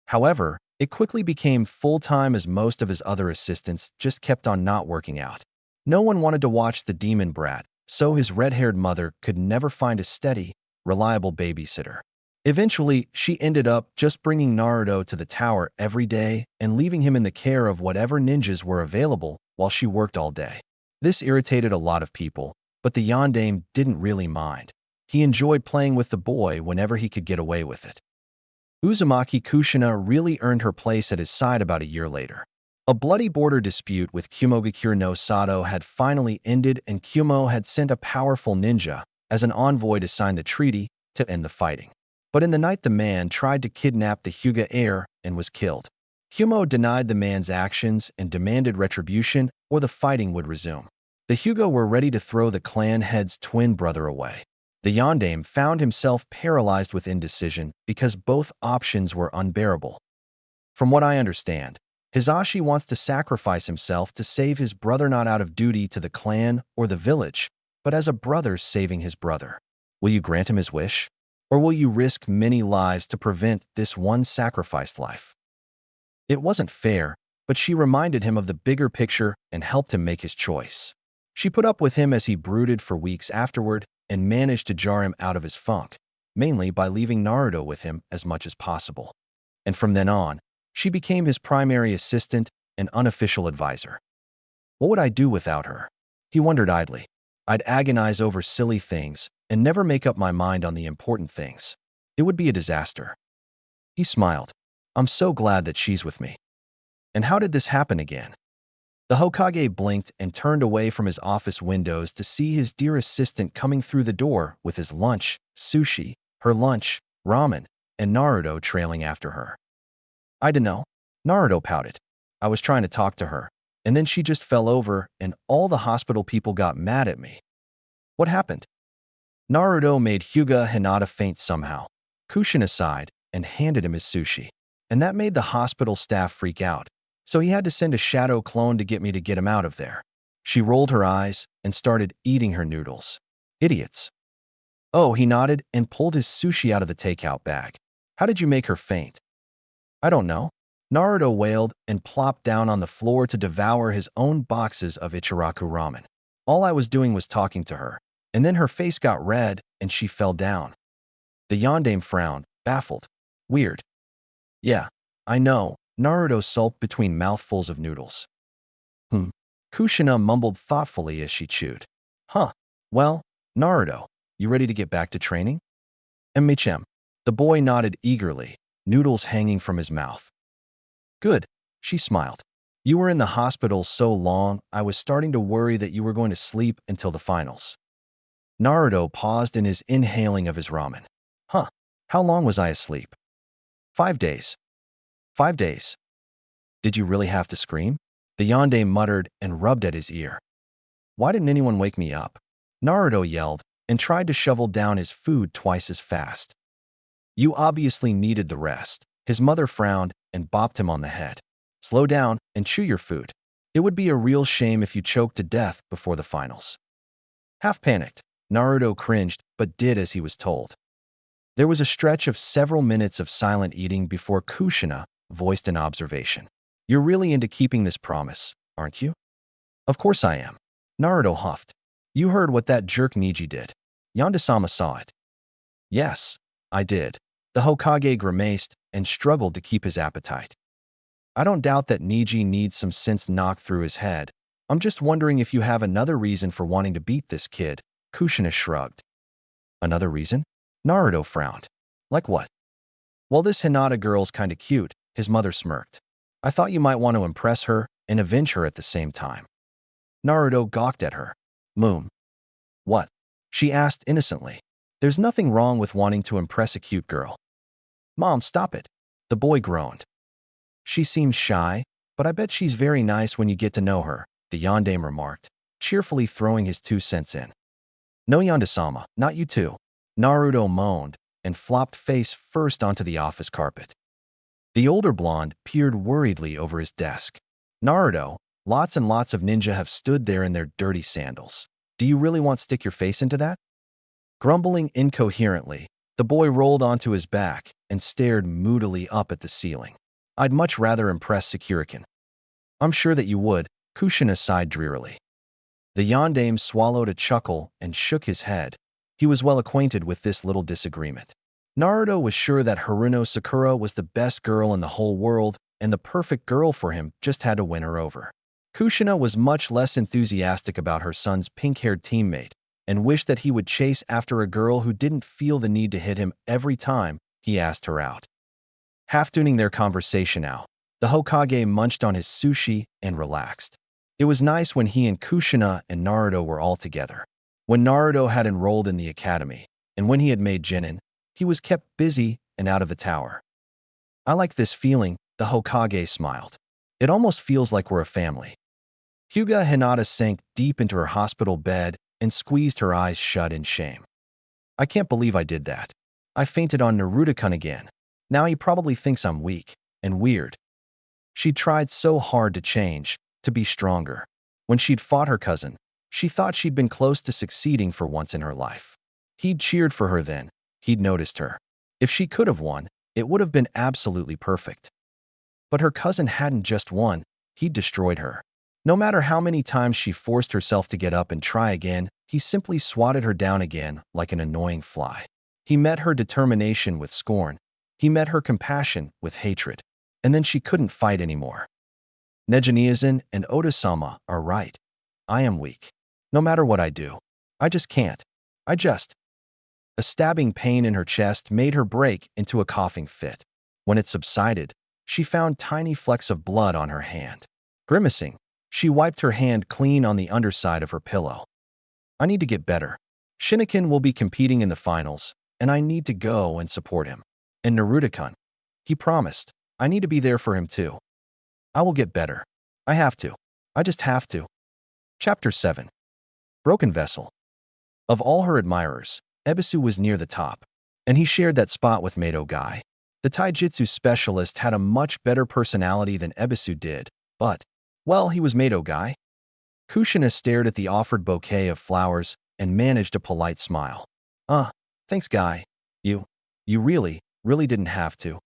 However, it quickly became full-time as most of his other assistants just kept on not working out. No one wanted to watch the demon brat, so his red-haired mother could never find a steady, reliable babysitter. Eventually, she ended up just bringing Naruto to the tower every day and leaving him in the care of whatever ninjas were available while she worked all day. This irritated a lot of people, but the Yondaime didn't really mind. He enjoyed playing with the boy whenever he could get away with it. Uzumaki Kushina really earned her place at his side about a year later. A bloody border dispute with Kumogakure no Sato had finally ended, and Kumo had sent a powerful ninja as an envoy to sign the treaty to end the fighting. But in the night, the man tried to kidnap the Hyuga heir and was killed. Kumo denied the man's actions and demanded retribution, or the fighting would resume. The Hyuga were ready to throw the clan head's twin brother away. The Yondaime found himself paralyzed with indecision because both options were unbearable. From what I understand, Hisashi wants to sacrifice himself to save his brother, not out of duty to the clan or the village, but as a brother saving his brother. Will you grant him his wish? Or will you risk many lives to prevent this one sacrificed life? It wasn't fair, but she reminded him of the bigger picture and helped him make his choice. She put up with him as he brooded for weeks afterward and managed to jar him out of his funk, mainly by leaving Naruto with him as much as possible. And from then on, she became his primary assistant and unofficial advisor. What would I do without her? He wondered idly. I'd agonize over silly things and never make up my mind on the important things. It would be a disaster. He smiled. I'm so glad that she's with me. And how did this happen again? The Hokage blinked and turned away from his office windows to see his dear assistant coming through the door with his lunch, sushi, her lunch, ramen, and Naruto trailing after her. I dunno. Naruto pouted. I was trying to talk to her, and then she just fell over and all the hospital people got mad at me. What happened? Naruto made Hyuga Hinata faint somehow. Kushina sighed and handed him his sushi. And that made the hospital staff freak out, so he had to send a shadow clone to get me to get him out of there. She rolled her eyes and started eating her noodles. Idiots. Oh, he nodded and pulled his sushi out of the takeout bag. How did you make her faint? I don't know. Naruto wailed and plopped down on the floor to devour his own boxes of Ichiraku ramen. All I was doing was talking to her, and then her face got red and she fell down. The yondaime frowned, baffled. Weird. Yeah, I know. Naruto sulked between mouthfuls of noodles. Kushina mumbled thoughtfully as she chewed. Huh. Well, Naruto, you ready to get back to training? MHM. The boy nodded eagerly, noodles hanging from his mouth. Good, she smiled. You were in the hospital so long, I was starting to worry that you were going to sleep until the finals. Naruto paused in his inhaling of his ramen. Huh. How long was I asleep? 5 days. 5 days. Did you really have to scream? The yondaime muttered and rubbed at his ear. Why didn't anyone wake me up? Naruto yelled and tried to shovel down his food twice as fast. You obviously needed the rest. His mother frowned and bopped him on the head. Slow down and chew your food. It would be a real shame if you choked to death before the finals. Half panicked, Naruto cringed but did as he was told. There was a stretch of several minutes of silent eating before Kushina voiced an observation. You're really into keeping this promise, aren't you? Of course I am. Naruto huffed. You heard what that jerk Neji did. Yonda-sama saw it. Yes, I did. The Hokage grimaced and struggled to keep his appetite. I don't doubt that Neji needs some sense knocked through his head. I'm just wondering if you have another reason for wanting to beat this kid. Kushina shrugged. Another reason? Naruto frowned. Like what? Well, this Hinata girl's kinda cute, his mother smirked. I thought you might want to impress her and avenge her at the same time. Naruto gawked at her. Moom. What? She asked innocently. There's nothing wrong with wanting to impress a cute girl. Mom, stop it. The boy groaned. She seems shy, but I bet she's very nice when you get to know her, the yondaime remarked, cheerfully throwing his 2 cents in. No, Yonda-sama, not you too. Naruto moaned and flopped face first onto the office carpet. The older blonde peered worriedly over his desk. Naruto, lots and lots of ninja have stood there in their dirty sandals. Do you really want to stick your face into that? Grumbling incoherently, the boy rolled onto his back and stared moodily up at the ceiling. I'd much rather impress Sakurakin. I'm sure that you would, Kushina sighed drearily. The yondaime swallowed a chuckle and shook his head. He was well acquainted with this little disagreement. Naruto was sure that Haruno Sakura was the best girl in the whole world, and the perfect girl for him just had to win her over. Kushina was much less enthusiastic about her son's pink-haired teammate, and wished that he would chase after a girl who didn't feel the need to hit him every time he asked her out. Half-tuning their conversation out, the Hokage munched on his sushi and relaxed. It was nice when he and Kushina and Naruto were all together. When Naruto had enrolled in the academy, and when he had made Genin, he was kept busy and out of the tower. I like this feeling, the Hokage smiled. It almost feels like we're a family. Hyuga Hinata sank deep into her hospital bed and squeezed her eyes shut in shame. I can't believe I did that. I fainted on Naruto-kun again. Now he probably thinks I'm weak and weird. She tried so hard to change, to be stronger. When she'd fought her cousin, she thought she'd been close to succeeding for once in her life. He'd cheered for her then. He'd noticed her. If she could have won, it would have been absolutely perfect. But her cousin hadn't just won, he'd destroyed her. No matter how many times she forced herself to get up and try again, he simply swatted her down again like an annoying fly. He met her determination with scorn. He met her compassion with hatred. And then she couldn't fight anymore. Nejineizan and Oda-sama are right. I am weak. No matter what I do. I just can't. A stabbing pain in her chest made her break into a coughing fit. When it subsided, she found tiny flecks of blood on her hand. Grimacing, she wiped her hand clean on the underside of her pillow. I need to get better. Shinikin will be competing in the finals, and I need to go and support him. And Naruto-kun. He promised. I need to be there for him too. I will get better. I have to. I just have to. Chapter 7. Broken Vessel. Of all her admirers, Ebisu was near the top, and he shared that spot with Mato Guy. The taijutsu specialist had a much better personality than Ebisu did, but, well, he was Mato Guy. Kushina stared at the offered bouquet of flowers and managed a polite smile. Thanks, Guy. You really didn't have to.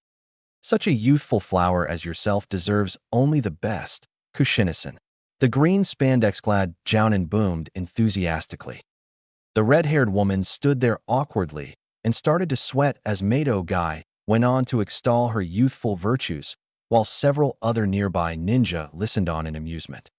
Such a youthful flower as yourself deserves only the best, Kushina-san. The green spandex-clad Jounin boomed enthusiastically. The red-haired woman stood there awkwardly and started to sweat as Mato Guy went on to extol her youthful virtues, while several other nearby ninja listened on in amusement.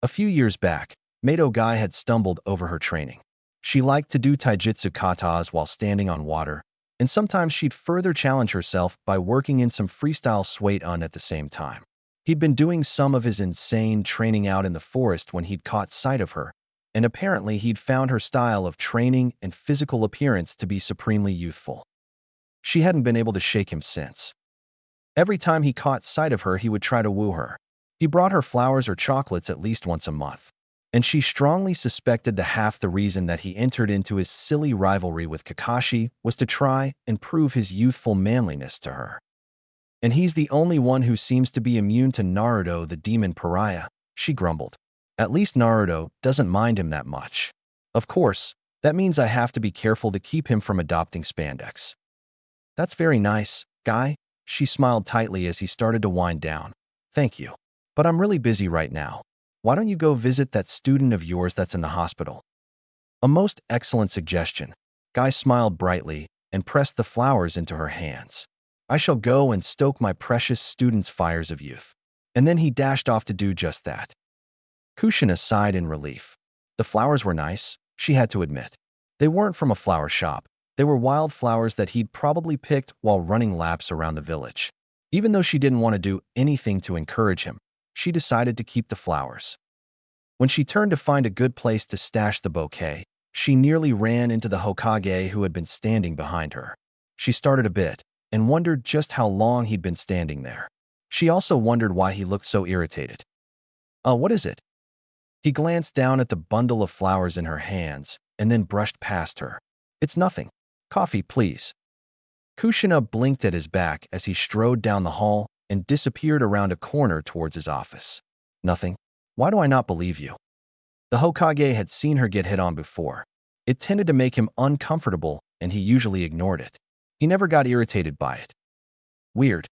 A few years back, Mato Guy had stumbled over her training. She liked to do taijutsu katas while standing on water, and sometimes she'd further challenge herself by working in some freestyle swait-un at the same time. He'd been doing some of his insane training out in the forest when he'd caught sight of her, and apparently he'd found her style of training and physical appearance to be supremely youthful. She hadn't been able to shake him since. Every time he caught sight of her, he would try to woo her. He brought her flowers or chocolates at least once a month, and she strongly suspected that half the reason that he entered into his silly rivalry with Kakashi was to try and prove his youthful manliness to her. And he's the only one who seems to be immune to Naruto, the demon pariah, she grumbled. At least Naruto doesn't mind him that much. Of course, that means I have to be careful to keep him from adopting spandex. That's very nice, Guy. She smiled tightly as he started to wind down. Thank you. But I'm really busy right now. Why don't you go visit that student of yours that's in the hospital? A most excellent suggestion. Guy smiled brightly and pressed the flowers into her hands. I shall go and stoke my precious student's fires of youth. And then he dashed off to do just that. Kushina sighed in relief. The flowers were nice, she had to admit. They weren't from a flower shop. They were wild flowers that he'd probably picked while running laps around the village. Even though she didn't want to do anything to encourage him, she decided to keep the flowers. When she turned to find a good place to stash the bouquet, she nearly ran into the Hokage who had been standing behind her. She started a bit and wondered just how long he'd been standing there. She also wondered why he looked so irritated. What is it? He glanced down at the bundle of flowers in her hands and then brushed past her. It's nothing. Coffee, please. Kushina blinked at his back as he strode down the hall and disappeared around a corner towards his office. Nothing? Why do I not believe you? The Hokage had seen her get hit on before. It tended to make him uncomfortable, and he usually ignored it. He never got irritated by it. Weird.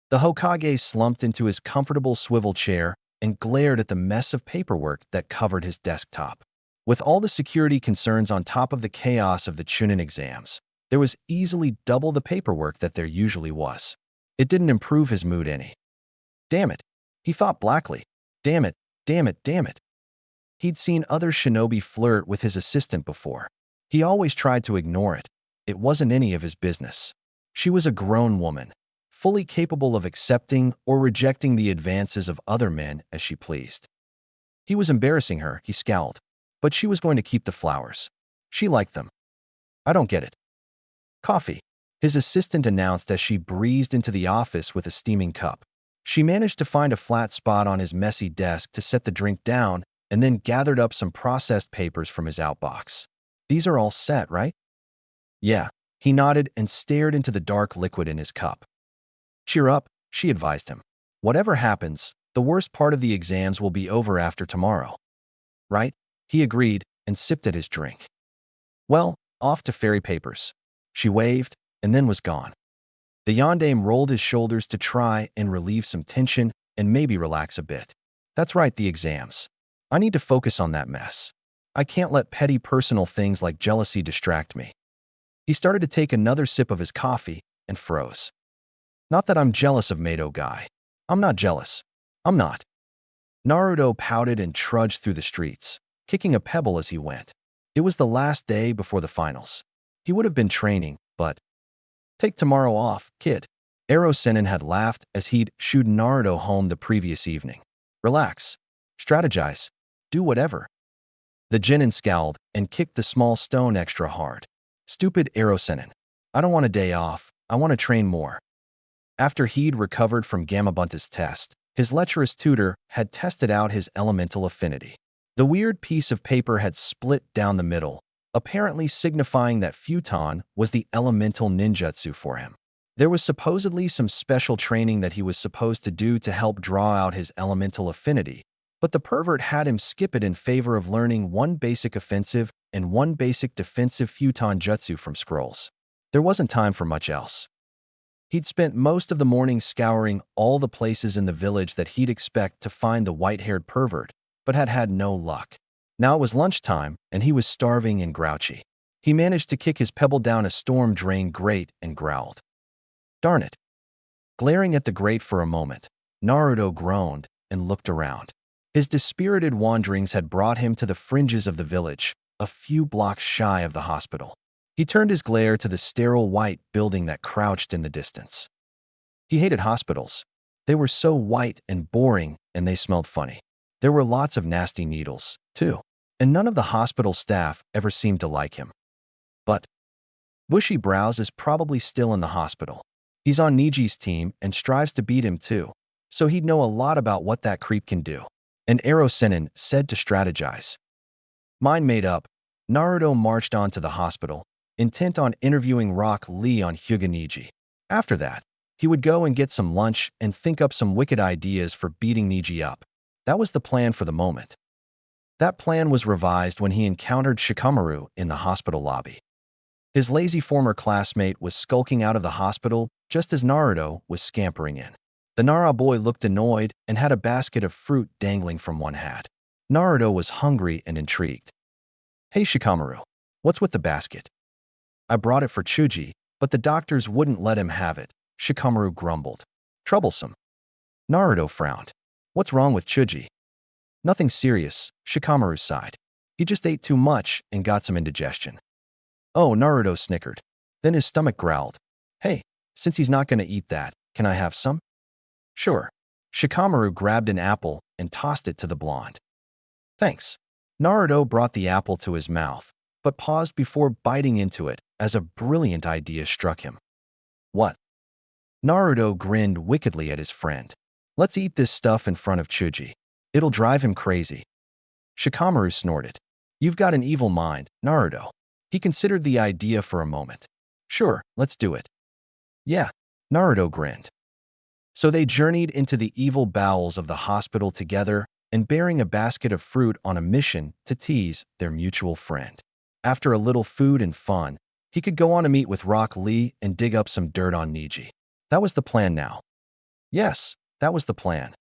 The Hokage slumped into his comfortable swivel chair and glared at the mess of paperwork that covered his desktop. With all the security concerns on top of the chaos of the Chunin exams, there was easily double the paperwork that there usually was. It didn't improve his mood any. Damn it, he thought blackly. Damn it, damn it, damn it. He'd seen other shinobi flirt with his assistant before. He always tried to ignore it. It wasn't any of his business. She was a grown woman, fully capable of accepting or rejecting the advances of other men as she pleased. He was embarrassing her, he scowled. But she was going to keep the flowers. She liked them. I don't get it. Coffee, his assistant announced as she breezed into the office with a steaming cup. She managed to find a flat spot on his messy desk to set the drink down and then gathered up some processed papers from his outbox. These are all set, right? Yeah, he nodded and stared into the dark liquid in his cup. Cheer up, she advised him. Whatever happens, the worst part of the exams will be over after tomorrow. Right? He agreed and sipped at his drink. Well, off to fairy papers. She waved and then was gone. The yondaime rolled his shoulders to try and relieve some tension and maybe relax a bit. That's right, the exams. I need to focus on that mess. I can't let petty personal things like jealousy distract me. He started to take another sip of his coffee and froze. Not that I'm jealous of Mato Guy. I'm not jealous. I'm not. Naruto pouted and trudged through the streets, kicking a pebble as he went. It was the last day before the finals. He would have been training, but take tomorrow off, kid. Ero Sennin had laughed as he'd shooed Naruto home the previous evening. Relax. Strategize. Do whatever. The genin scowled and kicked the small stone extra hard. Stupid Ero Sennin. I don't want a day off. I want to train more. After he'd recovered from Gamabunta's test, his lecherous tutor had tested out his elemental affinity. The weird piece of paper had split down the middle, apparently signifying that futon was the elemental ninjutsu for him. There was supposedly some special training that he was supposed to do to help draw out his elemental affinity, but the pervert had him skip it in favor of learning one basic offensive and one basic defensive futon jutsu from scrolls. There wasn't time for much else. He'd spent most of the morning scouring all the places in the village that he'd expect to find the white-haired pervert, but had had no luck. Now it was lunchtime, and he was starving and grouchy. He managed to kick his pebble down a storm drain grate and growled. Darn it. Glaring at the grate for a moment, Naruto groaned and looked around. His dispirited wanderings had brought him to the fringes of the village, a few blocks shy of the hospital. He turned his glare to the sterile white building that crouched in the distance. He hated hospitals. They were so white and boring, and they smelled funny. There were lots of nasty needles, too, and none of the hospital staff ever seemed to like him. But Bushy Brows is probably still in the hospital. He's on Niji's team and strives to beat him too, so he'd know a lot about what that creep can do. And Ero Sennin said to strategize. Mind made up, Naruto marched on to the hospital, intent on interviewing Rock Lee on Hyuga Niji. After that, he would go and get some lunch and think up some wicked ideas for beating Niji up. That was the plan for the moment. That plan was revised when he encountered Shikamaru in the hospital lobby. His lazy former classmate was skulking out of the hospital just as Naruto was scampering in. The Nara boy looked annoyed and had a basket of fruit dangling from one hat. Naruto was hungry and intrigued. Hey Shikamaru, what's with the basket? I brought it for Chuji, but the doctors wouldn't let him have it, Shikamaru grumbled. Troublesome. Naruto frowned. What's wrong with Chuji? Nothing serious, Shikamaru sighed. He just ate too much and got some indigestion. Oh, Naruto snickered. Then his stomach growled. Hey, since he's not going to eat that, can I have some? Sure. Shikamaru grabbed an apple and tossed it to the blonde. Thanks. Naruto brought the apple to his mouth, but paused before biting into it as a brilliant idea struck him. What? Naruto grinned wickedly at his friend. Let's eat this stuff in front of Chuji. It'll drive him crazy. Shikamaru snorted. You've got an evil mind, Naruto. He considered the idea for a moment. Sure, let's do it. Yeah, Naruto grinned. So they journeyed into the evil bowels of the hospital together and bearing a basket of fruit on a mission to tease their mutual friend. After a little food and fun, he could go on a meet with Rock Lee and dig up some dirt on Niji. That was the plan now. Yes, that was the plan.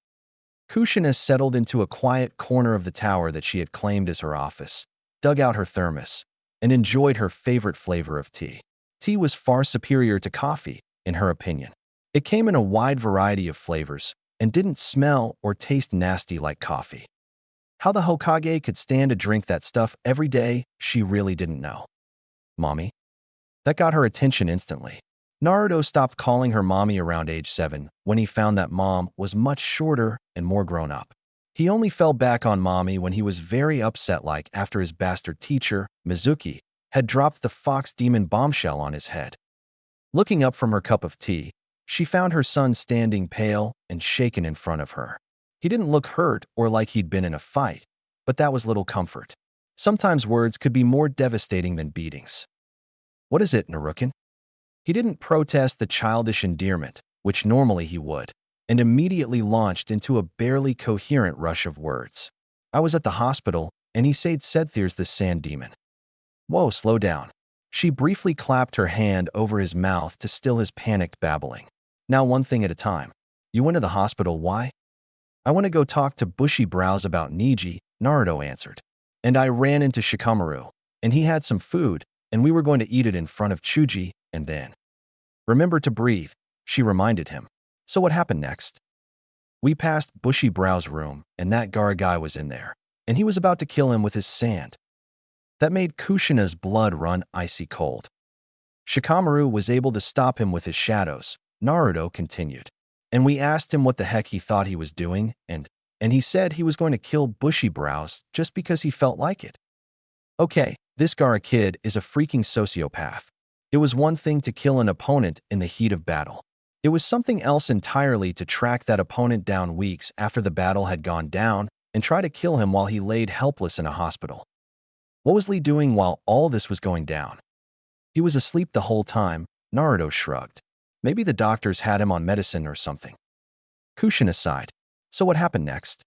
Kushina settled into a quiet corner of the tower that she had claimed as her office, dug out her thermos, and enjoyed her favorite flavor of tea. Tea was far superior to coffee, in her opinion. It came in a wide variety of flavors and didn't smell or taste nasty like coffee. How the Hokage could stand to drink that stuff every day, she really didn't know. Mommy? That got her attention instantly. Naruto stopped calling her mommy around age 7 when he found that mom was much shorter and more grown up. He only fell back on mommy when he was very upset like after his bastard teacher, Mizuki, had dropped the fox demon bombshell on his head. Looking up from her cup of tea, she found her son standing pale and shaken in front of her. He didn't look hurt or like he'd been in a fight, but that was little comfort. Sometimes words could be more devastating than beatings. What is it, Narukin? He didn't protest the childish endearment, which normally he would, and immediately launched into a barely coherent rush of words. I was at the hospital, and he said there's the sand demon. Whoa, slow down. She briefly clapped her hand over his mouth to still his panicked babbling. Now one thing at a time. You went to the hospital, why? I want to go talk to Bushy Brows about Niji, Naruto answered. And I ran into Shikamaru, and he had some food, and we were going to eat it in front of Chuji, and then. Remember to breathe, she reminded him. So what happened next? We passed Bushy Brows' room, and that Gara guy was in there, and he was about to kill him with his sand. That made Kushina's blood run icy cold. Shikamaru was able to stop him with his shadows, Naruto continued. And we asked him what the heck he thought he was doing, and he said he was going to kill Bushy Brows just because he felt like it. Okay, this Gara kid is a freaking sociopath. It was one thing to kill an opponent in the heat of battle. It was something else entirely to track that opponent down weeks after the battle had gone down and try to kill him while he laid helpless in a hospital. What was Lee doing while all this was going down? He was asleep the whole time, Naruto shrugged. Maybe the doctors had him on medicine or something. Kushina sighed. So what happened next?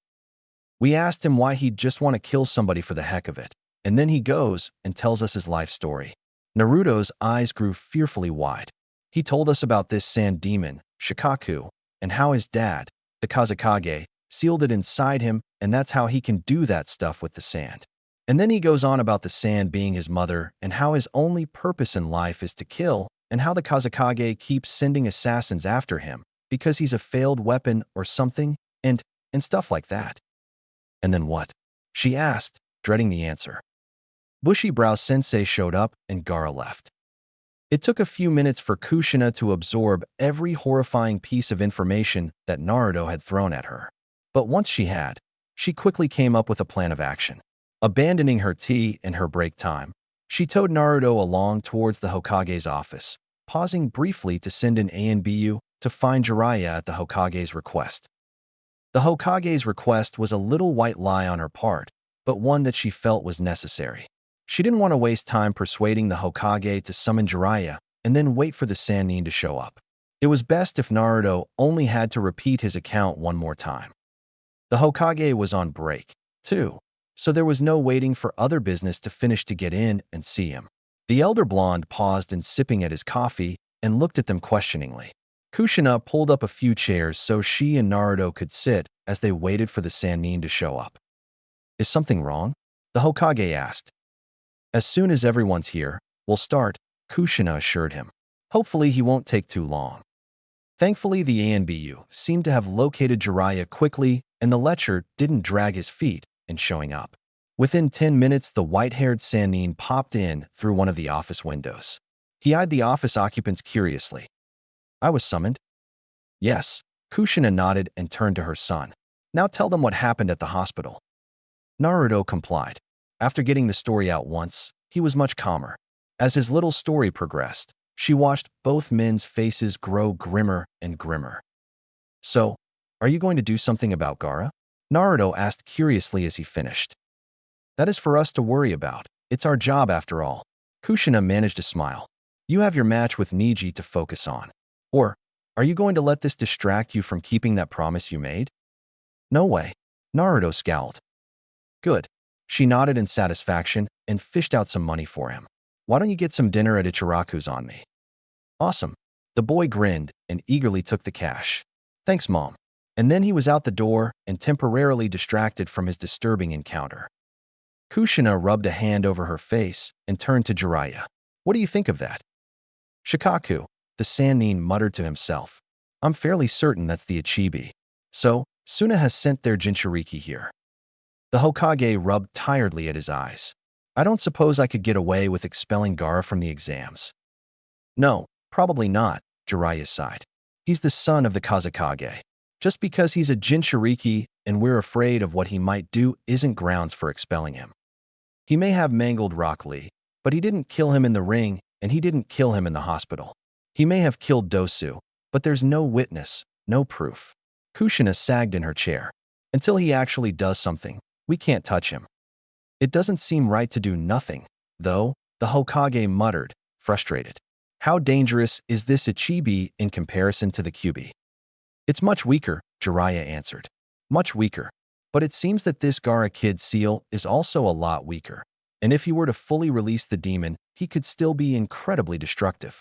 We asked him why he'd just want to kill somebody for the heck of it, and then he goes and tells us his life story. Naruto's eyes grew fearfully wide. He told us about this sand demon, Shikaku, and how his dad, the Kazekage, sealed it inside him, and that's how he can do that stuff with the sand. And then he goes on about the sand being his mother and how his only purpose in life is to kill, and how the Kazekage keeps sending assassins after him because he's a failed weapon or something, and stuff like that. And then what? She asked, dreading the answer. Bushy Brow Sensei showed up and Gaara left. It took a few minutes for Kushina to absorb every horrifying piece of information that Naruto had thrown at her. But once she had, she quickly came up with a plan of action. Abandoning her tea and her break time, she towed Naruto along towards the Hokage's office, pausing briefly to send an ANBU to find Jiraiya at the Hokage's request. The Hokage's request was a little white lie on her part, but one that she felt was necessary. She didn't want to waste time persuading the Hokage to summon Jiraiya and then wait for the Sannin to show up. It was best if Naruto only had to repeat his account one more time. The Hokage was on break, too, so there was no waiting for other business to finish to get in and see him. The elder blonde paused in sipping at his coffee and looked at them questioningly. Kushina pulled up a few chairs so she and Naruto could sit as they waited for the Sannin to show up. Is something wrong? The Hokage asked. As soon as everyone's here, we'll start, Kushina assured him. Hopefully he won't take too long. Thankfully, the ANBU seemed to have located Jiraiya quickly, and the lecher didn't drag his feet in showing up. Within 10 minutes, the white-haired Sannin popped in through one of the office windows. He eyed the office occupants curiously. I was summoned? Yes, Kushina nodded and turned to her son. Now tell them what happened at the hospital. Naruto complied. After getting the story out once, he was much calmer. As his little story progressed, she watched both men's faces grow grimmer and grimmer. So, are you going to do something about Gaara? Naruto asked curiously as he finished. That is for us to worry about. It's our job after all. Kushina managed a smile. You have your match with Niji to focus on. Or, are you going to let this distract you from keeping that promise you made? No way. Naruto scowled. Good. She nodded in satisfaction and fished out some money for him. Why don't you get some dinner at Ichiraku's on me? Awesome. The boy grinned and eagerly took the cash. Thanks, Mom. And then he was out the door and temporarily distracted from his disturbing encounter. Kushina rubbed a hand over her face and turned to Jiraiya. What do you think of that? Shikaku, the Sannin muttered to himself. I'm fairly certain that's the Ichibi. So, Suna has sent their Jinchuriki here. The Hokage rubbed tiredly at his eyes. I don't suppose I could get away with expelling Gaara from the exams. No, probably not, Jiraiya sighed. He's the son of the Kazekage. Just because he's a Jinchuriki and we're afraid of what he might do isn't grounds for expelling him. He may have mangled Rock Lee, but he didn't kill him in the ring and he didn't kill him in the hospital. He may have killed Dosu, but there's no witness, no proof. Kushina sagged in her chair. Until he actually does something, we can't touch him. It doesn't seem right to do nothing, though, the Hokage muttered, frustrated. How dangerous is this Ichibi in comparison to the Kyuubi? It's much weaker, Jiraiya answered. Much weaker. But it seems that this Gaara kid seal is also a lot weaker. And if he were to fully release the demon, he could still be incredibly destructive.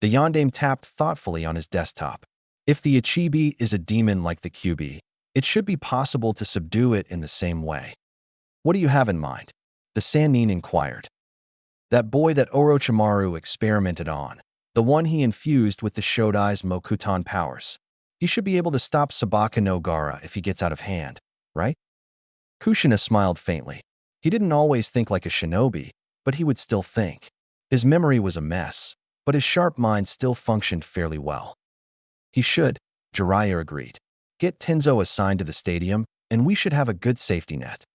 The Yondaime tapped thoughtfully on his desktop. If the Ichibi is a demon like the Kyuubi, it should be possible to subdue it in the same way. What do you have in mind? The Sannin inquired. That boy that Orochimaru experimented on, the one he infused with the Shodai's Mokuton powers. He should be able to stop Sabaka no Gaara if he gets out of hand, right? Kushina smiled faintly. He didn't always think like a shinobi, but he would still think. His memory was a mess, but his sharp mind still functioned fairly well. He should, Jiraiya agreed. Get Tenzo assigned to the stadium, and we should have a good safety net.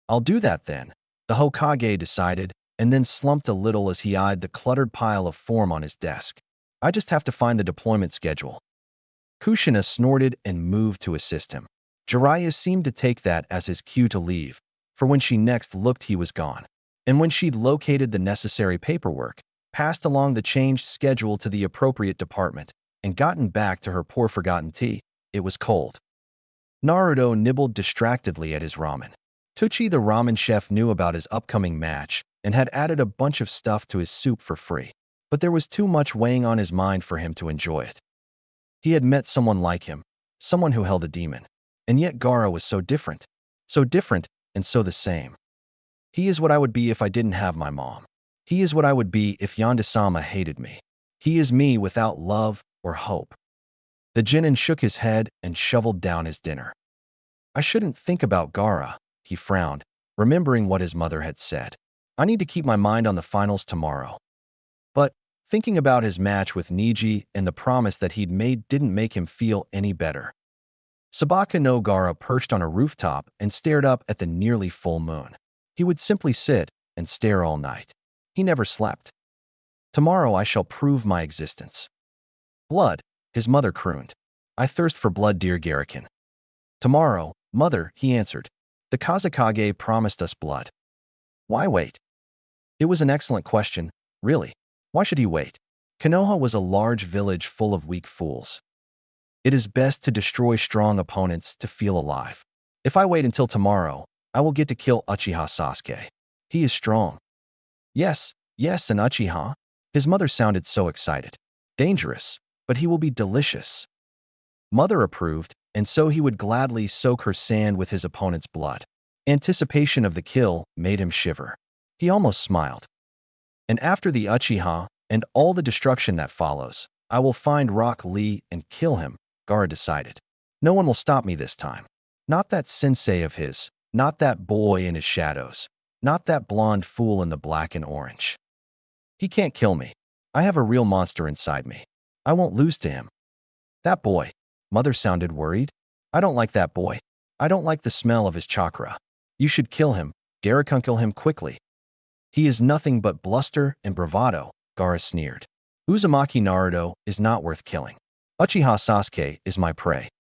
I'll do that then, the Hokage decided, and then slumped a little as he eyed the cluttered pile of form on his desk. I just have to find the deployment schedule. Kushina snorted and moved to assist him. Jiraiya seemed to take that as his cue to leave, for when she next looked he was gone. And when she'd located the necessary paperwork, passed along the changed schedule to the appropriate department, and gotten back to her poor forgotten tea, it was cold. Naruto nibbled distractedly at his ramen. Tucci the ramen chef knew about his upcoming match and had added a bunch of stuff to his soup for free, but there was too much weighing on his mind for him to enjoy it. He had met someone like him, someone who held a demon, and yet Gaara was so different and so the same. He is what I would be if I didn't have my mom. He is what I would be if Yonda-sama hated me. He is me without love or hope. The Genin shook his head and shoveled down his dinner. I shouldn't think about Gaara, he frowned, remembering what his mother had said. I need to keep my mind on the finals tomorrow. But thinking about his match with Niji and the promise that he'd made didn't make him feel any better. Sabaka no Gaara perched on a rooftop and stared up at the nearly full moon. He would simply sit and stare all night. He never slept. Tomorrow I shall prove my existence. Blood, his mother crooned. I thirst for blood, dear Garakin. Tomorrow, mother, he answered. The Kazekage promised us blood. Why wait? It was an excellent question, really. Why should he wait? Konoha was a large village full of weak fools. It is best to destroy strong opponents to feel alive. If I wait until tomorrow, I will get to kill Uchiha Sasuke. He is strong. Yes, and Uchiha. His mother sounded so excited. Dangerous, but he will be delicious. Mother approved, and so he would gladly soak her sand with his opponent's blood. Anticipation of the kill made him shiver. He almost smiled. And after the Uchiha and all the destruction that follows, I will find Rock Lee and kill him, Gaara decided. No one will stop me this time. Not that sensei of his, not that boy in his shadows, not that blonde fool in the black and orange. He can't kill me. I have a real monster inside me. I won't lose to him. That boy. Mother sounded worried. I don't like that boy. I don't like the smell of his chakra. You should kill him. Garakun, kill him quickly. He is nothing but bluster and bravado, Gaara sneered. Uzumaki Naruto is not worth killing. Uchiha Sasuke is my prey.